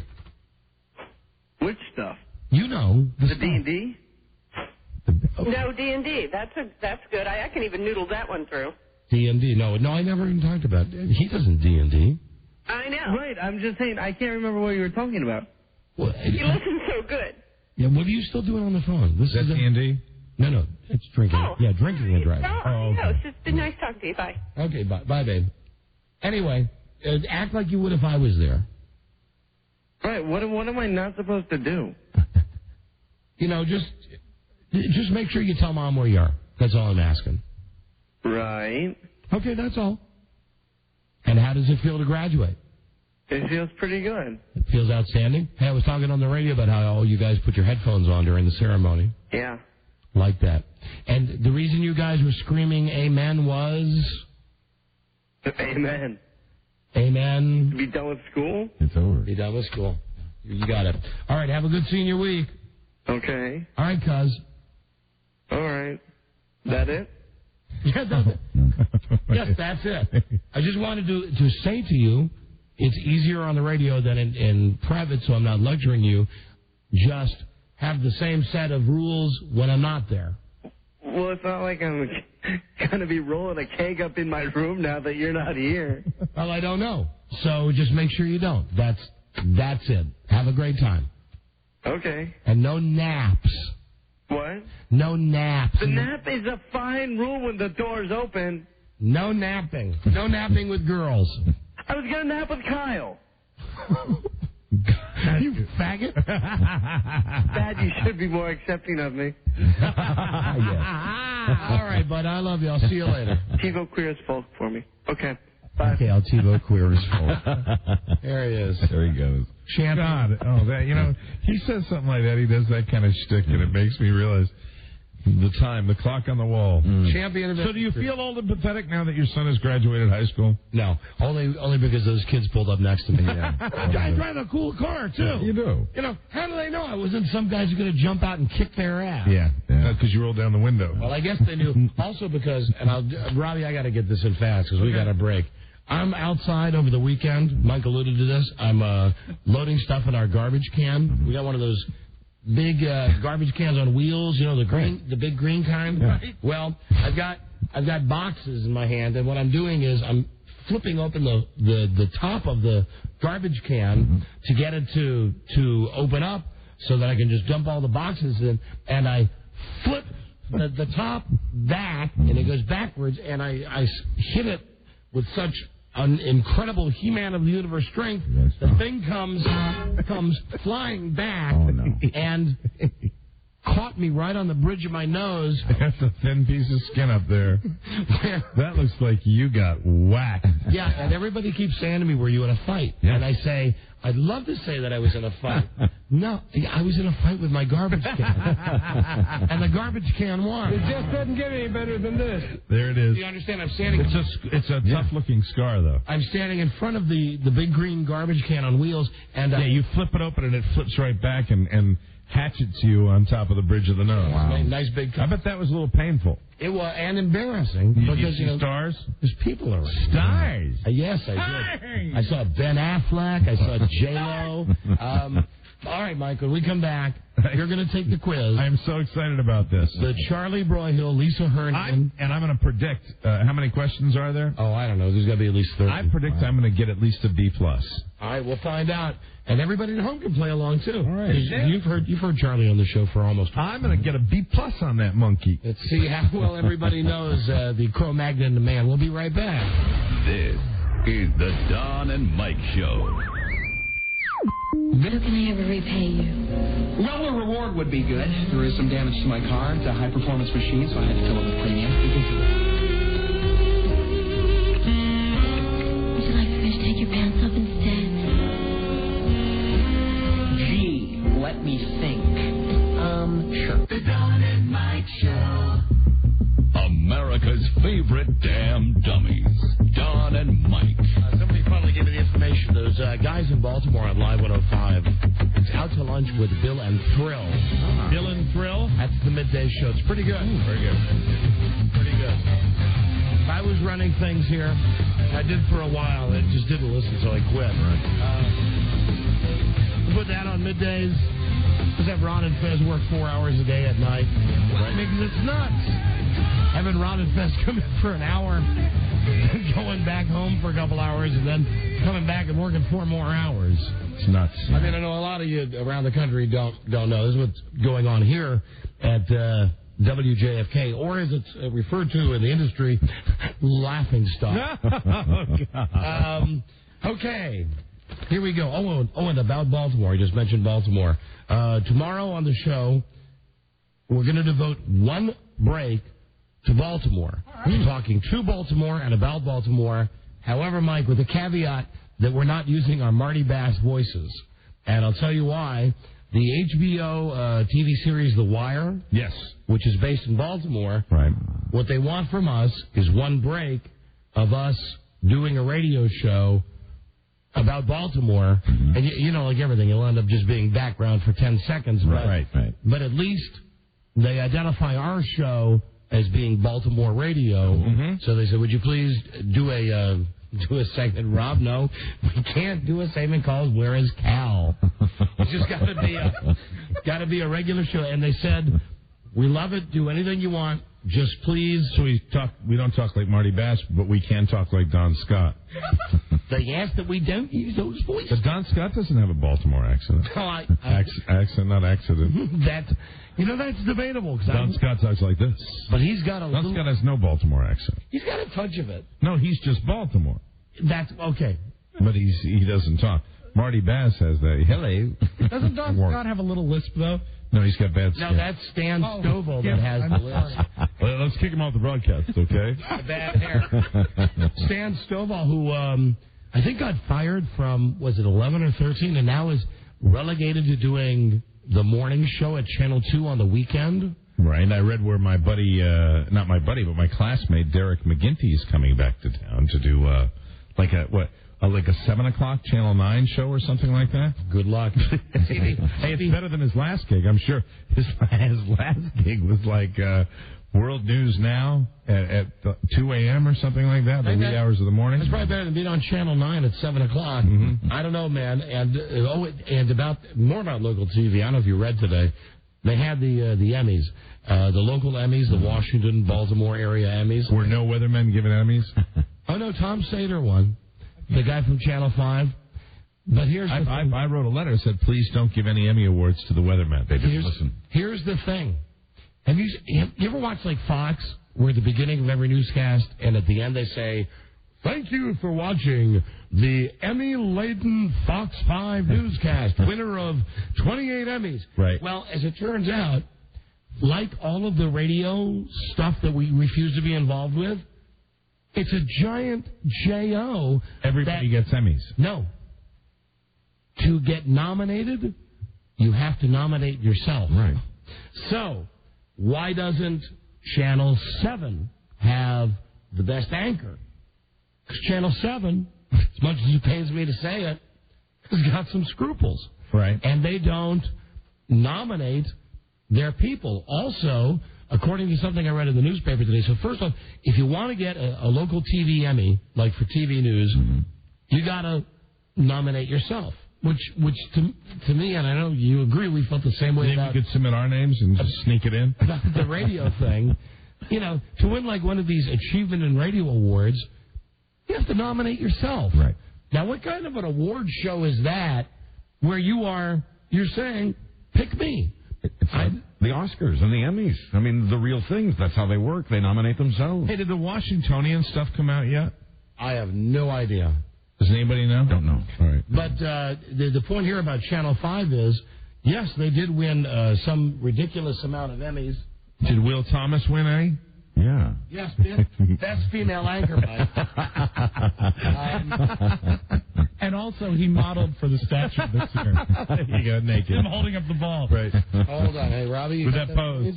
[SPEAKER 11] Which stuff?
[SPEAKER 2] You know
[SPEAKER 11] the D&D.
[SPEAKER 14] No, D&D. That's good. I can even noodle that one through.
[SPEAKER 2] D&D. No, I never even talked about it. He doesn't D&D.
[SPEAKER 14] I know.
[SPEAKER 11] Right. I'm just saying. I can't remember what you were talking about.
[SPEAKER 2] Well,
[SPEAKER 14] you listen so good.
[SPEAKER 2] Yeah. What are you still doing on the phone?
[SPEAKER 4] Is that D&D?
[SPEAKER 2] No, it's drinking.
[SPEAKER 14] Oh.
[SPEAKER 2] Yeah, drinking and driving.
[SPEAKER 14] Oh, okay. It's just been nice talking to you. Bye.
[SPEAKER 2] Okay, bye, babe. Anyway, act like you would if I was there.
[SPEAKER 11] Right. What am I not supposed to do?
[SPEAKER 2] Just make sure you tell Mom where you are. That's all I'm asking.
[SPEAKER 11] Right.
[SPEAKER 2] Okay, that's all. And how does it feel to graduate?
[SPEAKER 11] It feels pretty good.
[SPEAKER 2] It feels outstanding. Hey, I was talking on the radio about how all you guys put your headphones on during the ceremony.
[SPEAKER 11] Yeah.
[SPEAKER 2] Like that. And the reason you guys were screaming amen was?
[SPEAKER 11] Amen.
[SPEAKER 2] Amen.
[SPEAKER 11] To be done with school?
[SPEAKER 4] It's over.
[SPEAKER 2] Be done with school. You got it. All right, have a good senior week.
[SPEAKER 11] Okay.
[SPEAKER 2] All right, cuz.
[SPEAKER 11] All right. That it?
[SPEAKER 2] Yeah, that's it. Yes, that's it. I just wanted to say to you, it's easier on the radio than in private, so I'm not lecturing you. Just have the same set of rules when I'm not there.
[SPEAKER 15] Well, it's not like I'm going to be rolling a keg up in my room now that you're not here.
[SPEAKER 2] Well, I don't know. So just make sure you don't. That's it. Have a great time.
[SPEAKER 15] Okay.
[SPEAKER 2] And no naps.
[SPEAKER 15] What?
[SPEAKER 2] No naps.
[SPEAKER 15] The nap is a fine rule when the door's open.
[SPEAKER 2] No napping. No napping with girls.
[SPEAKER 15] I was going to nap with Kyle.
[SPEAKER 2] You faggot.
[SPEAKER 15] Dad, you should be more accepting of me.
[SPEAKER 2] All right, bud. I love you. I'll see you later.
[SPEAKER 15] TiVo queer as folk for me. Okay. Bye.
[SPEAKER 2] Okay, I'll TiVo queer as folk. There he is.
[SPEAKER 4] There he goes.
[SPEAKER 2] Champion.
[SPEAKER 4] God, he says something like that. He does that kind of shtick, and it makes me realize the clock on the wall.
[SPEAKER 2] Champion of
[SPEAKER 4] So do you feel old and pathetic now that your son has graduated high school?
[SPEAKER 2] No, only because those kids pulled up next to me.
[SPEAKER 4] Yeah.
[SPEAKER 2] I drive a cool car, too.
[SPEAKER 4] You do.
[SPEAKER 2] How do they know I wasn't some guys who going to jump out and kick their ass?
[SPEAKER 4] Yeah, because you rolled down the window.
[SPEAKER 2] Well, I guess they knew. Also because, Robbie, I got to get this in fast because we got a break. I'm outside over the weekend. Mike alluded to this. I'm loading stuff in our garbage can. We got one of those big garbage cans on wheels, the big green kind.
[SPEAKER 4] Yeah.
[SPEAKER 2] Well, I've got boxes in my hand, and what I'm doing is I'm flipping open the top of the garbage can to get it to open up so that I can just dump all the boxes in, and I flip the top back, and it goes backwards, and I hit it with such an incredible He-Man of the universe strength. The thing comes flying back and caught me right on the bridge of my nose.
[SPEAKER 4] That's a thin piece of skin up there. That looks like you got whacked.
[SPEAKER 2] Yeah, and everybody keeps saying to me, were you in a fight?
[SPEAKER 4] Yeah.
[SPEAKER 2] And I say, I'd love to say that I was in a fight. No, I was in a fight with my garbage can. And the garbage can won.
[SPEAKER 6] It just doesn't get any better than this.
[SPEAKER 4] There it is.
[SPEAKER 2] Do you understand? I'm standing...
[SPEAKER 4] It's a tough-looking scar, though.
[SPEAKER 2] I'm standing in front of the big green garbage can on wheels, and...
[SPEAKER 4] you flip it open, and it flips right back and hatchets you on top of the bridge of the nose.
[SPEAKER 2] Wow. Nice big...
[SPEAKER 4] I bet that was a little painful.
[SPEAKER 2] It was, and embarrassing.
[SPEAKER 4] You
[SPEAKER 2] because,
[SPEAKER 4] see stars?
[SPEAKER 2] There's people around.
[SPEAKER 4] Stars?
[SPEAKER 2] Yes, I did. I saw Ben Affleck. I saw J-Lo. All right, Mike, when we come back, you're going to take the quiz.
[SPEAKER 4] I am so excited about this.
[SPEAKER 2] The Charlie Broyhill, Lisa Herndon.
[SPEAKER 4] And I'm going to predict, how many questions are there?
[SPEAKER 2] Oh, I don't know. There's got to be at least 30.
[SPEAKER 4] I predict I'm going to get at least a B+.
[SPEAKER 2] All right, we'll find out. And everybody at home can play along, too.
[SPEAKER 4] All right.
[SPEAKER 2] You've heard Charlie on the show for almost...
[SPEAKER 4] I'm going to get a B+ on that monkey.
[SPEAKER 2] Let's see how well everybody knows the Cro-Magnon man. We'll be right back.
[SPEAKER 5] This is the Don and Mike Show.
[SPEAKER 16] How can I ever repay you?
[SPEAKER 17] Well, a reward would be good. There is some damage to my car. It's a high-performance machine, so I had to fill it with premium.
[SPEAKER 16] Would you like for me to take your pants off instead?
[SPEAKER 17] Gee, let me think. Sure.
[SPEAKER 5] The Don and Mike Show. America's favorite damn dummies. Don and Mike.
[SPEAKER 2] Somebody finally gave me the information. Those guys in Baltimore on Live 105. It's Out to Lunch with Bill and Thrill.
[SPEAKER 4] Bill and Thrill?
[SPEAKER 2] That's the midday show. It's pretty good.
[SPEAKER 4] Very good.
[SPEAKER 2] Pretty good. If I was running things here, I did for a while. I just didn't listen, so I quit. Put that on middays. Just have Ron and Fez work 4 hours a day at night. Right? Because it's nuts. Having Ron and Fez come in for an hour, going back home for a couple hours, and then coming back and working 4 more hours.
[SPEAKER 4] It's nuts.
[SPEAKER 2] I mean, I know a lot of you around the country don't know. This is what's going on here at WJFK, or as it's referred to in the industry, laughing stock. Okay. Here we go. Oh, and about Baltimore. I just mentioned Baltimore. Tomorrow on the show, we're going to devote one break to Baltimore. We're talking to Baltimore and about Baltimore. However, Mike, with the caveat that we're not using our Marty Bass voices. And I'll tell you why. The HBO TV series The Wire,
[SPEAKER 4] yes,
[SPEAKER 2] which is based in Baltimore,
[SPEAKER 4] right.
[SPEAKER 2] What they want from us is one break of us doing a radio show about Baltimore. Mm-hmm. And, you know, like everything, it'll end up just being background for 10 seconds.
[SPEAKER 4] Right.
[SPEAKER 2] But at least they identify our show as being Baltimore radio. So they said, would you please do a segment? Rob, no, we can't do a segment called Where is Cal? It's just got to be a regular show. And they said, we love it. Do anything you want. Just please.
[SPEAKER 4] So we don't talk like Marty Bass, but we can talk like Don Scott.
[SPEAKER 2] They asked that we don't use those voices.
[SPEAKER 4] But Don Scott doesn't have a Baltimore accent.
[SPEAKER 2] Oh,
[SPEAKER 4] accent, not accident.
[SPEAKER 2] That's debatable.
[SPEAKER 4] Don Scott talks like this.
[SPEAKER 2] But he's got
[SPEAKER 4] Don Scott has no Baltimore accent.
[SPEAKER 2] He's got a touch of it.
[SPEAKER 4] No, he's just Baltimore.
[SPEAKER 2] That's okay.
[SPEAKER 4] But he doesn't talk. Marty Bass has that. Hello.
[SPEAKER 6] Doesn't Don Scott have a little lisp, though?
[SPEAKER 4] No, he's got bad skin.
[SPEAKER 2] No, that's Stan Stovall that has the lisp.
[SPEAKER 4] Well, let's kick him off the broadcast, okay?
[SPEAKER 2] Bad hair. Stan Stovall, who I think got fired from, was it 11 or 13, and now is relegated to doing the morning show at Channel 2 on the weekend.
[SPEAKER 4] Right, I read where my buddy, not my buddy, but my classmate, Derek McGinty, is coming back to town to do, like a 7 o'clock Channel 9 show or something like that?
[SPEAKER 2] Good luck.
[SPEAKER 4] Hey, it's better than his last gig, I'm sure. His last gig was like World News Now at 2 a.m. or something like that, the wee hours of the morning.
[SPEAKER 2] That's probably better than being on Channel 9 at 7 o'clock. I don't know, man. And more about local TV. I don't know if you read today. They had the Emmys, the local Emmys, the Washington, Baltimore area Emmys.
[SPEAKER 4] Were no weathermen given Emmys?
[SPEAKER 2] Oh, no, Tom Sater won. The guy from Channel 5. But here's the thing.
[SPEAKER 4] I wrote a letter that said, please don't give any Emmy awards to the weathermen. They didn't listen.
[SPEAKER 2] Here's the thing. Have you ever watched, like, Fox, where at the beginning of every newscast and at the end they say, thank you for watching the Emmy-laden Fox 5 newscast, winner of 28 Emmys.
[SPEAKER 4] Right.
[SPEAKER 2] Well, as it turns out, like all of the radio stuff that we refuse to be involved with, it's a giant J.O.
[SPEAKER 4] Everybody gets Emmys.
[SPEAKER 2] No. To get nominated, you have to nominate yourself.
[SPEAKER 4] Right.
[SPEAKER 2] So, why doesn't Channel 7 have the best anchor? Because Channel 7, as much as it pains me to say it, has got some scruples.
[SPEAKER 4] Right.
[SPEAKER 2] And they don't nominate their people. Also, according to something I read in the newspaper today, so first off, if you want to get a local TV Emmy, like for TV news, you got to nominate yourself. Which to me, and I know you agree, we felt the same way about...
[SPEAKER 4] we could submit our names and just sneak it in?
[SPEAKER 2] About the radio thing. You know, to win like one of these Achievement in Radio Awards, you have to nominate yourself.
[SPEAKER 4] Right.
[SPEAKER 2] Now, what kind of an award show is that where you're saying, pick me?
[SPEAKER 18] It's like the Oscars and the Emmys. I mean, the real things. That's how they work. They nominate themselves.
[SPEAKER 4] Hey, did the Washingtonian stuff come out yet?
[SPEAKER 2] I have no idea.
[SPEAKER 4] Does anybody know?
[SPEAKER 18] Don't know.
[SPEAKER 4] All right.
[SPEAKER 2] But the point here about Channel 5 is, yes, they did win some ridiculous amount of Emmys.
[SPEAKER 4] Did Will Thomas win any?
[SPEAKER 18] Yeah.
[SPEAKER 2] Yes, best female anchor, Mike.
[SPEAKER 6] And also, he modeled for the statue this year.
[SPEAKER 4] He got naked.
[SPEAKER 6] Him holding up the ball.
[SPEAKER 4] Right.
[SPEAKER 2] Hold on. Hey, Robbie.
[SPEAKER 4] With that pose.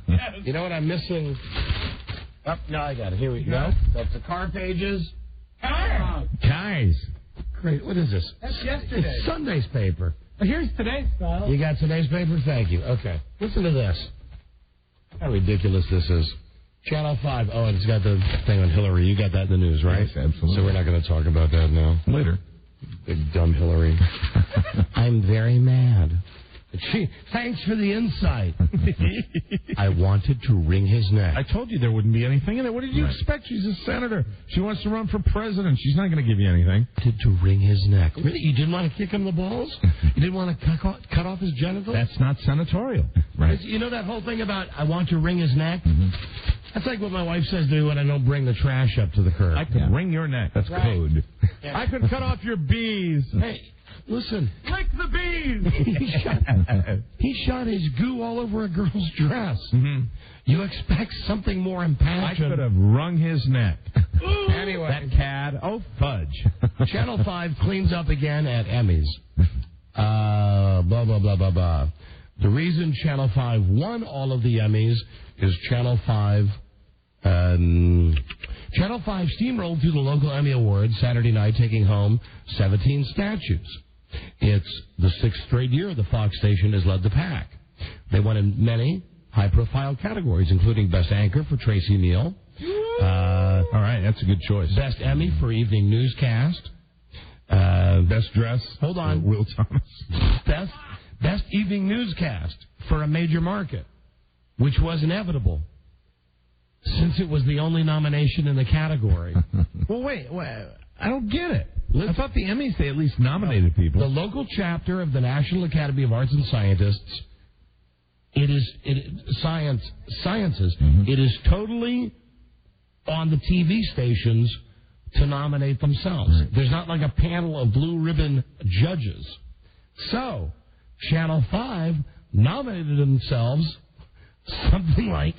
[SPEAKER 6] Yes.
[SPEAKER 2] You know what I'm missing? Oh, no, I got it. Here we go. That's the car pages.
[SPEAKER 4] Guys.
[SPEAKER 2] Great. What is this?
[SPEAKER 6] That's yesterday.
[SPEAKER 2] It's Sunday's paper.
[SPEAKER 6] Here's today's style.
[SPEAKER 2] You got today's paper? Thank you. Okay. Listen to this. How ridiculous this is. Channel 5. Oh, and it's got the thing on Hillary. You got that in the news, right?
[SPEAKER 18] Yes, absolutely.
[SPEAKER 2] So we're not going to talk about that now.
[SPEAKER 18] Later.
[SPEAKER 2] Big dumb Hillary. I'm very mad. Thanks for the insight. I wanted to wring his neck.
[SPEAKER 4] I told you there wouldn't be anything in it. What did you expect? She's a senator. She wants to run for president. She's not going to give you anything.
[SPEAKER 2] To wring his neck. Really? You didn't want to kick him in the balls? You didn't want to cut off his genitals?
[SPEAKER 4] That's not senatorial. Right.
[SPEAKER 2] You know that whole thing about I want to wring his neck? That's like what my wife says to me when I don't bring the trash up to the curb.
[SPEAKER 4] I could wring your neck. That's code.
[SPEAKER 2] Yeah.
[SPEAKER 4] I could cut off your bees.
[SPEAKER 2] Hey, listen.
[SPEAKER 6] Lick the bees!
[SPEAKER 2] He shot his goo all over a girl's dress. You expect something more impassioned.
[SPEAKER 4] I could have wrung his neck.
[SPEAKER 2] Anyway.
[SPEAKER 4] That cad. Oh, fudge.
[SPEAKER 2] Channel 5 cleans up again at Emmys. Blah, blah, blah, blah, blah. The reason Channel 5 won all of the Emmys is Channel 5 steamrolled through the local Emmy Awards Saturday night, taking home 17 statues. It's the 6th straight year the Fox station has led the pack. They won in many high-profile categories, including Best Anchor for Tracy Neal.
[SPEAKER 4] All right, that's a good choice.
[SPEAKER 2] Best Emmy for Evening Newscast.
[SPEAKER 4] Best Dress.
[SPEAKER 2] Hold on.
[SPEAKER 4] Will Thomas.
[SPEAKER 2] Best Evening Newscast for a major market, which was inevitable, since it was the only nomination in the category.
[SPEAKER 4] Well, wait, I don't get it. I thought the Emmys, they at least nominated people.
[SPEAKER 2] The local chapter of the National Academy of Arts and Sciences, Sciences. It is totally on the TV stations to nominate themselves. Right. There's not like a panel of blue ribbon judges. So, Channel 5 nominated themselves something like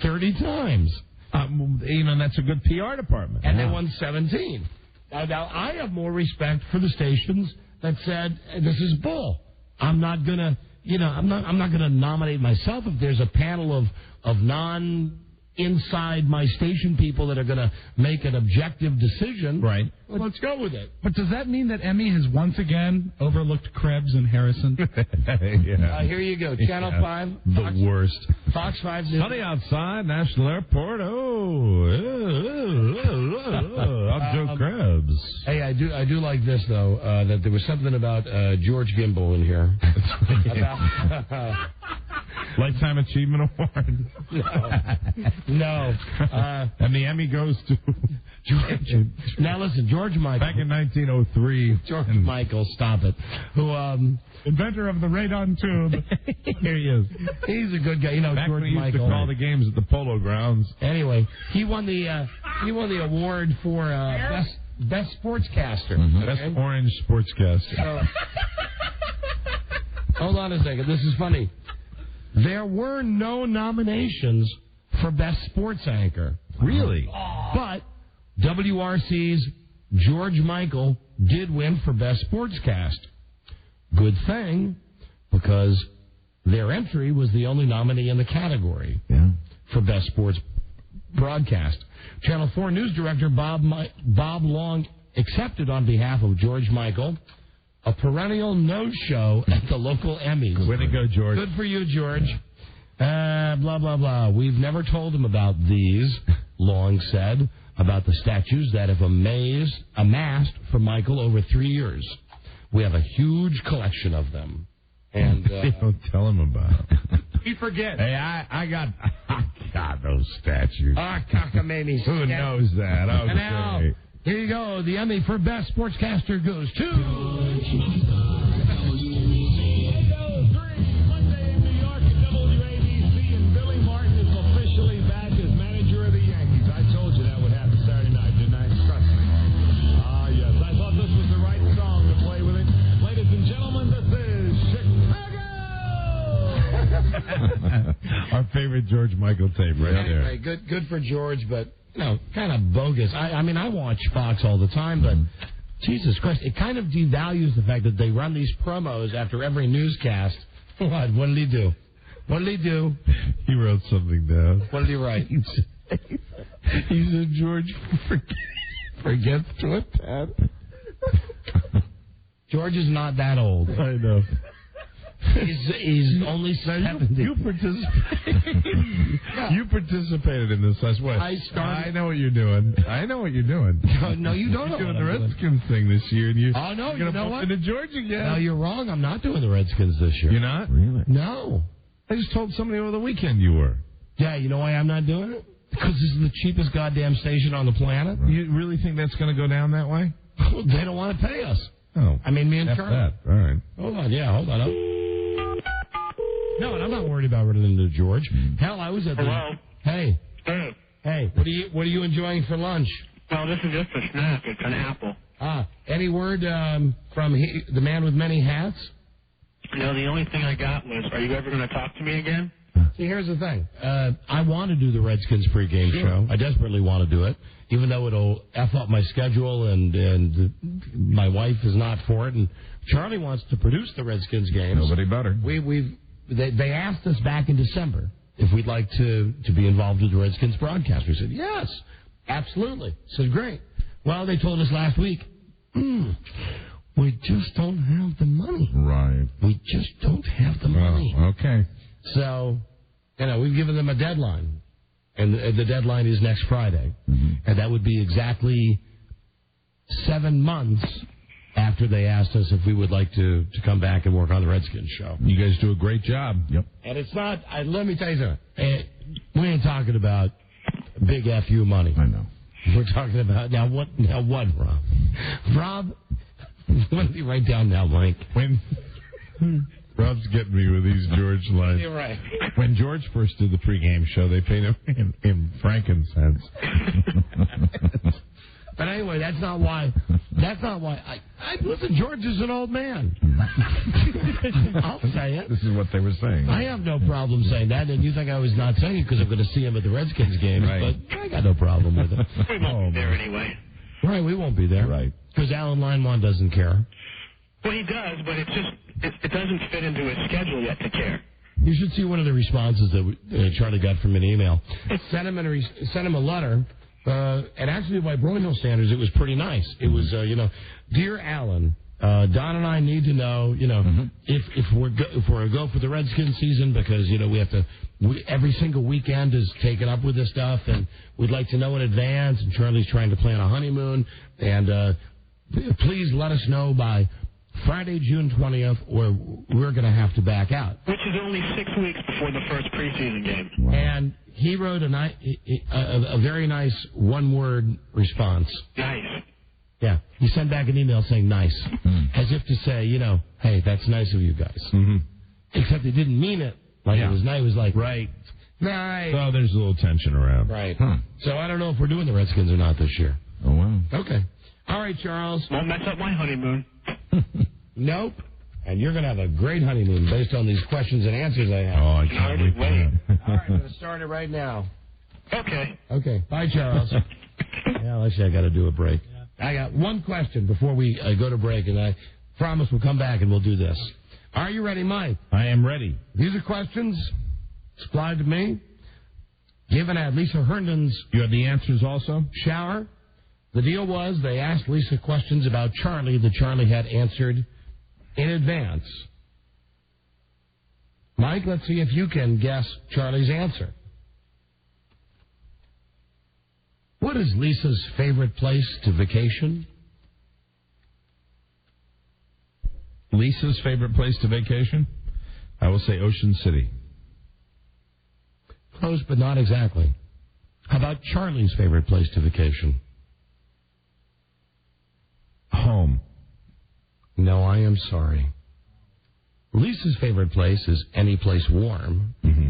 [SPEAKER 2] 30 times.
[SPEAKER 4] That's a good PR department.
[SPEAKER 2] And they won 17. Now, I have more respect for the stations that said, this is bull. I'm not going to, I'm not going to nominate myself if there's a panel of inside my station people that are going to make an objective decision.
[SPEAKER 4] Right.
[SPEAKER 2] Let's go with it.
[SPEAKER 6] But does that mean that Emmy has once again overlooked Krebs and Harrison?
[SPEAKER 4] Yeah.
[SPEAKER 2] Here you go. Channel 5.
[SPEAKER 4] The worst.
[SPEAKER 2] Fox 5 News.
[SPEAKER 4] Sunny outside, National Airport. I'm Joe Krebs.
[SPEAKER 2] Hey, I do like this, though, that there was something about George Gimble in here.
[SPEAKER 4] Lifetime Achievement Award.
[SPEAKER 2] No.
[SPEAKER 4] And the Emmy goes to
[SPEAKER 2] George. Now listen, George Michael.
[SPEAKER 4] Back in 1903.
[SPEAKER 2] George Michael, stop it. Who,
[SPEAKER 6] inventor of the radon tube.
[SPEAKER 4] Here he is.
[SPEAKER 2] He's a good guy.
[SPEAKER 4] Back
[SPEAKER 2] George
[SPEAKER 4] when he used
[SPEAKER 2] Michael.
[SPEAKER 4] to call the games at the Polo Grounds.
[SPEAKER 2] Anyway, he won the award for best sportscaster.
[SPEAKER 4] Best orange sportscaster.
[SPEAKER 2] Hold on a second. This is funny. There were no nominations for Best Sports Anchor.
[SPEAKER 4] Really?
[SPEAKER 2] But WRC's George Michael did win for Best Sportscast. Good thing, because their entry was the only nominee in the category for Best Sports Broadcast. Channel 4 News Director Bob Long accepted on behalf of George Michael a perennial no-show at the local Emmys.
[SPEAKER 4] Way to go, George.
[SPEAKER 2] Good for you, George. Blah, blah, blah. We've never told him about these, Long said, about the statues that have amassed for Michael over 3 years. We have a huge collection of them. And
[SPEAKER 4] don't tell him about it.
[SPEAKER 2] He forgets.
[SPEAKER 4] Hey, I got those statues.
[SPEAKER 2] Cockamamie.
[SPEAKER 4] Who knows that? Okay.
[SPEAKER 2] And now, here you go. The Emmy for Best Sportscaster goes to...
[SPEAKER 4] Our favorite George Michael tape right there.
[SPEAKER 2] Anyway, good for George, but kind of bogus. I mean, I watch Fox all the time, but Jesus Christ, it kind of devalues the fact that they run these promos after every newscast. What did he do? What did he do?
[SPEAKER 4] He wrote something down.
[SPEAKER 2] What did he write?
[SPEAKER 4] He said George forgets to attend.
[SPEAKER 2] George is not that old.
[SPEAKER 4] I know.
[SPEAKER 2] He's only 70.
[SPEAKER 4] You participated. You participated in this last week. I know what you're doing.
[SPEAKER 2] No, you don't.
[SPEAKER 4] You're doing the Redskins thing this year, and you're
[SPEAKER 2] going to
[SPEAKER 4] bump into George again.
[SPEAKER 2] No, you're wrong. I'm not doing the Redskins this year.
[SPEAKER 4] You're not? Really?
[SPEAKER 2] No.
[SPEAKER 4] I just told somebody over the weekend you were.
[SPEAKER 2] Yeah, you know why I'm not doing it? Because this is the cheapest goddamn station on the planet.
[SPEAKER 4] Right. You really think that's going to go down that way?
[SPEAKER 2] They don't want to pay us.
[SPEAKER 4] Oh.
[SPEAKER 2] I mean, me and Charlie.
[SPEAKER 4] That. All right.
[SPEAKER 2] Hold on. No, and I'm not worried about running into George. Hell, I was at the...
[SPEAKER 3] Hello?
[SPEAKER 2] Hey.
[SPEAKER 3] Hey.
[SPEAKER 2] What are you enjoying for lunch?
[SPEAKER 3] Well, this is just a snack. It's an apple.
[SPEAKER 2] Any word from the man with many hats?
[SPEAKER 3] No, the only thing I got was, are you ever going to talk to me again?
[SPEAKER 2] See, here's the thing. I want to do the Redskins pregame show. I desperately want to do it, even though it'll F up my schedule and my wife is not for it. And Charlie wants to produce the Redskins games.
[SPEAKER 4] Nobody better.
[SPEAKER 2] They asked us back in December if we'd like to be involved with the Redskins broadcast. We said, yes, absolutely. Said, great. Well, they told us last week, we just don't have the money.
[SPEAKER 4] Right.
[SPEAKER 2] We just don't have the money.
[SPEAKER 4] Okay.
[SPEAKER 2] So, we've given them a deadline, and the deadline is next Friday, and that would be exactly 7 months after they asked us if we would like to come back and work on the Redskins show.
[SPEAKER 4] You guys do a great job. Yep.
[SPEAKER 2] And it's not. Let me tell you something. We ain't talking about big FU money.
[SPEAKER 4] I know.
[SPEAKER 2] We're talking about now what, Rob? Rob, let me write down now, Mike.
[SPEAKER 4] When Rob's getting me with these George lines.
[SPEAKER 2] You're right.
[SPEAKER 4] When George first did the pregame show, they paid him in frankincense.
[SPEAKER 2] But anyway, that's not why. Listen, George is an old man. I'll say it.
[SPEAKER 4] This is what they were saying.
[SPEAKER 2] I have no problem saying that, and you think I was not saying it because I'm going to see him at the Redskins game,
[SPEAKER 4] right.
[SPEAKER 2] But I got no problem with it.
[SPEAKER 10] We won't be there anyway.
[SPEAKER 2] Right, we won't be there.
[SPEAKER 4] Right.
[SPEAKER 2] Because Alan Lineman doesn't care.
[SPEAKER 10] Well, he does, but it doesn't fit into his schedule yet to care.
[SPEAKER 2] You should see one of the responses that Charlie got from an email. Sent him a letter. And actually, by Broyhill standards, it was pretty nice. It was, Dear Alan, Don and I need to know, if we're going to go for the Redskins season because, we have to, every single weekend is taken up with this stuff, and we'd like to know in advance, and Charlie's trying to plan a honeymoon, and please let us know by Friday, June 20th, or we're going to have to back out.
[SPEAKER 10] Which is only 6 weeks before the first preseason game.
[SPEAKER 2] Wow. And he wrote a very nice one-word response.
[SPEAKER 10] Nice.
[SPEAKER 2] Yeah. He sent back an email saying nice. As if to say, hey, that's nice of you guys. Mm-hmm. Except he didn't mean it like it was nice. It was like, right. Nice.
[SPEAKER 4] Oh, there's a little tension around.
[SPEAKER 2] Right. So I don't know if we're doing the Redskins or not this year.
[SPEAKER 4] Oh, wow.
[SPEAKER 2] Okay. All right, Charles.
[SPEAKER 10] Won't mess up my honeymoon.
[SPEAKER 2] Nope. And you're going to have a great honeymoon based on these questions and answers I have.
[SPEAKER 4] Oh, I can't wait.
[SPEAKER 2] All right, I'm going to start it right now.
[SPEAKER 10] Okay.
[SPEAKER 2] Okay. Bye, Charles. Well, actually, I got to do a break. I got one question before we go to break, and I promise we'll come back and we'll do this. Are you ready, Mike?
[SPEAKER 4] I am ready.
[SPEAKER 2] These are questions supplied to me, given at Lisa Herndon's...
[SPEAKER 4] You have the answers also?
[SPEAKER 2] ...shower. The deal was they asked Lisa questions about Charlie that Charlie had answered in advance. Mike, let's see if you can guess Charlie's answer. What is Lisa's favorite place to vacation?
[SPEAKER 4] Lisa's favorite place to vacation? I will say Ocean City.
[SPEAKER 2] Close, but not exactly. How about Charlie's favorite place to vacation?
[SPEAKER 4] Home.
[SPEAKER 2] No, I am sorry. Lisa's favorite place is any place warm. Mm-hmm.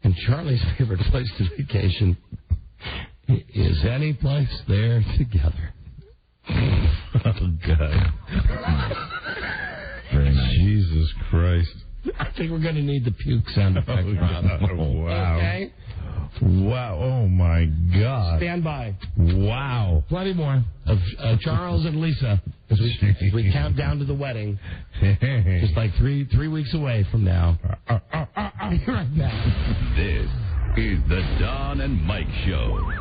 [SPEAKER 2] And Charlie's favorite place to vacation is any place they're together.
[SPEAKER 4] Oh, God. Very nice. Jesus Christ.
[SPEAKER 2] I think we're going to need the puke sound effect.
[SPEAKER 4] Wow.
[SPEAKER 2] Okay?
[SPEAKER 4] Wow. Oh, my God.
[SPEAKER 2] Stand by.
[SPEAKER 4] Wow.
[SPEAKER 2] Plenty more of Charles and Lisa as we count down to the wedding. Just like three weeks away from now. Be right back.
[SPEAKER 5] This is the Don and Mike Show.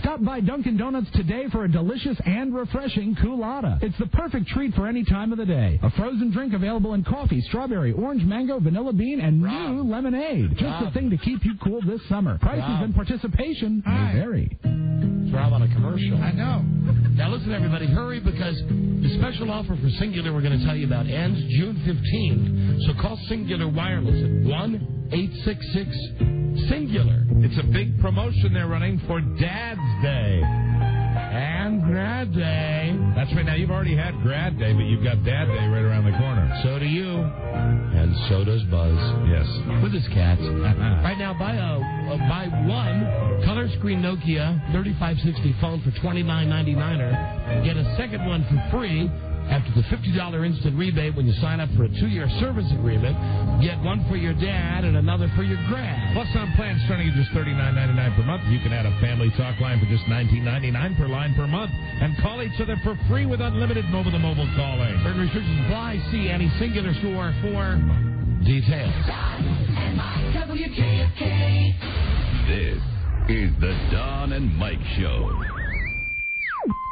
[SPEAKER 19] Stop by Dunkin' Donuts today for a delicious and refreshing Coolada. It's the perfect treat for any time of the day. A frozen drink available in coffee, strawberry, orange, mango, vanilla bean, and new lemonade. Just the thing to keep you cool this summer. Prices and participation may vary.
[SPEAKER 2] It's Rob on a commercial.
[SPEAKER 6] I know.
[SPEAKER 2] Now listen, everybody, hurry because the special offer for Singular we're going to tell you about ends June 15th. So call Singular Wireless at 1-866-SINGULAR.
[SPEAKER 4] It's a big promotion they're running for Dad's Day.
[SPEAKER 2] And Grad Day.
[SPEAKER 4] That's right. Now, you've already had Grad Day, but you've got Dad Day right around the corner.
[SPEAKER 2] So do you. And so does Buzz.
[SPEAKER 4] Yes.
[SPEAKER 2] With his cats. Right now, buy one color screen Nokia 3560 phone for $29.99. Get a second one for free after the $50 instant rebate when you sign up for a 2-year service agreement. Get one for your dad and another for your grad.
[SPEAKER 4] Plus, on plans starting at just $39.99 per month, you can add a family talk line for just $19.99 per line per month and call each other for free with unlimited mobile-to-mobile calling.
[SPEAKER 2] Certain restrictions apply. See any Singular store for details.
[SPEAKER 5] WKFK. This is the Don and Mike Show.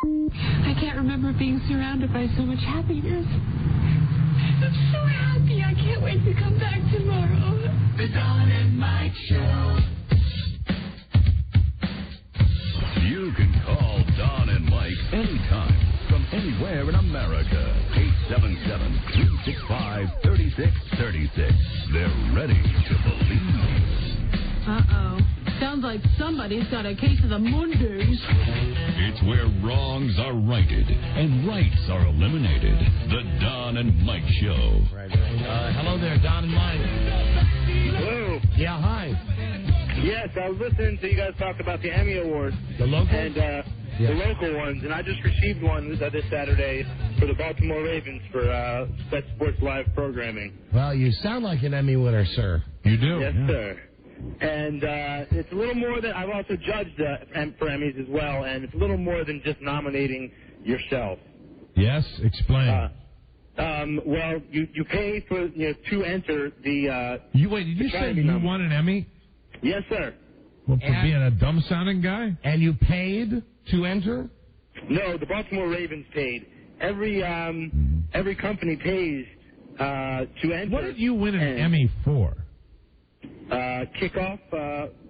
[SPEAKER 16] I can't remember being surrounded by so much happiness. I'm so happy. I can't wait to come back tomorrow. The Dawn and Mike Show.
[SPEAKER 5] You can call Don and Mike anytime from anywhere in America. 877-365-3636. They're ready to believe.
[SPEAKER 20] Uh-oh. Sounds like somebody's got a case of the Mondays.
[SPEAKER 5] It's where wrongs are righted and rights are eliminated. The Don and Mike Show.
[SPEAKER 2] Right. Hello there, Don and Mike.
[SPEAKER 21] Hello.
[SPEAKER 2] Yeah, hi.
[SPEAKER 21] Yes, I was listening to you guys talk about the Emmy Awards.
[SPEAKER 2] The local?
[SPEAKER 21] And the local ones. And I just received one this Saturday for the Baltimore Ravens for Best Sports Live programming.
[SPEAKER 2] Well, you sound like an Emmy winner, sir.
[SPEAKER 4] You do.
[SPEAKER 21] Yes, sir. And it's a little more than I've also judged for Emmys as well, and it's a little more than just nominating yourself.
[SPEAKER 4] Yes, explain.
[SPEAKER 21] Well, you pay for to enter the.
[SPEAKER 4] Did you say you won an Emmy?
[SPEAKER 21] Yes, sir.
[SPEAKER 4] Well, for being a dumb-sounding guy?
[SPEAKER 2] And you paid to enter?
[SPEAKER 21] No, the Baltimore Ravens paid. Every company pays to enter.
[SPEAKER 4] What did you win an Emmy for?
[SPEAKER 21] Kickoff,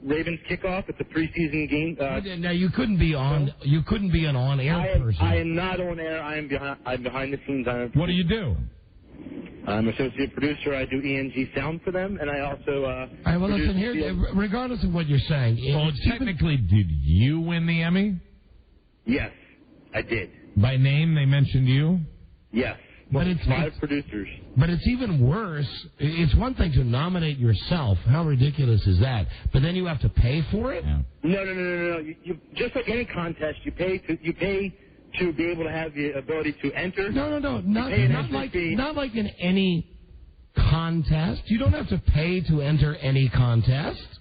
[SPEAKER 21] Ravens kickoff. It's a preseason game.
[SPEAKER 2] Now you couldn't be on. You couldn't be an on-air person.
[SPEAKER 21] I am not on air. I'm behind the scenes.
[SPEAKER 4] What do you do?
[SPEAKER 21] I'm associate producer. I do ENG sound for them, and I also.
[SPEAKER 2] All right. Well, listen here. Regardless of what you're saying,
[SPEAKER 4] well, technically, did you win the Emmy?
[SPEAKER 21] Yes, I did.
[SPEAKER 4] By name, they mentioned you.
[SPEAKER 21] Yes.
[SPEAKER 2] But it's
[SPEAKER 21] 5 producers.
[SPEAKER 2] But it's even worse. It's one thing to nominate yourself. How ridiculous is that? But then you have to pay for it?
[SPEAKER 21] Yeah. No. You just like any contest, you pay to be able to have the ability to enter.
[SPEAKER 2] No. Not like in any contest. You don't have to pay to enter any contest.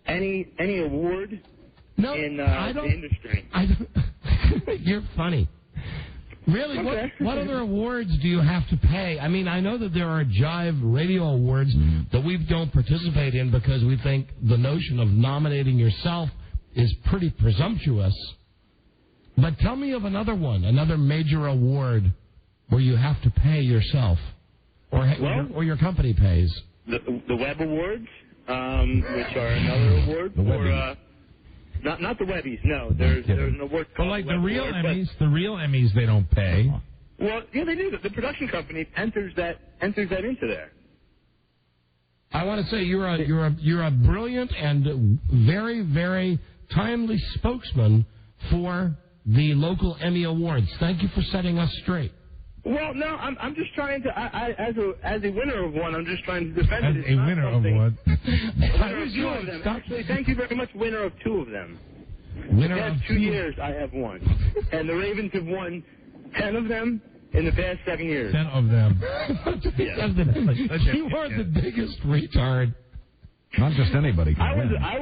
[SPEAKER 21] Any award?
[SPEAKER 2] No,
[SPEAKER 21] in
[SPEAKER 2] the
[SPEAKER 21] industry.
[SPEAKER 2] You're funny. Really?
[SPEAKER 21] Okay.
[SPEAKER 2] What other awards do you have to pay? I mean, I know that there are Jive Radio Awards that we don't participate in because we think the notion of nominating yourself is pretty presumptuous. But tell me of another one, another major award where you have to pay yourself or your company pays.
[SPEAKER 21] The Web Awards, which are another award for... Not the Webbies, no. There's an award called
[SPEAKER 4] like
[SPEAKER 21] the
[SPEAKER 4] real
[SPEAKER 21] Award,
[SPEAKER 4] Emmys, they don't pay.
[SPEAKER 21] Well, yeah, they do. The production company enters that into there.
[SPEAKER 2] I want to say you're a brilliant and very, very timely spokesman for the local Emmy Awards. Thank you for setting us straight.
[SPEAKER 21] Well, no, I'm just trying to. As a winner of one, I'm just trying to defend it.
[SPEAKER 4] As a winner of one.
[SPEAKER 21] Winner of 2 of them. Actually, thank you very much. Winner of 2 of them.
[SPEAKER 2] Winner
[SPEAKER 21] the past
[SPEAKER 2] of
[SPEAKER 21] 2 years, I have won, and the Ravens have won 10 of them in the past 7 years.
[SPEAKER 4] 10 of them.
[SPEAKER 2] You are the biggest retard.
[SPEAKER 18] Not just anybody can win.
[SPEAKER 21] I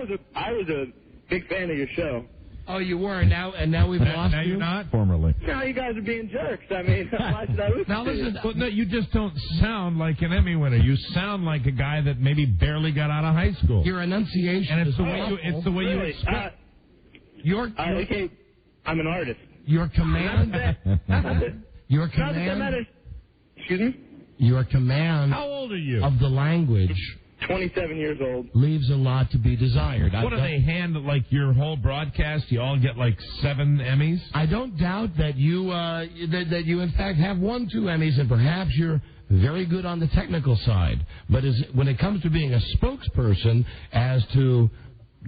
[SPEAKER 21] was a big fan of your show.
[SPEAKER 2] Oh, you were, and now we've lost
[SPEAKER 4] you? Now you're not?
[SPEAKER 18] Formerly.
[SPEAKER 21] Now you guys are being jerks. I mean, why should I listen
[SPEAKER 2] now
[SPEAKER 21] to
[SPEAKER 2] listen,
[SPEAKER 21] you?
[SPEAKER 4] Well, no, you just don't sound like an Emmy winner. You sound like a guy that maybe barely got out of high school.
[SPEAKER 2] Your enunciation
[SPEAKER 4] and
[SPEAKER 2] is
[SPEAKER 4] it's the way you express.
[SPEAKER 21] Okay, I'm an artist.
[SPEAKER 2] Your command. Your command.
[SPEAKER 21] Excuse me?
[SPEAKER 2] Your command.
[SPEAKER 4] How old are you?
[SPEAKER 2] Of the language.
[SPEAKER 21] 27 years old.
[SPEAKER 2] Leaves a lot to be desired.
[SPEAKER 4] What do they hand, like, your whole broadcast? You all get, like, 7 Emmys?
[SPEAKER 2] I don't doubt that you, that you in fact, have won 2 Emmys, and perhaps you're very good on the technical side. But when it comes to being a spokesperson as to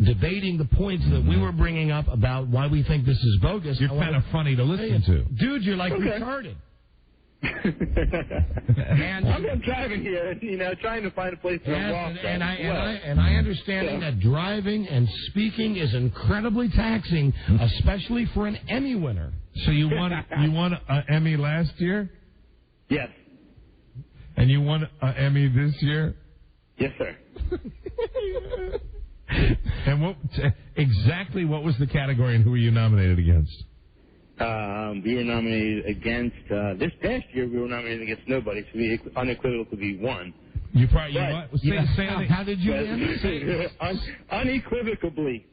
[SPEAKER 2] debating the points that we were bringing up about why we think this is bogus...
[SPEAKER 4] You're kind of funny to listen to.
[SPEAKER 2] Dude, you're like retarded.
[SPEAKER 21] And I'm driving here, trying to find a place to walk.
[SPEAKER 2] And I understand that driving and speaking is incredibly taxing, especially for an Emmy winner.
[SPEAKER 4] So you won an Emmy last year?
[SPEAKER 21] Yes.
[SPEAKER 4] And you won an Emmy this year?
[SPEAKER 21] Yes, sir.
[SPEAKER 4] And what was the category and who were you nominated against?
[SPEAKER 21] We were nominated against, this past year, we were nominated against nobody, so we unequivocally won.
[SPEAKER 4] You probably,
[SPEAKER 2] how did you win?
[SPEAKER 21] Unequivocally.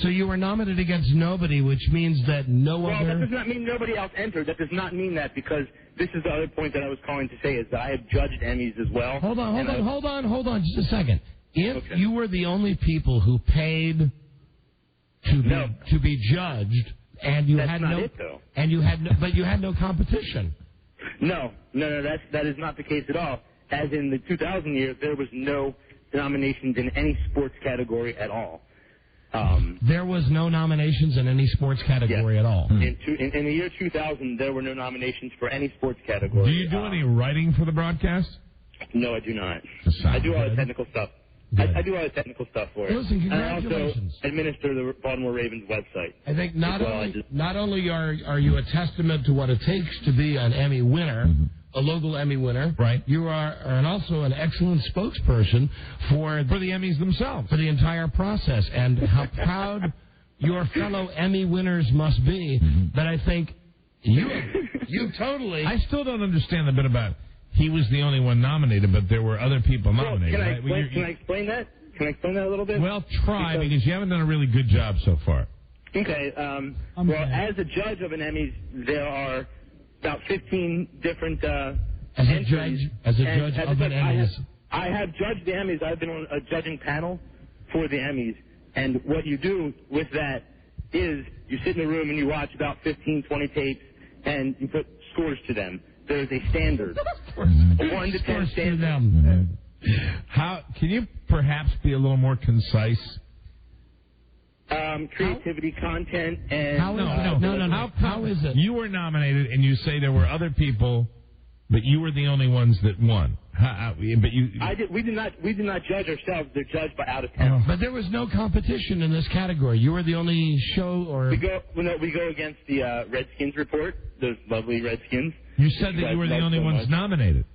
[SPEAKER 2] So you were nominated against nobody, which means that
[SPEAKER 21] Well, that does not mean nobody else entered. That does not mean that, because this is the other point that I was calling to say, is that I have judged Emmys as well.
[SPEAKER 2] Hold on, just a second. If you were the only people who paid to be judged, and you had no,
[SPEAKER 21] it, though.
[SPEAKER 2] and you had no competition.
[SPEAKER 21] No, that is not the case at all. As in the 2000 year, there was no nominations in any sports category at all.
[SPEAKER 2] There was no nominations in any sports category at all.
[SPEAKER 21] In the year 2000, there were no nominations for any sports category.
[SPEAKER 4] Do you do any writing for the broadcast?
[SPEAKER 21] No, I do not. I do all the technical stuff. I do all the technical stuff for it.
[SPEAKER 2] Listen, congratulations.
[SPEAKER 21] And I also administer the Baltimore Ravens website.
[SPEAKER 2] I think not only are you a testament to what it takes to be an Emmy winner, a local Emmy winner,
[SPEAKER 4] right?
[SPEAKER 2] You are also an excellent spokesperson for the
[SPEAKER 4] Emmys themselves,
[SPEAKER 2] for the entire process, and how proud your fellow Emmy winners must be. But I think you totally.
[SPEAKER 4] I still don't understand the bit about he was the only one nominated, but there were other people nominated.
[SPEAKER 21] Can I explain that? Can I explain that a little bit?
[SPEAKER 4] Well, try, because you haven't done a really good job so far.
[SPEAKER 21] Okay. Well, as a judge of an Emmys, there are about 15 different entries.
[SPEAKER 2] As a judge of an Emmys.
[SPEAKER 21] I have judged the Emmys. I've been on a judging panel for the Emmys. And what you do with that is you sit in a room and you watch about 15, 20 tapes, and you put scores to them. There's a standard. A 1 to 10 standard.
[SPEAKER 4] How can you perhaps be a little more concise?
[SPEAKER 21] Creativity, content, and...
[SPEAKER 4] No.
[SPEAKER 2] How is it?
[SPEAKER 4] You were nominated, and you say there were other people, but you were the only ones that won.
[SPEAKER 21] We did not judge ourselves. They're judged by out of town.
[SPEAKER 2] But there was no competition in this category. You were the only show, or
[SPEAKER 21] we go against the Redskins report. Those lovely Redskins.
[SPEAKER 4] You said that you were the only ones nominated.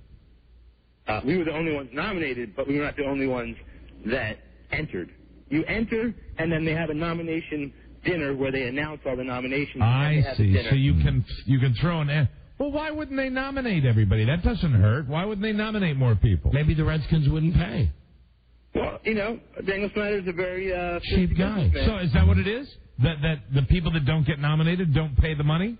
[SPEAKER 21] We were the only ones nominated, but we were not the only ones that entered. You enter, and then they have a nomination dinner where they announce all the nominations.
[SPEAKER 4] I see. So you can throw an. Well, why wouldn't they nominate everybody? That doesn't hurt. Why wouldn't they nominate more people?
[SPEAKER 2] Maybe the Redskins wouldn't pay.
[SPEAKER 21] Well, Daniel Snyder's a very
[SPEAKER 2] cheap guy.
[SPEAKER 4] So is that what it is? That the people that don't get nominated don't pay the money?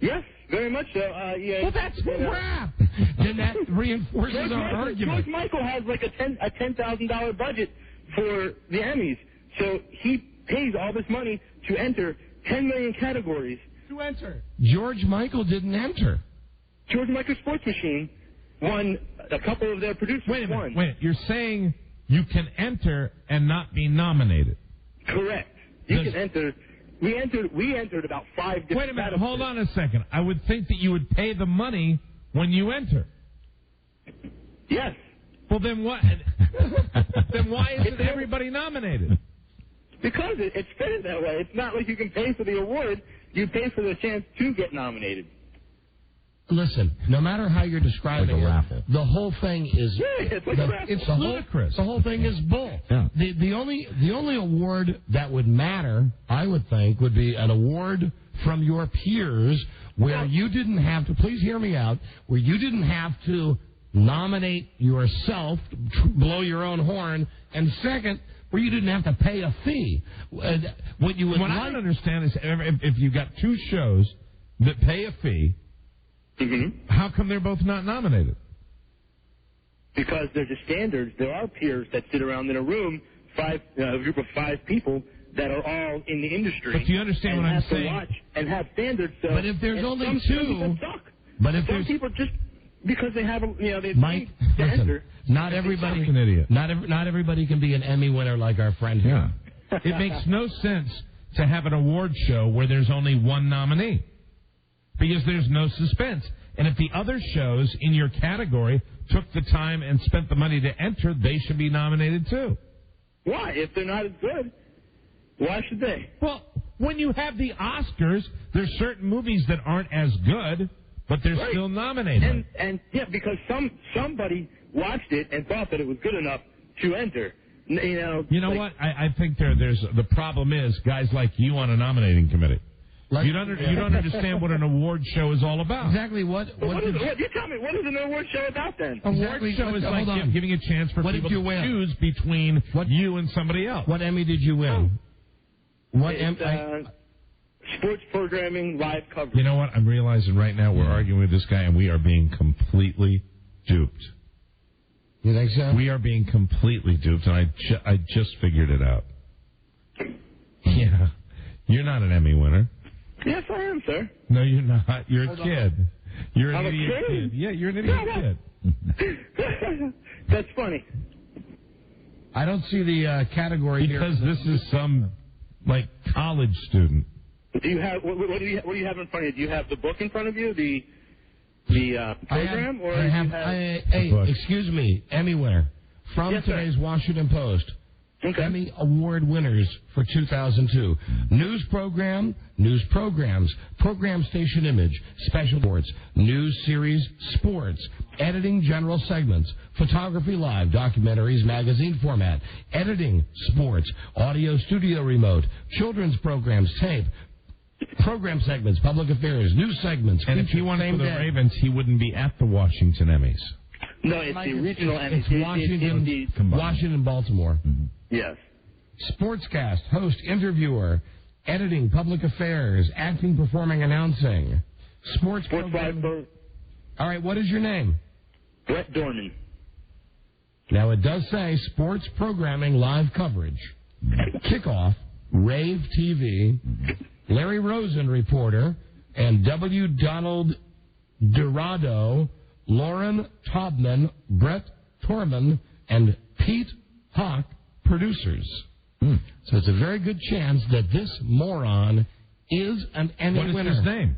[SPEAKER 21] Yes, very much so. Yeah.
[SPEAKER 2] Well, that's crap. Then that reinforces our argument.
[SPEAKER 21] George Michael has like a $10,000 budget for the Emmys, so he pays all this money to enter 10 million categories.
[SPEAKER 2] To enter. George Michael didn't enter.
[SPEAKER 21] George Michael Sports Machine won. A couple of their producers won.
[SPEAKER 4] Wait, you're saying you can enter and not be nominated?
[SPEAKER 21] Correct. You can enter. We entered about 5 different.
[SPEAKER 4] Wait a minute. Hold on a second. I would think that you would pay the money when you enter.
[SPEAKER 21] Yes.
[SPEAKER 4] Well, then what? Then why isn't everybody nominated?
[SPEAKER 21] Because it's fair that way. It's not like you can pay for the award. You pay for the chance to get nominated.
[SPEAKER 2] Listen, no matter how you're describing it, the whole thing is
[SPEAKER 21] it's like a raffle.
[SPEAKER 2] It's ludicrous. The whole thing is bull. Yeah. The only award that would matter, I would think, would be an award from your peers where you didn't have to. Please hear me out. Where you didn't have to nominate yourself, blow your own horn, and second, where you didn't have to pay a fee. What I don't
[SPEAKER 4] understand is if you've got two shows that pay a fee, how come they're both not nominated?
[SPEAKER 21] Because there's a standard. There are peers that sit around in a room, a group of 5 people that are all in the industry.
[SPEAKER 4] But do you understand what I'm saying?
[SPEAKER 21] Watch and have standards. So
[SPEAKER 2] but if there's only
[SPEAKER 21] some
[SPEAKER 2] 2, but if
[SPEAKER 21] some people just because they have they
[SPEAKER 2] Mike, listen, not everybody
[SPEAKER 4] an idiot.
[SPEAKER 2] Not everybody can be an Emmy winner like our friend here.
[SPEAKER 4] Yeah. It makes no sense to have an award show where there's only one nominee. Because there's no suspense. And if the other shows in your category took the time and spent the money to enter, they should be nominated too.
[SPEAKER 21] Why? If they're not as good, why should they?
[SPEAKER 4] Well, when you have the Oscars, there's certain movies that aren't as good, but they're still nominated.
[SPEAKER 21] And because somebody watched it and thought that it was good enough to enter.
[SPEAKER 4] You know what? I think there's the problem is guys like you on a nominating committee. You don't understand what an award show is all about.
[SPEAKER 2] Exactly what
[SPEAKER 21] you tell me, what is an award show about then?
[SPEAKER 4] Award show is like giving a chance for people to choose between you and somebody else.
[SPEAKER 2] What Emmy did you win?
[SPEAKER 21] Sports programming, live coverage.
[SPEAKER 4] You know what? I'm realizing right now we're arguing with this guy, and we are being completely duped.
[SPEAKER 2] You think so?
[SPEAKER 4] We are being completely duped, and I just figured it out. Yeah. You're not an Emmy winner.
[SPEAKER 21] Yes, I am, sir.
[SPEAKER 4] No, you're not. You're a kid. You're
[SPEAKER 21] I'm
[SPEAKER 4] an idiot
[SPEAKER 21] a kid?
[SPEAKER 4] Yeah, you're an idiot kid.
[SPEAKER 21] That's funny.
[SPEAKER 2] I don't see the category
[SPEAKER 4] because
[SPEAKER 2] here.
[SPEAKER 4] This is some, college student.
[SPEAKER 21] Do you have what do you have in front of you? Do you have the book in front of you? The program,
[SPEAKER 2] Excuse me, Emmy winner from today's Washington Post.
[SPEAKER 21] Okay.
[SPEAKER 2] Emmy Award winners for 2002. News program, news programs, program station image, special boards, news series, sports, editing general segments, photography live, documentaries, magazine format, editing, sports, audio studio remote, children's programs, tape, program segments, public affairs, news segments.
[SPEAKER 4] And if he won for the Ravens, he wouldn't be at the Washington Emmys.
[SPEAKER 21] No, it's the regional Emmys.
[SPEAKER 2] It's Washington, Baltimore.
[SPEAKER 21] Mm-hmm. Yes.
[SPEAKER 2] Sportscast, host, interviewer, editing, public affairs, acting, performing, announcing. Sports program. All right, what is your name?
[SPEAKER 21] Brett Dorman.
[SPEAKER 2] Now, it does say sports programming live coverage. Kickoff, Rave TV, Larry Rosen, reporter, and W. Donald Dorado, Lauren Taubman, Brett Torman, and Pete Hawk, producers. So it's a very good chance that this moron is an Emmy winner.
[SPEAKER 4] What is his name?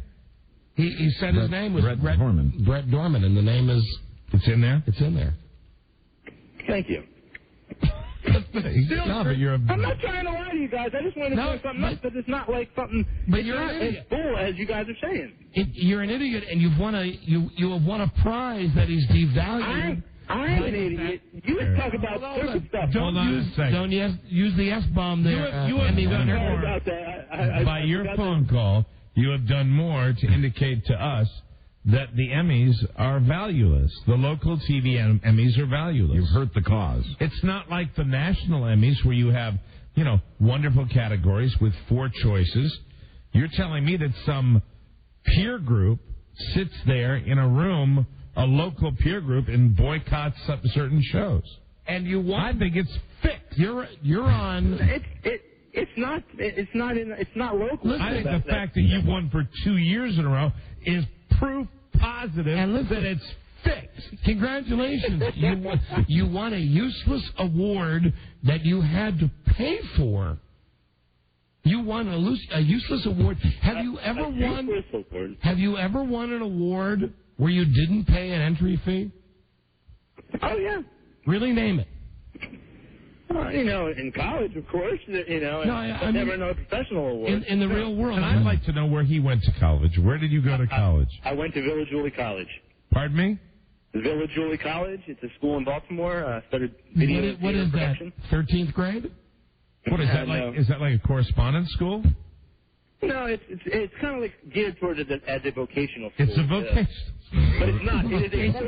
[SPEAKER 2] He said his name was
[SPEAKER 18] Brett Dorman.
[SPEAKER 2] Brett Dorman, and the name is...
[SPEAKER 4] It's in there?
[SPEAKER 2] It's in there.
[SPEAKER 21] Thank you.
[SPEAKER 4] No, but you're
[SPEAKER 21] I'm not trying to lie to you guys. I just want to say something else that it's not like something.
[SPEAKER 2] But you're an idiot.
[SPEAKER 21] As bull as you guys are saying.
[SPEAKER 2] You're an idiot, and you have won a prize that is devalued.
[SPEAKER 21] I'm an idiot. You just talk about stupid stuff.
[SPEAKER 2] Don't use the S-bomb there.
[SPEAKER 4] You have done more. By your phone call, you have done more to indicate to us that the Emmys are valueless. The local TV Emmys are valueless.
[SPEAKER 18] You've hurt the cause.
[SPEAKER 4] It's not like the national Emmys where you have, wonderful categories with 4 choices. You're telling me that some peer group sits there in a room, a local peer group, and boycotts certain shows.
[SPEAKER 2] And you want?
[SPEAKER 4] I think it's fixed.
[SPEAKER 2] You're on.
[SPEAKER 21] It's not local.
[SPEAKER 4] I think the fact that you've won for 2 years in a row is proof positive that it's fixed.
[SPEAKER 2] Congratulations. You won a useless award that you had to pay for. You won a useless award. Have you ever won an award where you didn't pay an entry fee?
[SPEAKER 21] Oh, yeah.
[SPEAKER 2] Really? Name it.
[SPEAKER 21] In college, of course, I never know a professional award.
[SPEAKER 2] In the real world.
[SPEAKER 4] And I'd like to know where he went to college. Where did you go to college?
[SPEAKER 21] I went to Villa Julie College.
[SPEAKER 4] Pardon me?
[SPEAKER 21] Villa Julie College. It's a school in Baltimore. Studied video
[SPEAKER 2] What is that,
[SPEAKER 21] production.
[SPEAKER 2] 13th grade?
[SPEAKER 4] What is that like? Is that like a correspondence school?
[SPEAKER 21] No, it's kind of like geared towards as a vocational school.
[SPEAKER 4] It's a vocational
[SPEAKER 21] but it's not. It is no. I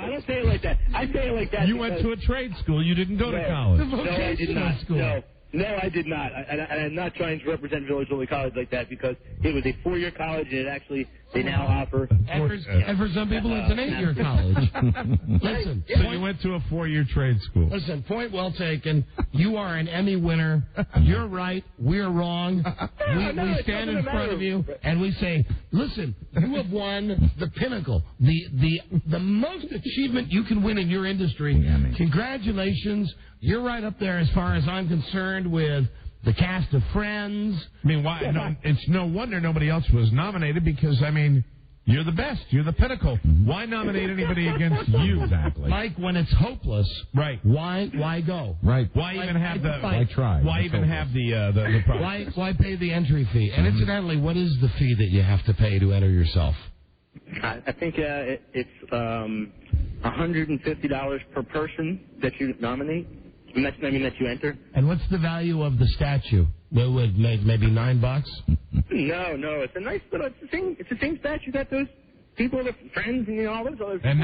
[SPEAKER 21] don't say it like that. I say it like that.
[SPEAKER 4] You went to a trade school. You didn't go to college.
[SPEAKER 21] No, I did not. No, I did not. And I'm not trying to represent Village Julie College like that because it was a 4-year college and they now offer.
[SPEAKER 2] And for some people, it's an 8-year college. Listen.
[SPEAKER 4] So you went to a 4-year trade school.
[SPEAKER 2] Listen, point well taken. You are an Emmy winner. You're right. We're wrong. We stand in front of you and we say, listen, you have won the pinnacle, the most achievement you can win in your industry. Congratulations. You're right up there as far as I'm concerned with the cast of Friends.
[SPEAKER 4] I mean, why? No, it's no wonder nobody else was nominated because, you're the best. You're the pinnacle. Why nominate anybody against you?
[SPEAKER 18] Exactly.
[SPEAKER 2] Like when it's hopeless.
[SPEAKER 4] Right.
[SPEAKER 2] Why go?
[SPEAKER 18] Right.
[SPEAKER 4] Why even have the?
[SPEAKER 18] Why try?
[SPEAKER 4] Why even have the process?
[SPEAKER 2] Why pay the entry fee? And incidentally, what is the fee that you have to pay to enter yourself?
[SPEAKER 21] I think it's $150 per person that you nominate. That you enter.
[SPEAKER 2] And what's the value of the statue? What would maybe $9?
[SPEAKER 21] No, it's a nice little. It's the same statue that those people, the Friends, and all those other.
[SPEAKER 4] And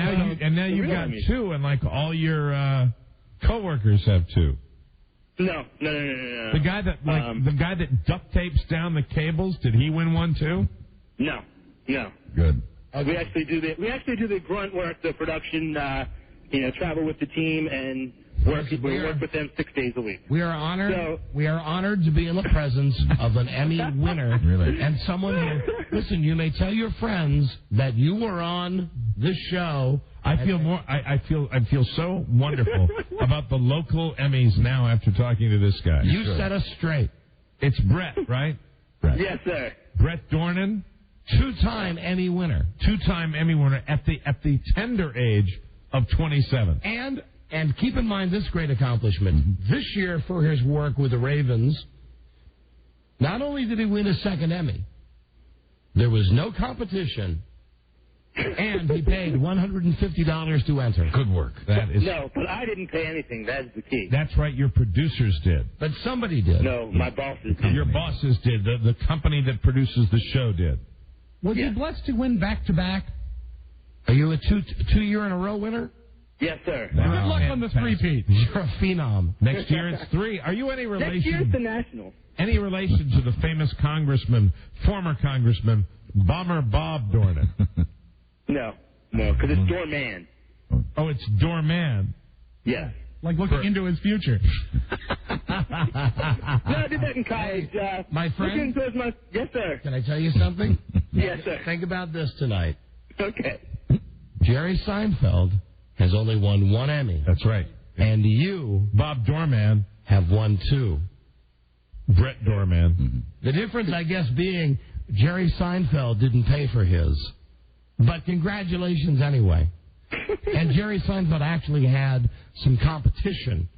[SPEAKER 4] now you've got 2, and all your coworkers have 2.
[SPEAKER 21] No.
[SPEAKER 4] The guy that duct tapes down the cables, did he win one too?
[SPEAKER 21] No.
[SPEAKER 4] Good.
[SPEAKER 21] We actually do the grunt work, the production. Travel with the team and work with them 6 days a week.
[SPEAKER 2] We are honored to be in the presence of an Emmy winner.
[SPEAKER 4] Really?
[SPEAKER 2] And someone who, listen, you may tell your friends that you were on this show.
[SPEAKER 4] I feel so wonderful about the local Emmys now after talking to this guy.
[SPEAKER 2] You set us straight.
[SPEAKER 4] It's Brett, right? Brett.
[SPEAKER 21] Yes, sir.
[SPEAKER 4] Brett Dornan,
[SPEAKER 2] two-time Emmy winner.
[SPEAKER 4] Two-time Emmy winner at the tender age of 27.
[SPEAKER 2] And keep in mind this great accomplishment. This year, for his work with the Ravens, not only did he win a second Emmy, there was no competition, and he paid $150 to enter.
[SPEAKER 4] Good work.
[SPEAKER 21] No, but I didn't pay anything. That's the key.
[SPEAKER 4] That's right. Your producers did.
[SPEAKER 2] But somebody did.
[SPEAKER 21] No, my bosses did.
[SPEAKER 4] Your bosses did. The company that produces the show did.
[SPEAKER 19] Was he blessed to win back-to-back?
[SPEAKER 2] Are you a two-year-in-a-row winner?
[SPEAKER 21] Yes, sir.
[SPEAKER 19] Good luck on the three-peat.
[SPEAKER 2] You're a phenom.
[SPEAKER 4] Next year it's 3. Are you any relation?
[SPEAKER 21] Next year it's the National.
[SPEAKER 4] Any relation to the famous former Congressman, Bomber Bob Dornan?
[SPEAKER 21] No, because it's Doorman.
[SPEAKER 4] Oh, it's Doorman.
[SPEAKER 21] Yes.
[SPEAKER 19] Like looking into his future.
[SPEAKER 21] No, I did that in college.
[SPEAKER 2] My friend?
[SPEAKER 21] Yes, sir.
[SPEAKER 2] Can I tell you something?
[SPEAKER 21] Yes, sir.
[SPEAKER 2] Think about this tonight.
[SPEAKER 21] Okay.
[SPEAKER 2] Jerry Seinfeld has only won one Emmy.
[SPEAKER 4] That's right.
[SPEAKER 2] And you,
[SPEAKER 4] Bob Doorman,
[SPEAKER 2] have won 2.
[SPEAKER 4] Brett Doorman.
[SPEAKER 2] Mm-hmm. The difference, I guess, being Jerry Seinfeld didn't pay for his. But congratulations anyway. And Jerry Seinfeld actually had some competition.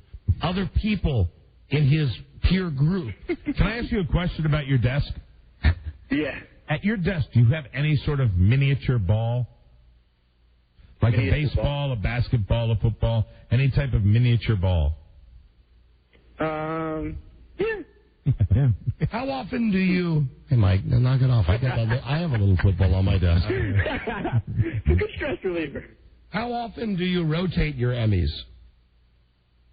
[SPEAKER 2] Other people in his peer group.
[SPEAKER 4] Can I ask you a question about your desk?
[SPEAKER 21] Yeah.
[SPEAKER 4] At your desk, do you have any sort of miniature ball? Like a baseball, a basketball, a football, any type of miniature ball?
[SPEAKER 21] Yeah.
[SPEAKER 4] Yeah.
[SPEAKER 2] How often do you... Hey, Mike, knock it off. I have a little football on my desk.
[SPEAKER 21] It's a good stress reliever.
[SPEAKER 2] How often do you rotate your Emmys?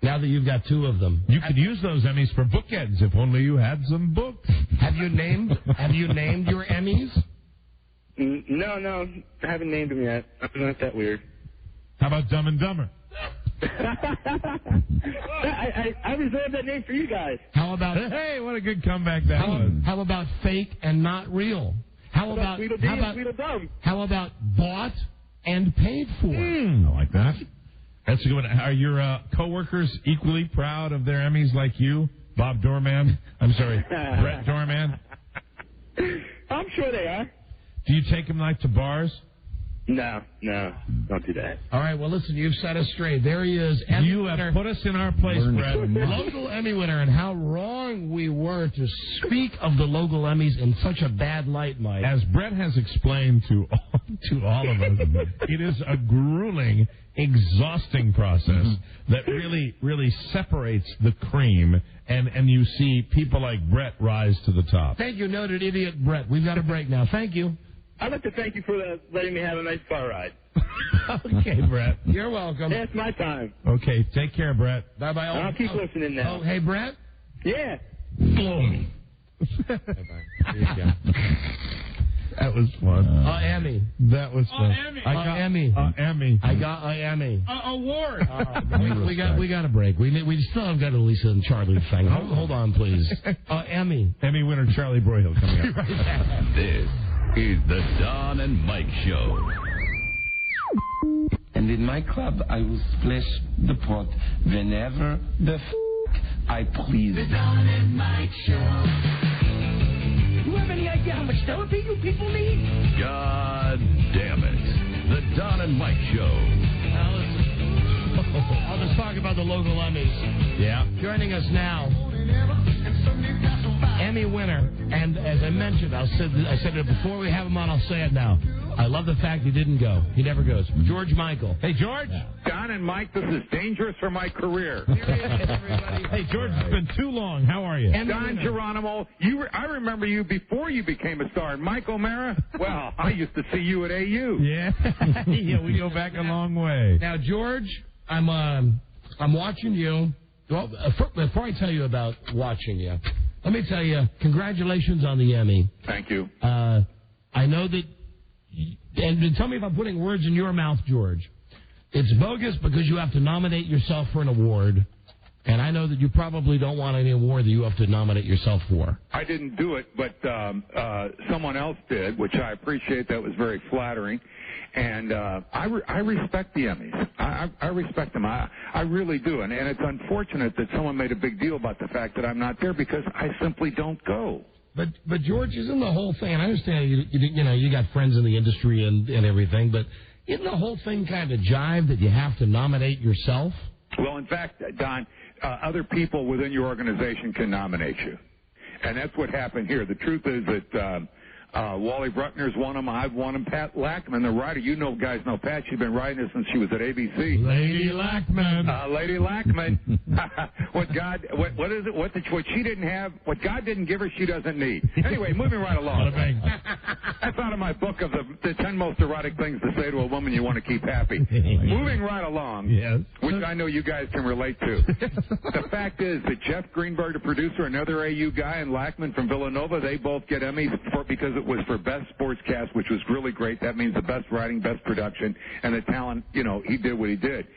[SPEAKER 2] Now that you've got 2 of them.
[SPEAKER 4] You could use those Emmys for bookends if only you had some books.
[SPEAKER 2] Have you named your Emmys?
[SPEAKER 21] No, I haven't named them yet. I'm not that weird.
[SPEAKER 4] How about Dumb and Dumber?
[SPEAKER 21] I reserved that name for you guys.
[SPEAKER 2] How about...
[SPEAKER 4] Hey, what a good comeback that was.
[SPEAKER 2] How about Fake and Not Real? How about Bought and Paid For?
[SPEAKER 4] I like that. That's a good one. Are your coworkers equally proud of their Emmys like you, Bob Doorman? I'm sorry, Brett Doorman?
[SPEAKER 21] I'm sure they are.
[SPEAKER 4] Do you take them to bars?
[SPEAKER 21] No, don't do that.
[SPEAKER 2] All right, well, listen, you've set us straight. There he is. Emmy
[SPEAKER 4] you have
[SPEAKER 2] winner.
[SPEAKER 4] Put us in our place, Brett.
[SPEAKER 2] Local Emmy winner, and how wrong we were to speak of the local Emmys in such a bad light, Mike.
[SPEAKER 4] As Brett has explained to all of us, it is a grueling, exhausting process that really separates the cream, and you see people like Brett rise to the top.
[SPEAKER 2] Thank you, noted idiot Brett. We've got a break now. Thank you.
[SPEAKER 21] I'd like to thank you for letting me have a nice car ride.
[SPEAKER 4] Okay, Brett.
[SPEAKER 2] You're welcome.
[SPEAKER 21] Yeah, it's my time.
[SPEAKER 4] Okay, take care, Brett.
[SPEAKER 2] Bye-bye.
[SPEAKER 21] I'll keep listening now.
[SPEAKER 2] Oh, hey, Brett?
[SPEAKER 21] Yeah.
[SPEAKER 2] Bye-bye. There you go.
[SPEAKER 4] That was fun.
[SPEAKER 2] Emmy.
[SPEAKER 4] That was fun.
[SPEAKER 21] Emmy.
[SPEAKER 2] I got Emmy.
[SPEAKER 4] Emmy.
[SPEAKER 2] I got Emmy.
[SPEAKER 21] Award.
[SPEAKER 2] We got a break. We still have got a Lisa and Charlie thing. Hold on, please. Emmy.
[SPEAKER 4] Emmy winner Charlie Broyhill coming up.
[SPEAKER 2] Right back.
[SPEAKER 5] This is the Don and Mike Show.
[SPEAKER 8] And in my club, I will splash the pot whenever the I please.
[SPEAKER 16] The Don and Mike Show.
[SPEAKER 13] You have any idea how much therapy you people need?
[SPEAKER 5] God damn it. The Don and Mike Show.
[SPEAKER 2] I'll just talk about the local Emmys.
[SPEAKER 4] Yeah.
[SPEAKER 2] Joining us now, Emmy winner, and as I mentioned, I said it before we have him on, I'll say it now. I love the fact he didn't go. He never goes. George Michael.
[SPEAKER 4] Hey, George.
[SPEAKER 22] Don and Mike, this is dangerous for my career.
[SPEAKER 4] Hey, George, it's been too long. How are you?
[SPEAKER 22] Don Geronimo, I remember you before you became a star. And Mike O'Mara, well, I used to see you at AU.
[SPEAKER 4] Yeah. Yeah, we go back a long way.
[SPEAKER 2] Now, George, I'm watching you. Well, before I tell you about watching you, let me tell you, congratulations on the Emmy.
[SPEAKER 22] Thank you.
[SPEAKER 2] I know that, and tell me if I'm putting words in your mouth, George. It's bogus because you have to nominate yourself for an award, and I know that you probably don't want any award that you have to nominate yourself for.
[SPEAKER 22] I didn't do it, but someone else did, which I appreciate. That was very flattering. And I respect the Emmys. I respect them. I really do. And it's unfortunate that someone made a big deal about the fact that I'm not there because I simply don't go.
[SPEAKER 2] But George, isn't the whole thing, and I understand you got friends in the industry and everything, but isn't the whole thing kind of jive that you have to nominate yourself?
[SPEAKER 22] Well, in fact, Don, other people within your organization can nominate you. And that's what happened here. The truth is that Wally Bruckner's won them. I've won them. Pat Lackman, the writer. You know, guys know Pat. She's been writing this since she was at ABC.
[SPEAKER 2] Lady Lackman.
[SPEAKER 22] Lady Lackman. What is it? What she didn't have, what God didn't give her, she doesn't need. Anyway, moving right along. That's out of my book of the 10 most erotic things to say to a woman you want to keep happy. Moving right along, yes. Which I know you guys can relate to. The fact is that Jeff Greenberg, the producer, another AU guy, and Lackman from Villanova, they both get Emmys because it was for best sportscast, which was really great. That means the best writing, best production, and the talent, he did what he did.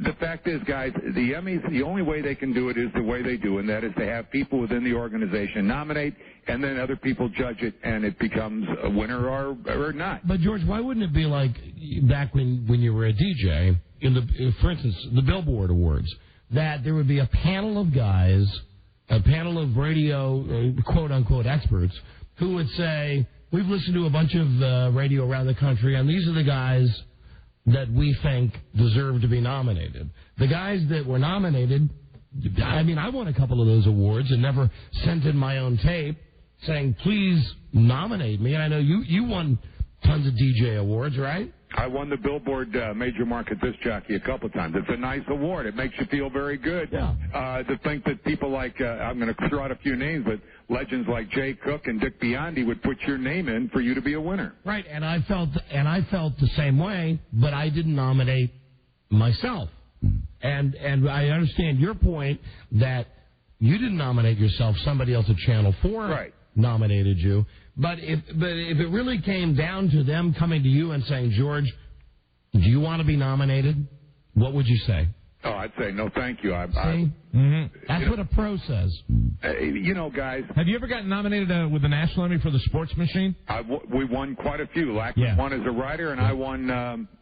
[SPEAKER 22] The fact is, guys, the Emmys, the only way they can do it is the way they do, and that is to have people within the organization nominate, and then other people judge it, and it becomes a winner or not.
[SPEAKER 2] But, George, why wouldn't it be like back when you were a DJ, for instance, the Billboard Awards, that there would be a panel of guys, a panel of radio, quote-unquote, experts, who would say, we've listened to a bunch of radio around the country, and these are the guys that we think deserve to be nominated. The guys that were nominated, I mean, I won a couple of those awards and never sent in my own tape saying, please nominate me. And I know you won tons of DJ awards, right?
[SPEAKER 22] I won the Billboard Major Market Disc Jockey a couple of times. It's a nice award. It makes you feel very good.
[SPEAKER 2] Yeah.
[SPEAKER 22] To think that people like, I'm going to throw out a few names, but legends like Jay Cook and Dick Biondi would put your name in for you to be a winner.
[SPEAKER 2] Right, and I felt the same way, but I didn't nominate myself. And I understand your point that you didn't nominate yourself, somebody else at Channel 4 nominated you. But if it really came down to them coming to you and saying, George, do you want to be nominated? What would you say?
[SPEAKER 22] Oh, I'd say no, thank you.
[SPEAKER 2] That's what a pro says.
[SPEAKER 22] Guys.
[SPEAKER 4] Have you ever gotten nominated with the National Emmy for the Sports Machine?
[SPEAKER 22] We won quite a few. Lackman won as a writer, and I won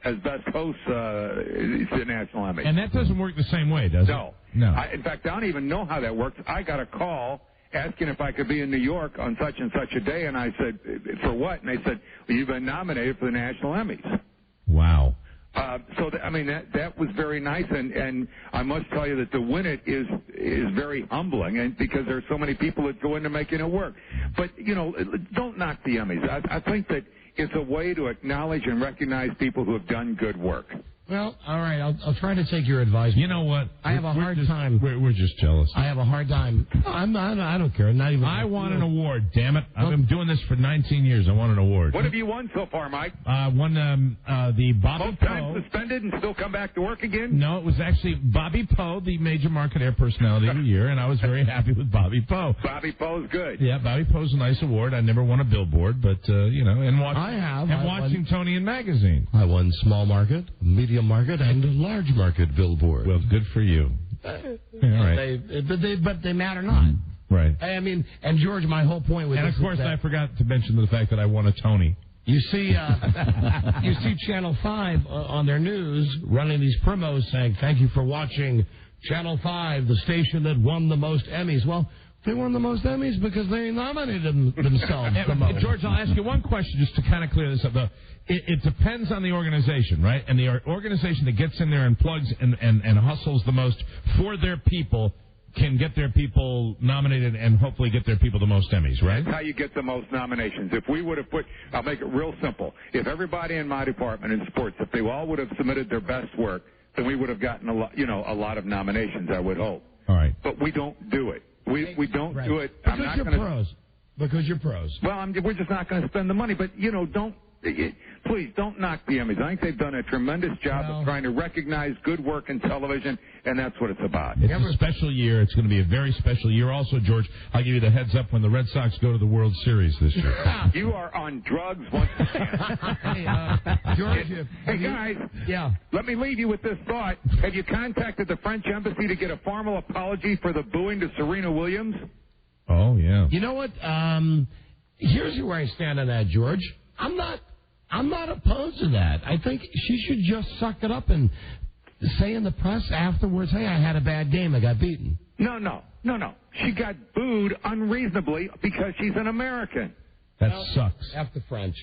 [SPEAKER 22] as best host the National Emmy.
[SPEAKER 4] And that doesn't work the same way, does it? No.
[SPEAKER 22] In fact, I don't even know how that works. I got a call asking if I could be in New York on such and such a day, and I said, for what? And they said, well, you've been nominated for the National Emmys.
[SPEAKER 4] Wow.
[SPEAKER 22] That was very nice, and I must tell you that to win it is very humbling, and because there are so many people that go into making it work. But, don't knock the Emmys. I think that it's a way to acknowledge and recognize people who have done good work.
[SPEAKER 2] Well, all right, I'll try to take your advice.
[SPEAKER 4] You know what?
[SPEAKER 2] I have a hard time.
[SPEAKER 4] We're just jealous.
[SPEAKER 2] I have a hard time. I don't care. Not even.
[SPEAKER 4] I want an award. Damn it! I've been doing this for 19 years. I want an award.
[SPEAKER 22] What have you won so far, Mike?
[SPEAKER 4] Won the Bobby
[SPEAKER 22] Both
[SPEAKER 4] Poe.
[SPEAKER 22] times suspended and still come back to work again?
[SPEAKER 4] No, it was actually Bobby Poe, the Major Market Air Personality of the Year, and I was very happy with Bobby Poe.
[SPEAKER 22] Bobby Poe's good.
[SPEAKER 4] Yeah, Bobby Poe's a nice award. I never won a Billboard, but and watching.
[SPEAKER 2] I have.
[SPEAKER 4] And watching Tony in Magazine.
[SPEAKER 2] I won small market, medium market, and large market Billboard.
[SPEAKER 4] Well, good for you. All right.
[SPEAKER 2] But they matter not.
[SPEAKER 4] Right.
[SPEAKER 2] I mean, and George, my whole point with
[SPEAKER 4] and
[SPEAKER 2] this
[SPEAKER 4] of course,
[SPEAKER 2] is that
[SPEAKER 4] I forgot to mention the fact that I won a Tony.
[SPEAKER 2] You see Channel 5 on their news running these promos saying, "Thank you for watching Channel 5, the station that won the most Emmys." Well, they won the most Emmys because they nominated themselves the most.
[SPEAKER 4] George, I'll ask you one question just to kind of clear this up. It depends on the organization, right? And the organization that gets in there and plugs and hustles the most for their people can get their people nominated and hopefully get their people the most Emmys, right?
[SPEAKER 22] That's how you get the most nominations. If we would have I'll make it real simple. If everybody in my department in sports, if they all would have submitted their best work, then we would have gotten a lot of nominations, I would hope.
[SPEAKER 4] All right.
[SPEAKER 22] But we don't do it. We don't do it.
[SPEAKER 2] Because you're pros. Because you're pros.
[SPEAKER 22] Well, we're just not going to spend the money. But, don't Please don't knock the Emmys. I think they've done a tremendous job of trying to recognize good work in television, and that's what it's about.
[SPEAKER 4] It's a special year. It's going to be a very special year. Also, George, I'll give you the heads up when the Red Sox go to the World Series this year.
[SPEAKER 22] You are on drugs once again.
[SPEAKER 2] George,
[SPEAKER 22] hey, guys.
[SPEAKER 2] Yeah.
[SPEAKER 22] Let me leave you with this thought. Have you contacted the French embassy to get a formal apology for the booing to Serena Williams?
[SPEAKER 4] Oh, yeah.
[SPEAKER 2] You know what? Here's where I stand on that, George. I'm not opposed to that. I think she should just suck it up and say in the press afterwards, hey, I had a bad game. I got beaten.
[SPEAKER 22] No. She got booed unreasonably because she's an American.
[SPEAKER 4] That sucks.
[SPEAKER 2] After French.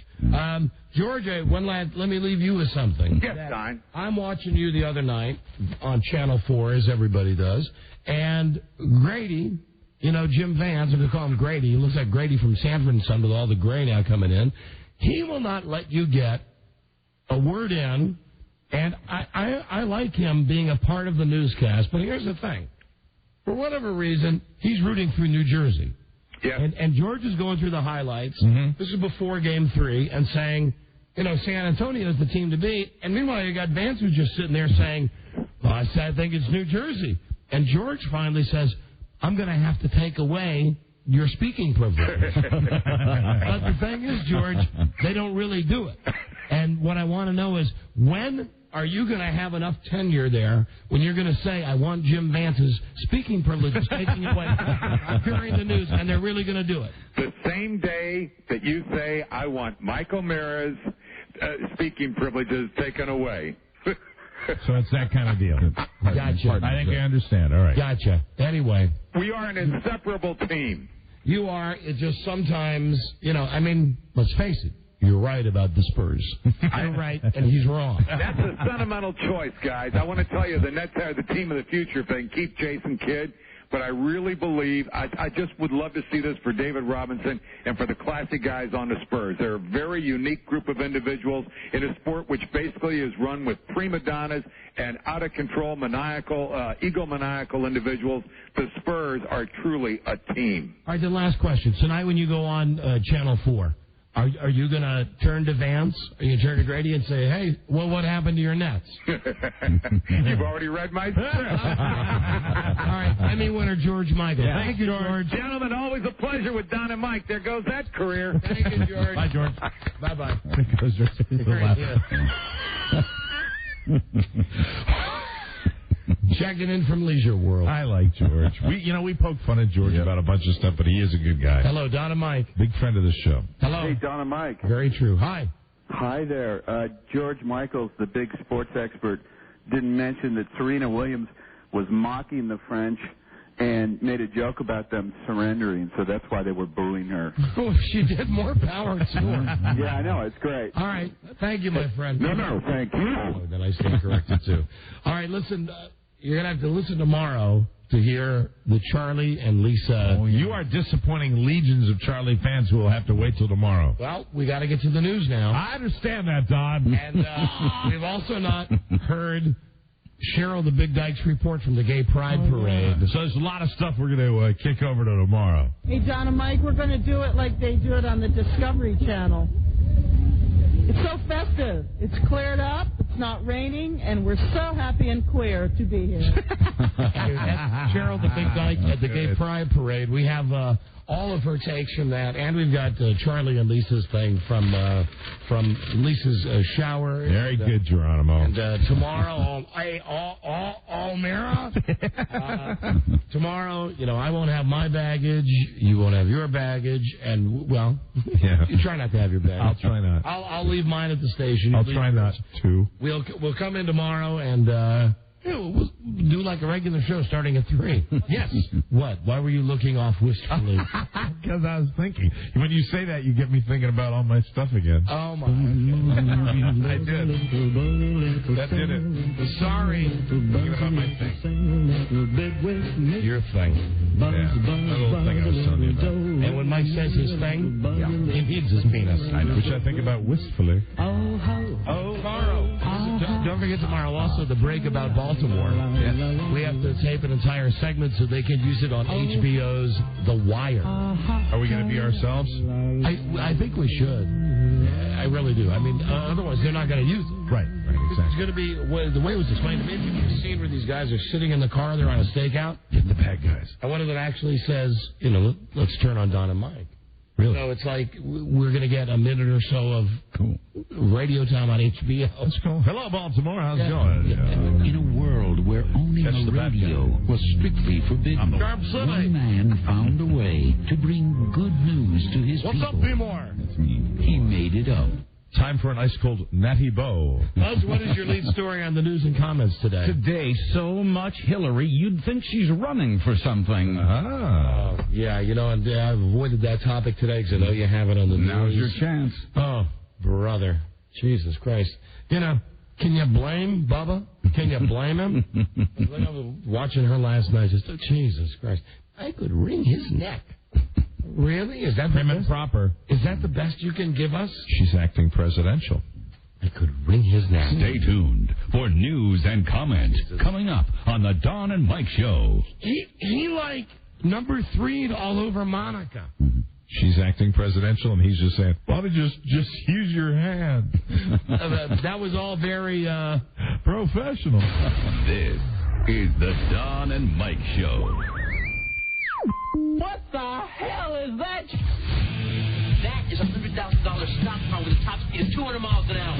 [SPEAKER 2] George, let me leave you with something.
[SPEAKER 22] Yes, Don.
[SPEAKER 2] I'm watching you the other night on Channel 4, as everybody does, and Grady, Jim Vance, I'm going to call him Grady. He looks like Grady from Sanford and Son with all the gray now coming in. He will not let you get a word in, and I like him being a part of the newscast, but here's the thing. For whatever reason, he's rooting through New Jersey.
[SPEAKER 22] Yeah.
[SPEAKER 2] And George is going through the highlights.
[SPEAKER 4] Mm-hmm.
[SPEAKER 2] This is before Game 3, and saying, San Antonio is the team to beat. And meanwhile, you got Vance who's just sitting there saying, well, I think it's New Jersey. And George finally says, I'm going to have to take away your speaking privilege. But the thing is, George, they don't really do it. And what I want to know is, when are you going to have enough tenure there when you're going to say, I want Jim Vance's speaking privileges taken away during the news, and they're really going to do it?
[SPEAKER 22] The same day that you say, I want Mike O'Mara's speaking privileges taken away.
[SPEAKER 4] So it's that kind of deal.
[SPEAKER 2] Gotcha.
[SPEAKER 4] I think I understand. All right.
[SPEAKER 2] Gotcha. Anyway.
[SPEAKER 22] We are an inseparable team.
[SPEAKER 2] You are. It just sometimes, let's face it. You're right about the Spurs. I'm right, and he's wrong.
[SPEAKER 22] That's a sentimental choice, guys. I want to tell you, the Nets are the team of the future if they can keep Jason Kidd. But I really believe, I just would love to see this for David Robinson and for the classic guys on the Spurs. They're a very unique group of individuals in a sport which basically is run with prima donnas and out-of-control, egomaniacal individuals. The Spurs are truly a team.
[SPEAKER 2] All right, the last question. Tonight when you go on Channel 4, are you going to turn to Vance? Are you going to turn to Grady and say, hey, well, what happened to your Nets?
[SPEAKER 22] You've already read my script.
[SPEAKER 2] All right, Emmy winner George Michael.
[SPEAKER 22] Yeah.
[SPEAKER 2] Thank you, George.
[SPEAKER 22] Gentlemen, always a pleasure with Don and Mike. There goes that career.
[SPEAKER 2] Thank you, George.
[SPEAKER 4] Bye, George.
[SPEAKER 2] Bye-bye. Checking in from Leisure World.
[SPEAKER 4] I like George. We poke fun at George about a bunch of stuff, but he is a good guy.
[SPEAKER 2] Hello, Don and Mike.
[SPEAKER 4] Big friend of the show.
[SPEAKER 2] Hello.
[SPEAKER 9] Hey, Don and Mike.
[SPEAKER 2] Very true. Hi.
[SPEAKER 9] Hi there. George Michaels, the big sports expert, didn't mention that Serena Williams was mocking the French and made a joke about them surrendering, so that's why they were booing her.
[SPEAKER 2] Oh, she did. More power to her.
[SPEAKER 9] Yeah, I know. It's great.
[SPEAKER 2] All right. Thank you, my friend.
[SPEAKER 9] No, thank you.
[SPEAKER 2] Oh, then I stand corrected, too. All right, listen, you're going to have to listen tomorrow to hear the Charlie and Lisa.
[SPEAKER 4] Oh, you are disappointing legions of Charlie fans who will have to wait till tomorrow.
[SPEAKER 2] Well, we got to get to the news now.
[SPEAKER 4] I understand that, Don.
[SPEAKER 2] And we've also not heard Cheryl the Big Dykes report from the Gay Pride Parade.
[SPEAKER 4] So there's a lot of stuff we're going to kick over to tomorrow.
[SPEAKER 12] Hey, Don and Mike, we're going to do it like they do it on the Discovery Channel. It's so festive. It's cleared up. It's not raining, and we're so happy and queer to be here.
[SPEAKER 2] That's Cheryl the Big Dyke at the Gay Pride Parade. We have all of her takes from that, and we've got Charlie and Lisa's thing from Lisa's shower.
[SPEAKER 4] Very good, Geronimo.
[SPEAKER 2] And tomorrow, tomorrow, I won't have my baggage. You won't have your baggage, and you try not to have your baggage.
[SPEAKER 4] I'll try not.
[SPEAKER 2] I'll leave mine at the station.
[SPEAKER 4] I'll try not to.
[SPEAKER 2] We'll come in tomorrow and. We'll do like a regular show starting at 3. Yes. What? Why were you looking off wistfully?
[SPEAKER 4] Because I was thinking. When you say that, you get me thinking about all my stuff again.
[SPEAKER 2] Oh, my.
[SPEAKER 4] I did. That did it.
[SPEAKER 2] Sorry.
[SPEAKER 4] Thinking about my thing.
[SPEAKER 2] Your thing.
[SPEAKER 4] Yeah. That little thing I was telling you about.
[SPEAKER 2] And when Mike says his thing, he means his penis.
[SPEAKER 4] I know. Which I think about wistfully.
[SPEAKER 2] Tomorrow. Don't forget tomorrow also the break about Baltimore. Yes. We have to tape an entire segment so they can use it on HBO's The Wire.
[SPEAKER 4] Are we going to be ourselves?
[SPEAKER 2] I think we should. I really do. I mean, otherwise they're not going to use it.
[SPEAKER 4] Right, exactly.
[SPEAKER 2] It's going to be, the way it was explained to me, you've seen where these guys are sitting in the car, they're on a stakeout.
[SPEAKER 4] The bad guys.
[SPEAKER 2] And one of them actually says, let's turn on Don and Mike.
[SPEAKER 4] Really?
[SPEAKER 2] So it's like we're going to get a minute or so of radio time on HBO.
[SPEAKER 4] That's cool. Hello, Baltimore. How's it going?
[SPEAKER 5] In a world where owning a radio was strictly forbidden, one man found a way to bring good news to his people.
[SPEAKER 2] What's up, B-More?
[SPEAKER 5] He made it up.
[SPEAKER 4] Time for an ice-cold Natty Bo.
[SPEAKER 2] Buzz, what is your lead story on the news and comments today?
[SPEAKER 1] Today, so much Hillary, you'd think she's running for something.
[SPEAKER 2] Yeah, and I've avoided that topic today because I know you have it on the news.
[SPEAKER 1] Now's your chance.
[SPEAKER 2] Oh, brother. Jesus Christ. Can you blame Bubba? Can you blame him? I was watching her last night. Just, Jesus Christ. I could wring his neck. Really? Is that
[SPEAKER 4] prim and proper?
[SPEAKER 2] Is that the best you can give us?
[SPEAKER 4] She's acting presidential.
[SPEAKER 2] I could wring his neck.
[SPEAKER 5] Stay tuned for news and comment coming up on the Don and Mike Show.
[SPEAKER 2] He like number 3'd all over Monica.
[SPEAKER 4] She's acting presidential, and he's just saying, "Why don't you just use your hand?"
[SPEAKER 2] That was all very
[SPEAKER 4] professional.
[SPEAKER 5] This is the Don and Mike Show.
[SPEAKER 13] What the hell is that? That is a $100,000 stock car with a top speed of 200 miles an hour.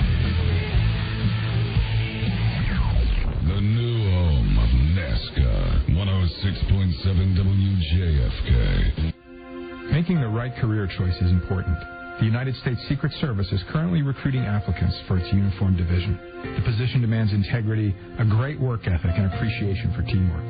[SPEAKER 5] The new home of NASCAR, 106.7 WJFK.
[SPEAKER 7] Making the right career choice is important. The United States Secret Service is currently recruiting applicants for its uniform division. The position demands integrity, a great work ethic, and appreciation for teamwork.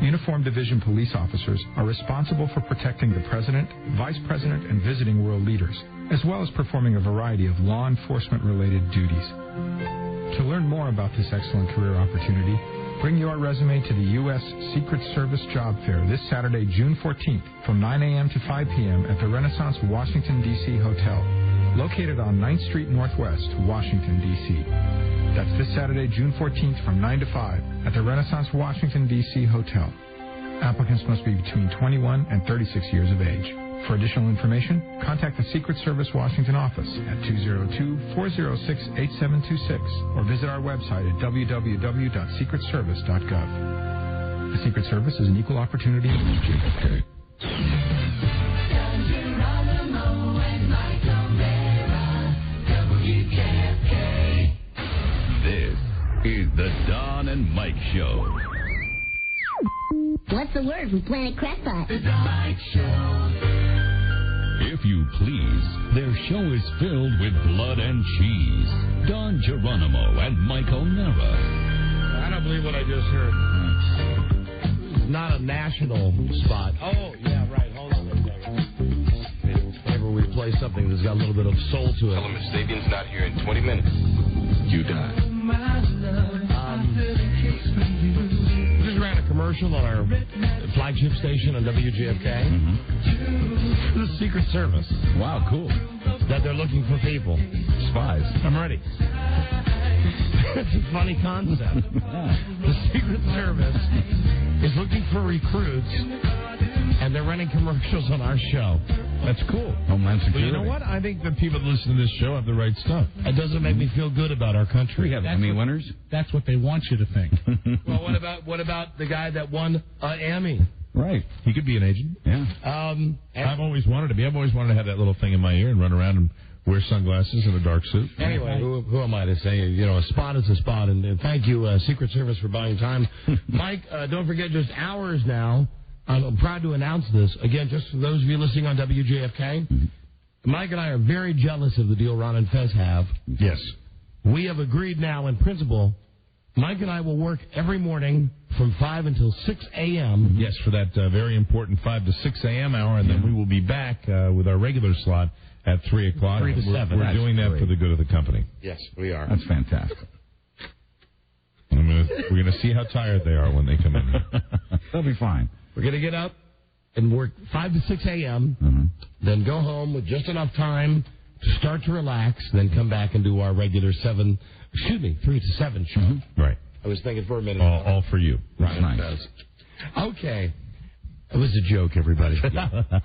[SPEAKER 7] Uniform Division police officers are responsible for protecting the President, Vice President, and visiting world leaders, as well as performing a variety of law enforcement-related duties. To learn more about this excellent career opportunity, bring your resume to the U.S. Secret Service Job Fair this Saturday, June 14th, from 9 a.m. to 5 p.m. at the Renaissance Washington, D.C. Hotel, located on 9th Street Northwest, Washington, D.C. That's this Saturday, June 14th, from 9 to 5 at the Renaissance Washington, D.C. Hotel. Applicants must be between 21 and 36 years of age. For additional information, contact the Secret Service Washington office at 202-406-8726 or visit our website at www.secretservice.gov. The Secret Service is an equal opportunity.
[SPEAKER 5] Okay. This is the Don and Mike Show.
[SPEAKER 23] What's the word from Planet Crackpot?
[SPEAKER 5] The Don Mike Show. If you please, their show is filled with blood and cheese. Don Geronimo and Mike O'Meara.
[SPEAKER 2] I don't believe what I just heard. It's not a national spot. Oh, yeah, right. Hold on a second. Whenever we play something that's got a little bit of soul to it.
[SPEAKER 24] Tell him Miss Sabian's not here in 20 minutes. You die.
[SPEAKER 2] We just ran a commercial on our flagship station on WJFK. The Secret Service.
[SPEAKER 1] Wow, cool.
[SPEAKER 2] That they're looking for people.
[SPEAKER 1] Spies.
[SPEAKER 2] I'm ready. It's a funny concept. The Secret Service is looking for recruits, and they're running commercials on our show.
[SPEAKER 4] That's cool.
[SPEAKER 1] Homeland
[SPEAKER 4] But
[SPEAKER 1] Security.
[SPEAKER 4] you know what? I think the people that listen to this show have the right stuff.
[SPEAKER 2] It doesn't make me feel good about our country.
[SPEAKER 1] We have Emmy winners.
[SPEAKER 6] That's what they want you to think.
[SPEAKER 2] Well, what about the guy that won an Emmy?
[SPEAKER 4] Right. He could be an agent.
[SPEAKER 1] Yeah.
[SPEAKER 4] I've always wanted to be. I've always wanted to have that little thing in my ear and run around and wear sunglasses and a dark suit.
[SPEAKER 2] Anyway, who am I to say? A spot is a spot. And thank you, Secret Service, for buying time. Mike, don't forget, just hours now. I'm proud to announce this. Again, just for those of you listening on WJFK, Mike and I are very jealous of the deal Ron and Fez have.
[SPEAKER 4] Yes.
[SPEAKER 2] We have agreed now in principle, Mike and I will work every morning from 5 until 6 a.m.
[SPEAKER 4] Yes, for that very important 5 to 6 a.m. hour, and then we will be back with our regular slot at 3 o'clock.
[SPEAKER 2] 3 to 7.
[SPEAKER 4] We're doing that for the good of the company.
[SPEAKER 2] Yes, we are.
[SPEAKER 1] That's fantastic.
[SPEAKER 4] We're going to see how tired they are when they come in.
[SPEAKER 1] They'll be fine.
[SPEAKER 2] We're going to get up and work 5 to 6 a.m., then go home with just enough time to start to relax, then come back and do our regular 3 to 7 show.
[SPEAKER 4] Right.
[SPEAKER 2] I was thinking for a minute.
[SPEAKER 4] All for you.
[SPEAKER 2] Right.
[SPEAKER 1] Nice.
[SPEAKER 2] Okay. It was a joke, everybody.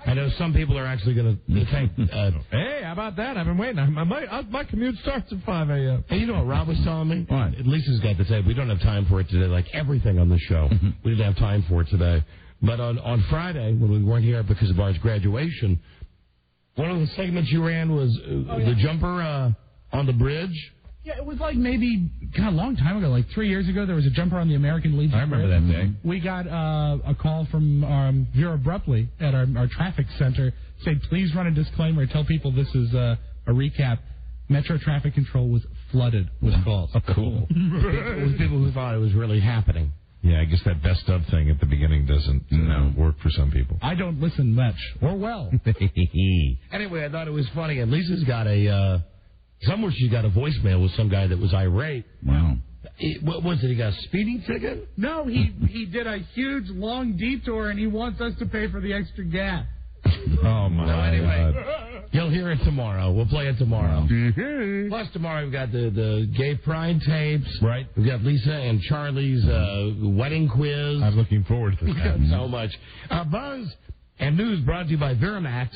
[SPEAKER 2] I know some people are actually going to think...
[SPEAKER 4] hey, how about that? I've been waiting. My commute starts at 5 a.m.
[SPEAKER 2] Hey, you know what Rob was telling me?
[SPEAKER 4] What?
[SPEAKER 2] Lisa's got to say, we don't have time for it today, like everything on the show. We didn't have time for it today. But on Friday, when we weren't here because of Bart's graduation, one of the segments you ran was the jumper on the bridge.
[SPEAKER 6] Yeah, it was like maybe a long time ago, like 3 years ago, there was a jumper on the American Legion.
[SPEAKER 4] I remember that day.
[SPEAKER 6] We got a call from Vera Abruptly at our traffic center saying, please run a disclaimer, tell people this is a recap. Metro traffic control was flooded with calls.
[SPEAKER 4] Oh, cool.
[SPEAKER 2] It was people who thought it was really happening.
[SPEAKER 4] Yeah, I guess that best of thing at the beginning doesn't work for some people.
[SPEAKER 6] I don't listen much, or well.
[SPEAKER 2] Anyway, I thought it was funny, and Lisa's got somewhere she's got a voicemail with some guy that was irate.
[SPEAKER 4] Wow.
[SPEAKER 2] What was it? He got a speeding ticket?
[SPEAKER 6] No, he did a huge, long detour, and he wants us to pay for the extra gas.
[SPEAKER 4] Oh, my God.
[SPEAKER 2] Anyway, you'll hear it tomorrow. We'll play it tomorrow. Plus, tomorrow we've got the gay pride tapes.
[SPEAKER 4] Right.
[SPEAKER 2] We've got Lisa and Charlie's wedding quiz.
[SPEAKER 4] I'm looking forward to that.
[SPEAKER 2] So much. Buzz and news brought to you by Veramax.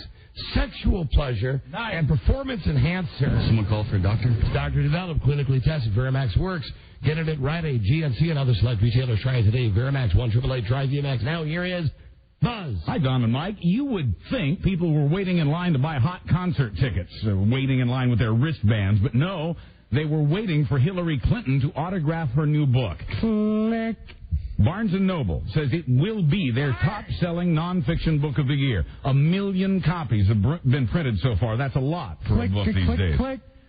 [SPEAKER 2] Sexual pleasure and performance enhancer.
[SPEAKER 11] Someone call for a doctor?
[SPEAKER 2] Doctor developed, clinically tested. Veramax works. Get it at Rite Aid, GNC, and other select retailers. Try it today. Veramax 1-888 try VMAX. Now here he is, Buzz.
[SPEAKER 1] Hi, Don and Mike. You would think people were waiting in line to buy hot concert tickets, waiting in line with their wristbands, but no, they were waiting for Hillary Clinton to autograph her new book. Click. Barnes & Noble says it will be their top-selling nonfiction book of the year. 1 million copies have been printed so far. That's a lot for a book these days.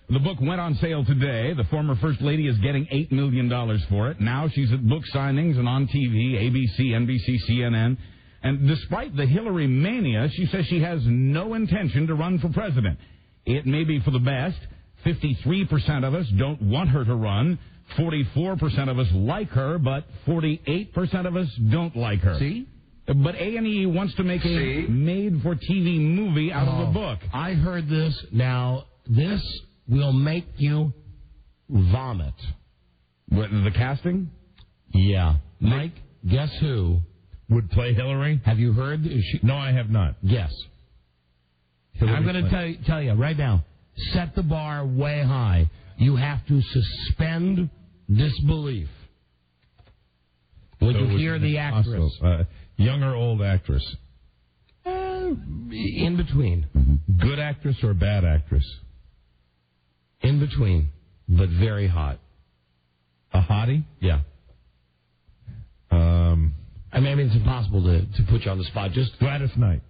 [SPEAKER 1] The book went on sale today. The former First Lady is getting $8 million for it. Now she's at book signings and on TV, ABC, NBC, CNN. And despite the Hillary mania, she says she has no intention to run for president. It may be for the best. 53% of us don't want her to run. 44% of us like her, but 48% of us don't like her.
[SPEAKER 2] See?
[SPEAKER 1] But A&E wants to make a made-for-TV movie out of the book.
[SPEAKER 2] I heard this. Now, this will make you vomit.
[SPEAKER 4] What, the casting?
[SPEAKER 2] Yeah. Mike, guess who
[SPEAKER 4] would play Hillary?
[SPEAKER 2] Have you heard?
[SPEAKER 4] No, I have not.
[SPEAKER 2] Yes. I'm going to tell you right now. Set the bar way high. You have to suspend disbelief when you hear the actress.
[SPEAKER 4] Young or old actress?
[SPEAKER 2] In between.
[SPEAKER 4] Good actress or bad actress?
[SPEAKER 2] In between, but very hot.
[SPEAKER 4] A hottie?
[SPEAKER 2] Yeah. I mean, it's impossible to put you on the spot. Just
[SPEAKER 4] Gladys Knight.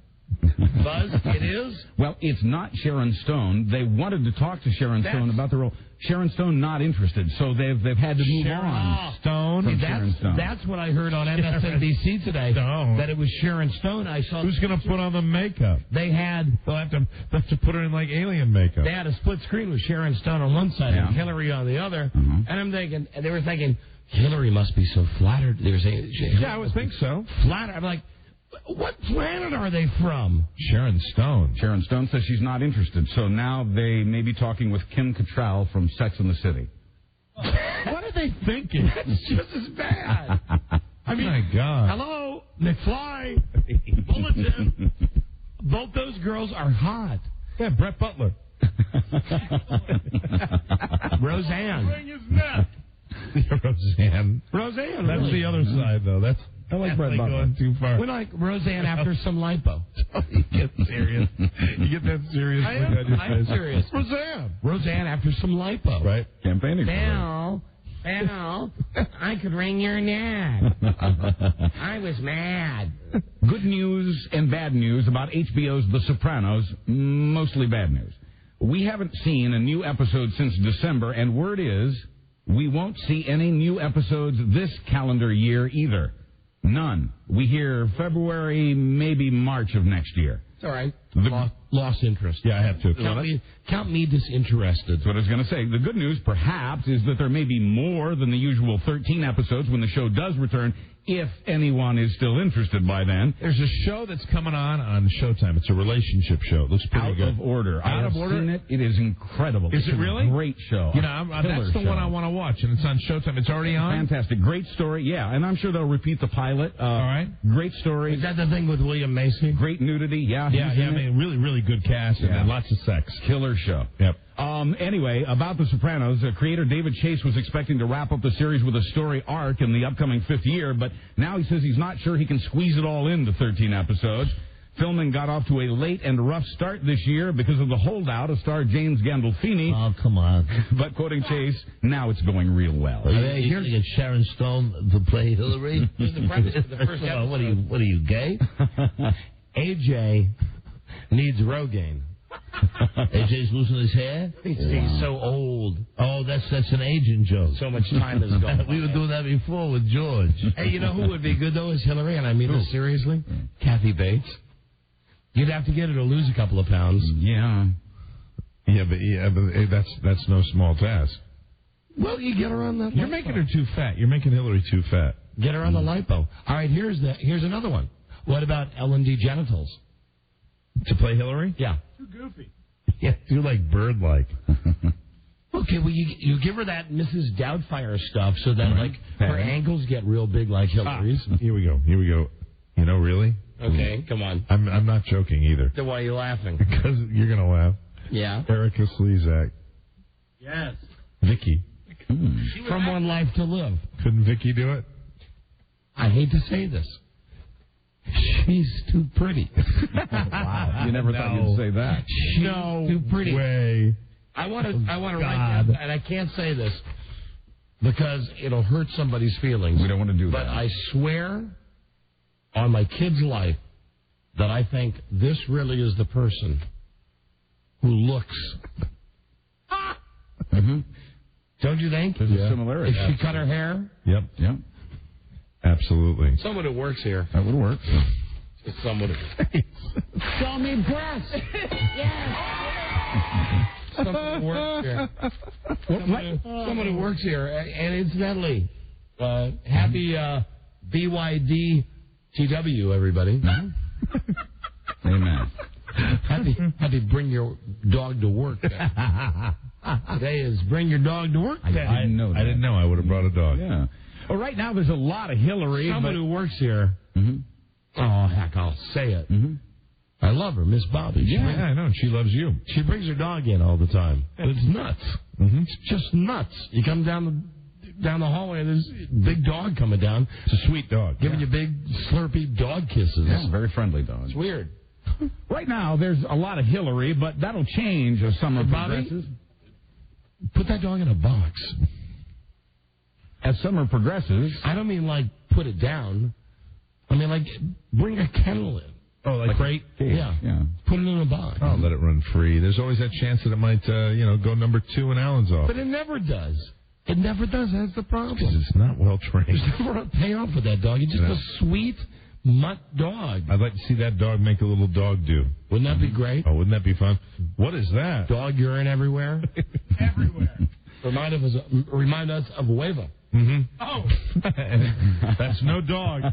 [SPEAKER 2] Buzz, it is?
[SPEAKER 1] Well, it's not Sharon Stone. They wanted to talk to Sharon Stone about the role. Sharon Stone not interested, so they've had to move on.
[SPEAKER 4] Stone?
[SPEAKER 2] That's what I heard on MSNBC today.
[SPEAKER 4] Stone.
[SPEAKER 2] That it was Sharon Stone. I saw.
[SPEAKER 4] Who's going to put on the makeup?
[SPEAKER 2] They'll have
[SPEAKER 4] to put her in like alien makeup.
[SPEAKER 2] They had a split screen with Sharon Stone on one side and Hillary on the other. And I'm thinking, and they were thinking, Hillary must be so flattered. They were saying,
[SPEAKER 4] yeah, I would think so.
[SPEAKER 2] Flattered. I'm like, what planet are they from?
[SPEAKER 4] Sharon Stone.
[SPEAKER 1] Sharon Stone says she's not interested, so now they may be talking with Kim Cattrall from Sex and the City.
[SPEAKER 2] What are they thinking? It's just as bad. I mean,
[SPEAKER 4] my God.
[SPEAKER 2] Hello, McFly, Bulletin. Both those girls are hot.
[SPEAKER 4] Yeah, Brett Butler.
[SPEAKER 2] Roseanne.
[SPEAKER 4] Bring his neck. Roseanne. That's the other side, though. I like Brett Butler. Going too far.
[SPEAKER 2] We like Roseanne after some lipo.
[SPEAKER 4] You get serious. You get that serious look on your face.
[SPEAKER 2] I am serious. Roseanne after some lipo.
[SPEAKER 4] Right. Campaigning for
[SPEAKER 2] Bill, I could wring your neck. I was mad.
[SPEAKER 1] Good news and bad news about HBO's The Sopranos, mostly bad news. We haven't seen a new episode since December, and word is we won't see any new episodes this calendar year either. None. We hear February, maybe March of next year.
[SPEAKER 2] It's all right. Lost interest.
[SPEAKER 4] Yeah, I have to.
[SPEAKER 2] Count me disinterested.
[SPEAKER 1] That's what I was going to say. The good news, perhaps, is that there may be more than the usual 13 episodes when the show does return, if anyone is still interested by then.
[SPEAKER 4] There's a show that's coming on Showtime. It's a relationship show. It looks pretty good.
[SPEAKER 1] Out of Order. I have seen it. It is incredible.
[SPEAKER 4] Is it really?
[SPEAKER 1] A great show.
[SPEAKER 4] You know, that's the one I want to watch, and it's on Showtime. It's already on?
[SPEAKER 1] Fantastic. Great story. Yeah, and I'm sure they'll repeat the pilot. All
[SPEAKER 4] right.
[SPEAKER 1] Great story.
[SPEAKER 2] Is that the thing with William Macy?
[SPEAKER 1] Great nudity. Yeah.
[SPEAKER 4] Yeah. I mean, really, really good cast and lots of sex.
[SPEAKER 1] Killer show.
[SPEAKER 4] Yep.
[SPEAKER 1] Anyway, about The Sopranos, creator David Chase was expecting to wrap up the series with a story arc in the upcoming 5th year, but now he says he's not sure he can squeeze it all into 13 episodes. Filming got off to a late and rough start this year because of the holdout of star James Gandolfini.
[SPEAKER 2] Oh, come on.
[SPEAKER 1] But quoting Chase, now it's going real well.
[SPEAKER 2] You're going to get Sharon Stone to play Hillary? Here's the premise for the first episode. What are you, gay? AJ needs Rogaine. AJ's losing his hair? He's so old. Oh, that's an aging joke. So much time has gone. We were doing that before with George. Hey, you know who would be good, though, is Hillary, and I mean this seriously? Kathy Bates. You'd have to get her to lose a couple of pounds.
[SPEAKER 1] Yeah.
[SPEAKER 4] Yeah, but that's no small task.
[SPEAKER 2] Well, you get her on the...
[SPEAKER 4] You're making her too fat. You're making Hillary too fat.
[SPEAKER 2] Get her on the lipo. All right, here's another one. What about Ellen DeGenitals?
[SPEAKER 4] To play Hillary?
[SPEAKER 2] Yeah.
[SPEAKER 6] Too goofy.
[SPEAKER 4] Yeah, too bird-like.
[SPEAKER 2] Okay, well, you give her that Mrs. Doubtfire stuff so that, her ankles get real big like Hillary's.
[SPEAKER 4] Here we go. You know, really?
[SPEAKER 2] Okay, come on.
[SPEAKER 4] I'm not joking either.
[SPEAKER 2] Then why are you laughing?
[SPEAKER 4] Because you're going to laugh.
[SPEAKER 2] Yeah.
[SPEAKER 4] Erica Slezak.
[SPEAKER 6] Yes.
[SPEAKER 4] Vicky.
[SPEAKER 2] From One Life to Live.
[SPEAKER 4] Couldn't Vicky do it?
[SPEAKER 2] I hate to say this. She's too pretty.
[SPEAKER 1] Wow. You never thought you'd say that.
[SPEAKER 2] She's too pretty.
[SPEAKER 4] Way.
[SPEAKER 2] I want to write down, and I can't say this because it'll hurt somebody's feelings.
[SPEAKER 1] We don't want to do that.
[SPEAKER 2] But I swear on my kid's life that I think this really is the person who looks.
[SPEAKER 1] Mm-hmm.
[SPEAKER 2] Don't you think?
[SPEAKER 1] There's a similarity.
[SPEAKER 2] If she cut her hair?
[SPEAKER 4] Yep. Absolutely.
[SPEAKER 2] Someone who works here.
[SPEAKER 1] That would work.
[SPEAKER 2] Just someone who... Show me breasts. Yes. Someone who works here. Someone who works here. And incidentally, happy BYD TW, everybody.
[SPEAKER 1] Amen.
[SPEAKER 2] Happy bring your dog to work day. Today is bring your dog to work day.
[SPEAKER 1] I didn't know that.
[SPEAKER 4] I didn't know I would have brought a dog.
[SPEAKER 1] Yeah. Well, right now there's a lot of Hillary.
[SPEAKER 2] Someone who works here.
[SPEAKER 1] Mm-hmm.
[SPEAKER 2] Oh, heck, I'll say it.
[SPEAKER 1] Mm-hmm.
[SPEAKER 2] I love her, Miss Bobby.
[SPEAKER 4] I know. She loves you.
[SPEAKER 2] She brings her dog in all the time. But it's nuts.
[SPEAKER 4] Mm-hmm.
[SPEAKER 2] It's just nuts. You come down the hallway, and there's a big dog coming down.
[SPEAKER 4] It's a sweet dog.
[SPEAKER 2] Giving you big, slurpy dog kisses.
[SPEAKER 1] Yeah, very friendly dog.
[SPEAKER 2] It's weird.
[SPEAKER 1] Right now, there's a lot of Hillary, but that'll change as summer progresses.
[SPEAKER 2] Put that dog in a box.
[SPEAKER 1] As summer progresses...
[SPEAKER 2] I don't mean, put it down. I mean, bring a kennel in.
[SPEAKER 4] Oh, crate?
[SPEAKER 2] Yeah. Put it in a box.
[SPEAKER 4] Oh, let it run free. There's always that chance that it might, go number 2 in Allen's office.
[SPEAKER 2] But it never does. It never does. That's the problem.
[SPEAKER 4] Because it's not well trained.
[SPEAKER 2] There's never a payoff for that dog. It's just a sweet mutt dog.
[SPEAKER 4] I'd like to see that dog make a little dog do.
[SPEAKER 2] Wouldn't that be great?
[SPEAKER 4] Oh, wouldn't that be fun? What is that?
[SPEAKER 2] Dog urine everywhere?
[SPEAKER 6] Everywhere.
[SPEAKER 2] Remind us of Weva.
[SPEAKER 4] Mm-hmm.
[SPEAKER 6] Oh.
[SPEAKER 4] That's no dog.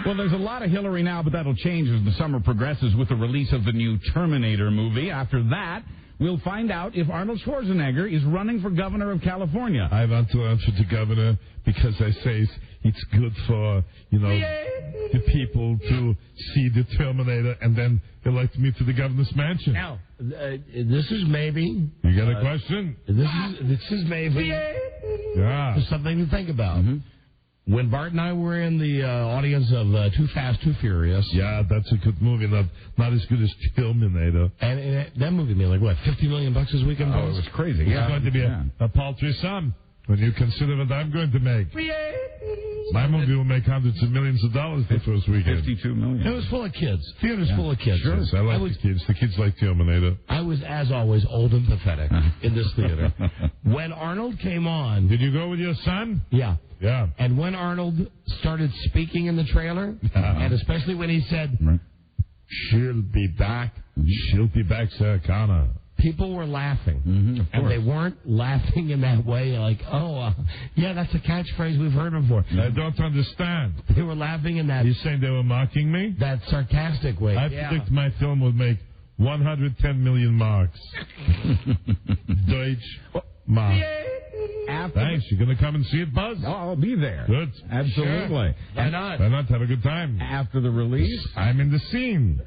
[SPEAKER 1] Well, there's a lot of Hillary now, but that'll change as the summer progresses with the release of the new Terminator movie. After that, we'll find out if Arnold Schwarzenegger is running for governor of California.
[SPEAKER 4] I want to run for the governor because I say it's good for, the people to see the Terminator and then elect me to the governor's mansion.
[SPEAKER 2] Now, this is maybe...
[SPEAKER 4] You got a question?
[SPEAKER 2] This is maybe...
[SPEAKER 4] Yeah.
[SPEAKER 2] Something to think about. Mm-hmm. When Bart and I were in the audience of Too Fast, Too Furious...
[SPEAKER 4] Yeah, that's a good movie. Not as good as Terminator.
[SPEAKER 2] And that movie made $50 million this weekend?
[SPEAKER 1] Oh, it was crazy.
[SPEAKER 4] It's going to be a paltry sum when you consider what I'm going to make. My movie will make hundreds of millions of dollars the first weekend.
[SPEAKER 1] $52 million.
[SPEAKER 2] It was full of kids. Theater's full of kids.
[SPEAKER 4] Sure. Yes, I like the kids. The kids like Terminator.
[SPEAKER 2] I was, as always, old and pathetic in this theater. When Arnold came on...
[SPEAKER 4] Did you go with your son?
[SPEAKER 2] Yeah.
[SPEAKER 4] Yeah.
[SPEAKER 2] And when Arnold started speaking in the trailer, and especially when he said,
[SPEAKER 4] She'll be back. She'll be back, Sarah Connor.
[SPEAKER 2] People were laughing, and they weren't laughing in that way like, yeah, that's a catchphrase we've heard before.
[SPEAKER 4] I don't understand.
[SPEAKER 2] They were laughing in that...
[SPEAKER 4] You saying they were mocking me?
[SPEAKER 2] That sarcastic way.
[SPEAKER 4] I predict my film would make 110 million marks. Deutsch Mark. Thanks. You're going to come and see it, Buzz?
[SPEAKER 1] Oh, I'll be there.
[SPEAKER 4] Good.
[SPEAKER 1] Absolutely.
[SPEAKER 2] Sure. Why not?
[SPEAKER 4] Why not? Have a good time.
[SPEAKER 1] After the release?
[SPEAKER 4] I'm in the scene.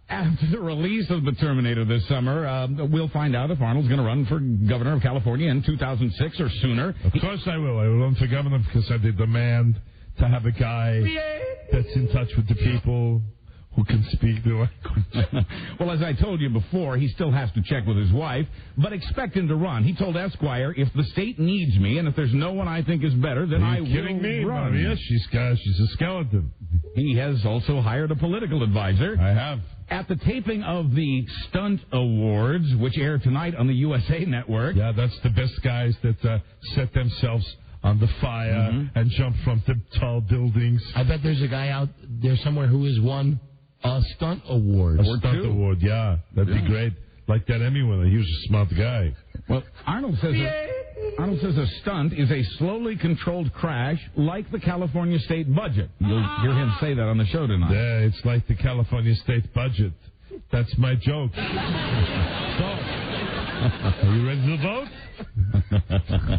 [SPEAKER 1] After the release of The Terminator this summer, we'll find out if Arnold's going to run for governor of California in 2006 or sooner.
[SPEAKER 4] Of course I will. I will run for governor because I demand to have a guy that's in touch with the people who can speak the language.
[SPEAKER 1] Well, as I told you before, he still has to check with his wife, but expect him to run. He told Esquire, if the state needs me and if there's no one I think is better, then I will run. Are you kidding me,
[SPEAKER 4] Maria? She's a skeleton.
[SPEAKER 1] He has also hired a political advisor.
[SPEAKER 4] I have.
[SPEAKER 1] At the taping of the Stunt Awards, which air tonight on the USA Network.
[SPEAKER 4] Yeah, that's the best guys that set themselves on the fire and jump from the tall buildings.
[SPEAKER 2] I bet there's a guy out there somewhere who has won a Stunt Award.
[SPEAKER 4] A Stunt Award, yeah. That'd be great. Like that Emmy winner. He was a smart guy.
[SPEAKER 1] Well, Arnold says a stunt is a slowly controlled crash like the California state budget. You'll hear him say that on the show tonight.
[SPEAKER 4] Yeah, it's like the California state budget. That's my joke. So, are you ready to vote?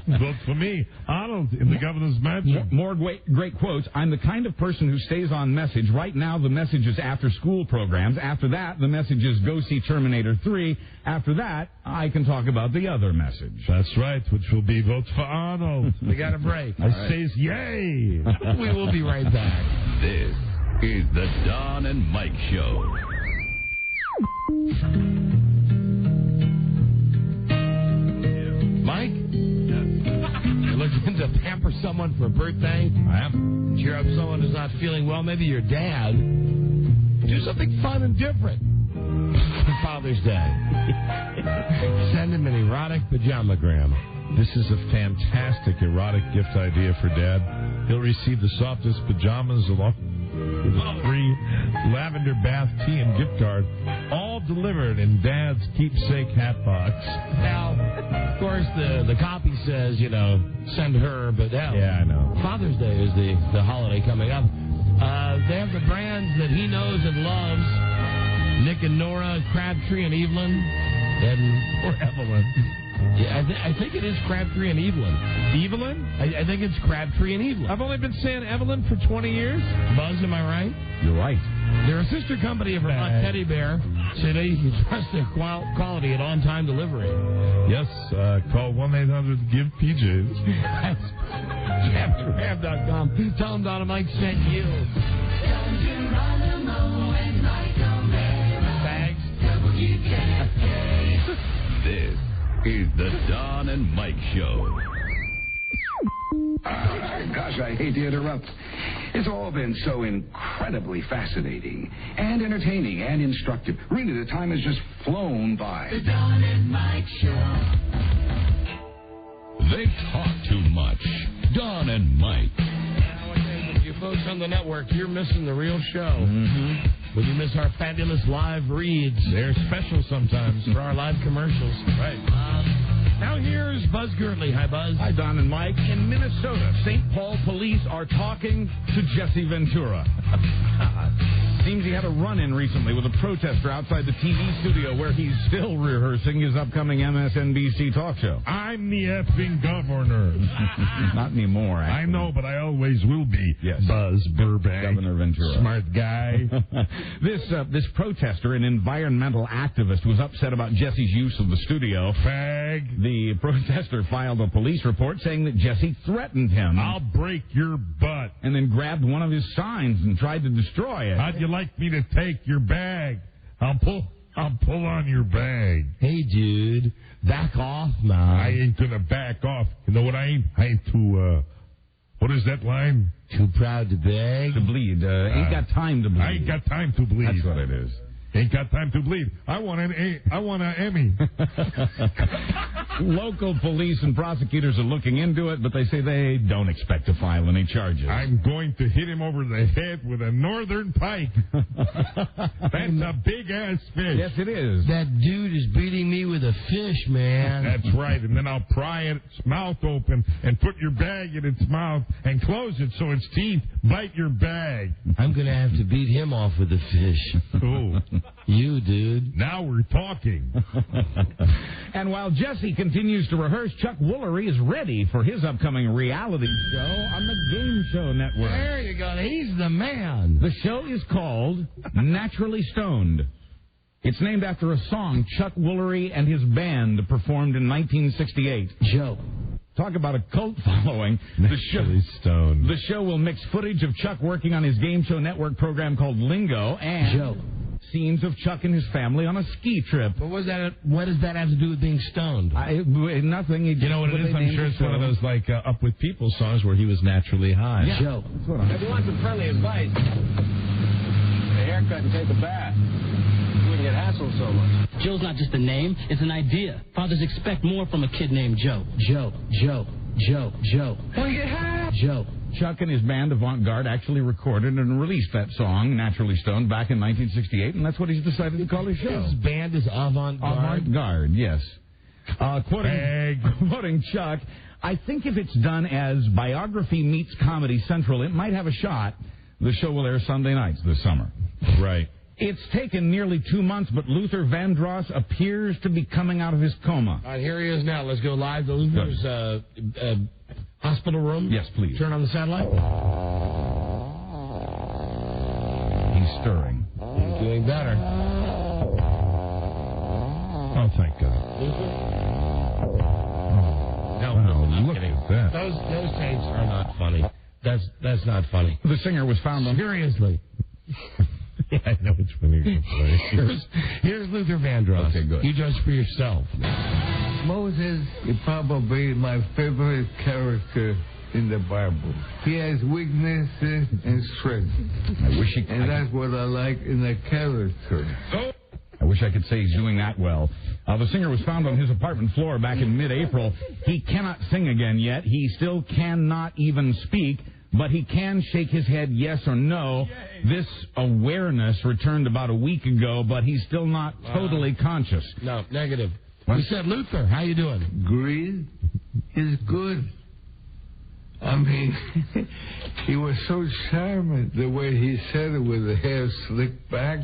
[SPEAKER 4] Vote for me, Arnold, in the governor's mansion.
[SPEAKER 1] More great quotes. I'm the kind of person who stays on message. Right now, the message is after-school programs. After that, the message is go see Terminator 3. After that, I can talk about the other message.
[SPEAKER 4] That's right, which will be vote for Arnold.
[SPEAKER 2] We got a break.
[SPEAKER 4] I says yay.
[SPEAKER 2] We will be right back.
[SPEAKER 5] This is the Don and Mike Show.
[SPEAKER 2] Mike? You're looking to pamper someone for a birthday?
[SPEAKER 4] I am.
[SPEAKER 2] Cheer up someone who's not feeling well, maybe your dad. Do something fun and different for Father's Day. Send him an erotic pajamagram.
[SPEAKER 4] This is a fantastic erotic gift idea for Dad. He'll receive the softest pajamas along with a free lavender bath tea and gift card, all delivered in Dad's keepsake hat box.
[SPEAKER 2] Now, of course, the copy says, send her, but hell,
[SPEAKER 4] yeah, I know.
[SPEAKER 2] Father's Day is the holiday coming up. They have the brands that he knows and loves. Nick and Nora, Crabtree and Evelyn.
[SPEAKER 4] Or Evelyn.
[SPEAKER 2] Yeah, I think it is Crabtree and Evelyn.
[SPEAKER 4] Evelyn?
[SPEAKER 2] I think it's Crabtree and Evelyn.
[SPEAKER 4] I've only been saying Evelyn for 20 years.
[SPEAKER 2] Buzz, am I right?
[SPEAKER 1] You're right.
[SPEAKER 2] They're a sister company of Vermont Teddy Bear. So they trust their quality and on-time delivery.
[SPEAKER 4] Yes, call 1-800-GIVE-PJs.
[SPEAKER 2] That's JeffyRam.com. Tell them Don and Mike sent you. Bags.
[SPEAKER 5] This is the Don and Mike Show.
[SPEAKER 11] Gosh, I hate to interrupt. It's all been so incredibly fascinating and entertaining and instructive. Really, the time has just flown by.
[SPEAKER 16] The Don and Mike Show.
[SPEAKER 5] They talk too much. Don and Mike.
[SPEAKER 2] You folks on the network, you're missing the real show. When you miss our fabulous live reads.
[SPEAKER 4] They're special sometimes.
[SPEAKER 2] For our live commercials.
[SPEAKER 4] Right.
[SPEAKER 2] Now here's Buzz Girdley. Hi, Buzz.
[SPEAKER 1] Hi, Don and Mike. In Minnesota, St. Paul police are talking to Jesse Ventura. Seems he had a run-in recently with a protester outside the TV studio where he's still rehearsing his upcoming MSNBC talk show.
[SPEAKER 4] I'm the effing governor.
[SPEAKER 1] Not anymore, actually.
[SPEAKER 4] I know, but I always will be.
[SPEAKER 1] Yes.
[SPEAKER 4] Buzz Burbank.
[SPEAKER 1] Governor Ventura.
[SPEAKER 4] Smart guy.
[SPEAKER 1] This protester, an environmental activist, was upset about Jesse's use of the studio.
[SPEAKER 4] Fag.
[SPEAKER 1] The protester filed a police report saying that Jesse threatened him.
[SPEAKER 4] I'll break your butt.
[SPEAKER 1] And then grabbed one of his signs and tried to destroy it.
[SPEAKER 4] How'd you like me to take your bag? I'll pull on your bag.
[SPEAKER 2] Hey, dude, back off now.
[SPEAKER 4] I ain't gonna back off. You know what I ain't? I ain't too, what is that line?
[SPEAKER 2] Too proud to beg?
[SPEAKER 1] To bleed. Ain't got time to bleed.
[SPEAKER 4] I ain't got time to bleed.
[SPEAKER 1] That's what it is.
[SPEAKER 4] Ain't got time to bleed. I want an Emmy.
[SPEAKER 1] Local police and prosecutors are looking into it, but they say they don't expect to file any charges.
[SPEAKER 4] I'm going to hit him over the head with a northern pike. That's a big-ass fish.
[SPEAKER 1] Yes, it is.
[SPEAKER 2] That dude is beating me with a fish, man.
[SPEAKER 4] That's right, and then I'll pry its mouth open and put your bag in its mouth and close it so its teeth bite your bag.
[SPEAKER 2] I'm going to have to beat him off with a fish.
[SPEAKER 4] Who?
[SPEAKER 2] You, dude.
[SPEAKER 4] Now we're talking.
[SPEAKER 1] And while Jesse continues to rehearse, Chuck Woolery is ready for his upcoming reality show on the Game Show Network.
[SPEAKER 2] There you go. He's the man.
[SPEAKER 1] The show is called Naturally Stoned. It's named after a song Chuck Woolery and his band performed in 1968.
[SPEAKER 2] Joe.
[SPEAKER 1] Talk about a cult following.
[SPEAKER 4] Naturally Stoned.
[SPEAKER 1] The show will mix footage of Chuck working on his Game Show Network program called Lingo and
[SPEAKER 2] Joe.
[SPEAKER 1] Scenes of Chuck and his family on a ski trip.
[SPEAKER 2] But what does that have to do with being stoned?
[SPEAKER 1] Nothing.
[SPEAKER 4] You know what it is? I'm sure it's one of those like Up With People songs where he was naturally high.
[SPEAKER 1] Yeah.
[SPEAKER 2] Joe.
[SPEAKER 3] If you want some friendly advice, a haircut and take a bath. You wouldn't get hassled so much.
[SPEAKER 13] Joe's not just a name, it's an idea. Fathers expect more from a kid named Joe.
[SPEAKER 2] Joe.
[SPEAKER 3] Want to get high?
[SPEAKER 2] Joe.
[SPEAKER 1] Chuck and his band Avant Garde actually recorded and released that song, Naturally Stoned, back in 1968, and that's what he's decided to call his show.
[SPEAKER 2] His band is Avant Garde?
[SPEAKER 1] Avant Garde, yes. Quoting Chuck, I think if it's done as biography meets Comedy Central, it might have a shot. The show will air Sunday nights this summer.
[SPEAKER 4] Right.
[SPEAKER 1] It's taken nearly 2 months, but Luther Vandross appears to be coming out of his coma.
[SPEAKER 2] All right, here he is now. Let's go live to Luther's hospital room.
[SPEAKER 1] Yes, please.
[SPEAKER 2] Turn on the satellite.
[SPEAKER 1] He's stirring.
[SPEAKER 2] He's doing better.
[SPEAKER 4] Oh, thank God.
[SPEAKER 2] No,
[SPEAKER 4] look at that.
[SPEAKER 2] Those tapes are not funny. That's not funny.
[SPEAKER 1] The singer was found on...
[SPEAKER 2] Seriously.
[SPEAKER 4] Yeah, I know it's funny.
[SPEAKER 2] Here's Luther Vandross.
[SPEAKER 1] Okay, good.
[SPEAKER 2] You judge for yourself.
[SPEAKER 14] Moses is probably my favorite character in the Bible. He has weaknesses and strengths. And that's what I like in a character.
[SPEAKER 1] I wish I could say he's doing that well. The singer was found on his apartment floor back in mid-April. He cannot sing again yet. He still cannot even speak, but he can shake his head yes or no. This awareness returned about a week ago, but he's still not totally conscious.
[SPEAKER 2] No, negative. We said, Luther, how you doing?
[SPEAKER 14] Greed is good. I mean, he was so charming the way he said it with the hair slicked back.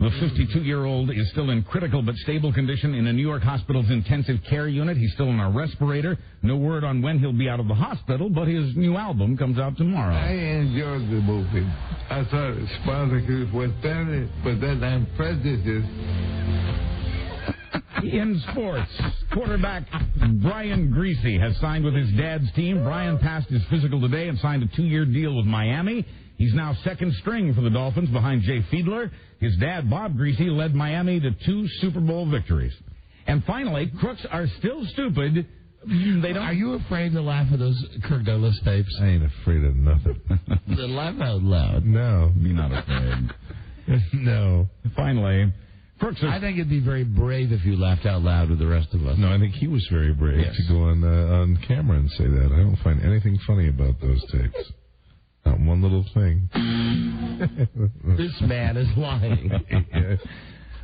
[SPEAKER 1] The 52-year-old is still in critical but stable condition in a New York hospital's intensive care unit. He's still on a respirator. No word on when he'll be out of the hospital, but his new album comes out tomorrow.
[SPEAKER 14] I enjoyed the movie. I thought Spartacus was better, but then I'm prejudiced.
[SPEAKER 1] In sports, quarterback Brian Greasy has signed with his dad's team. Brian passed his physical today and signed a 2-year deal with Miami. He's now second string for the Dolphins behind Jay Fiedler. His dad, Bob Greasy, led Miami to 2 Super Bowl victories. And finally, crooks are still stupid. They don't.
[SPEAKER 2] Are you afraid to laugh at those Kirk Douglas tapes?
[SPEAKER 4] I ain't afraid of nothing.
[SPEAKER 2] Then laugh out loud.
[SPEAKER 4] No.
[SPEAKER 1] Be not afraid.
[SPEAKER 4] No.
[SPEAKER 1] Finally, crooks are...
[SPEAKER 2] I think it'd be very brave if you laughed out loud with the rest of us.
[SPEAKER 4] No, I think he was very brave to go on camera and say that. I don't find anything funny about those tapes. Not one little thing.
[SPEAKER 2] This man is lying.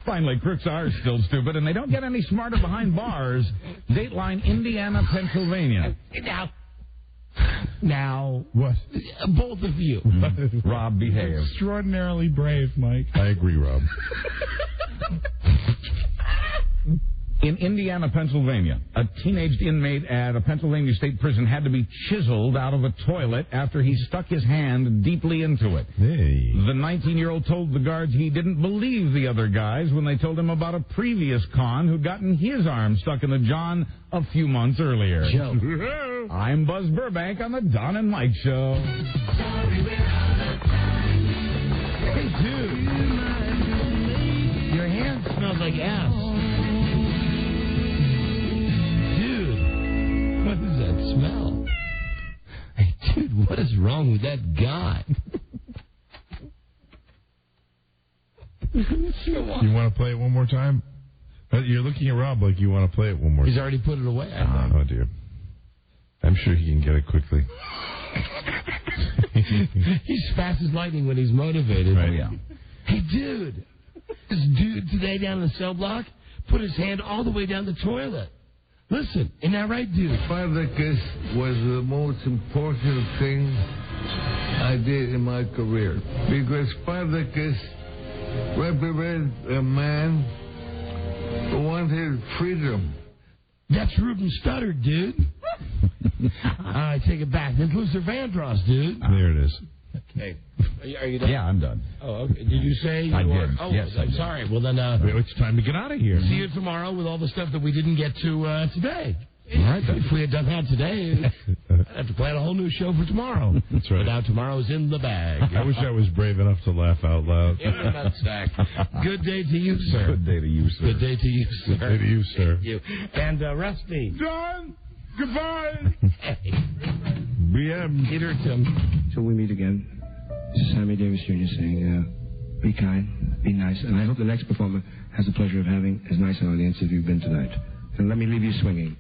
[SPEAKER 1] Finally, crooks are still stupid, and they don't get any smarter behind bars. Dateline, Indiana, Pennsylvania.
[SPEAKER 2] Now,
[SPEAKER 4] what?
[SPEAKER 2] Both of you.
[SPEAKER 1] Rob, behave.
[SPEAKER 6] Extraordinarily brave, Mike.
[SPEAKER 4] I agree, Rob.
[SPEAKER 1] In Indiana, Pennsylvania, a teenage inmate at a Pennsylvania state prison had to be chiseled out of a toilet after he stuck his hand deeply into it.
[SPEAKER 4] Hey.
[SPEAKER 1] The 19-year-old told the guards he didn't believe the other guys when they told him about a previous con who'd gotten his arm stuck in the John a few months earlier.
[SPEAKER 2] Joe.
[SPEAKER 1] I'm Buzz Burbank on the Don and Mike Show.
[SPEAKER 2] Hey, dude. Your hand smells like ass. What is that smell? Hey, dude, what is wrong with that guy?
[SPEAKER 4] You want to play it one more time? You're looking at Rob like you want to play it one more time.
[SPEAKER 2] He's already put it away.
[SPEAKER 4] Oh, dear. I'm sure he can get it quickly.
[SPEAKER 2] He's fast as lightning when he's motivated.
[SPEAKER 4] Right.
[SPEAKER 1] Yeah.
[SPEAKER 2] Hey, dude. This dude today down in the cell block put his hand all the way down the toilet. Listen, isn't that right, dude?
[SPEAKER 14] Spartacus was the most important thing I did in my career. Because Spartacus represented a man who wanted freedom.
[SPEAKER 2] That's Ruben Studdard, dude. I take it back. That's Luther Vandross, dude.
[SPEAKER 4] There it is.
[SPEAKER 2] Okay. Are you done?
[SPEAKER 1] Yeah, I'm done.
[SPEAKER 2] Oh, okay. Did you say
[SPEAKER 1] I
[SPEAKER 2] you were?
[SPEAKER 1] did.
[SPEAKER 2] Oh,
[SPEAKER 1] Yes, I
[SPEAKER 2] I'm
[SPEAKER 1] did.
[SPEAKER 2] sorry. Well, then,
[SPEAKER 4] It's time to get out of here.
[SPEAKER 2] see you tomorrow with all the stuff that we didn't get to today.
[SPEAKER 1] All right, then.
[SPEAKER 2] If we had done that today, I'd have to plan a whole new show for tomorrow.
[SPEAKER 4] That's right.
[SPEAKER 2] But now tomorrow's in the bag.
[SPEAKER 4] I wish I was brave enough to laugh out loud.
[SPEAKER 2] In the nutsack. Good day to you, sir.
[SPEAKER 1] Good day to you, sir.
[SPEAKER 2] Good day to you, sir.
[SPEAKER 4] Good day to you, sir.
[SPEAKER 2] Thank you. And Rusty.
[SPEAKER 6] John, goodbye.
[SPEAKER 4] BM.
[SPEAKER 2] Peter, Tim.
[SPEAKER 8] Till we meet again, this is Sammy Davis Jr. saying, be kind, be nice, and I hope the next performer has the pleasure of having as nice an audience as you've been tonight. And let me leave you swinging.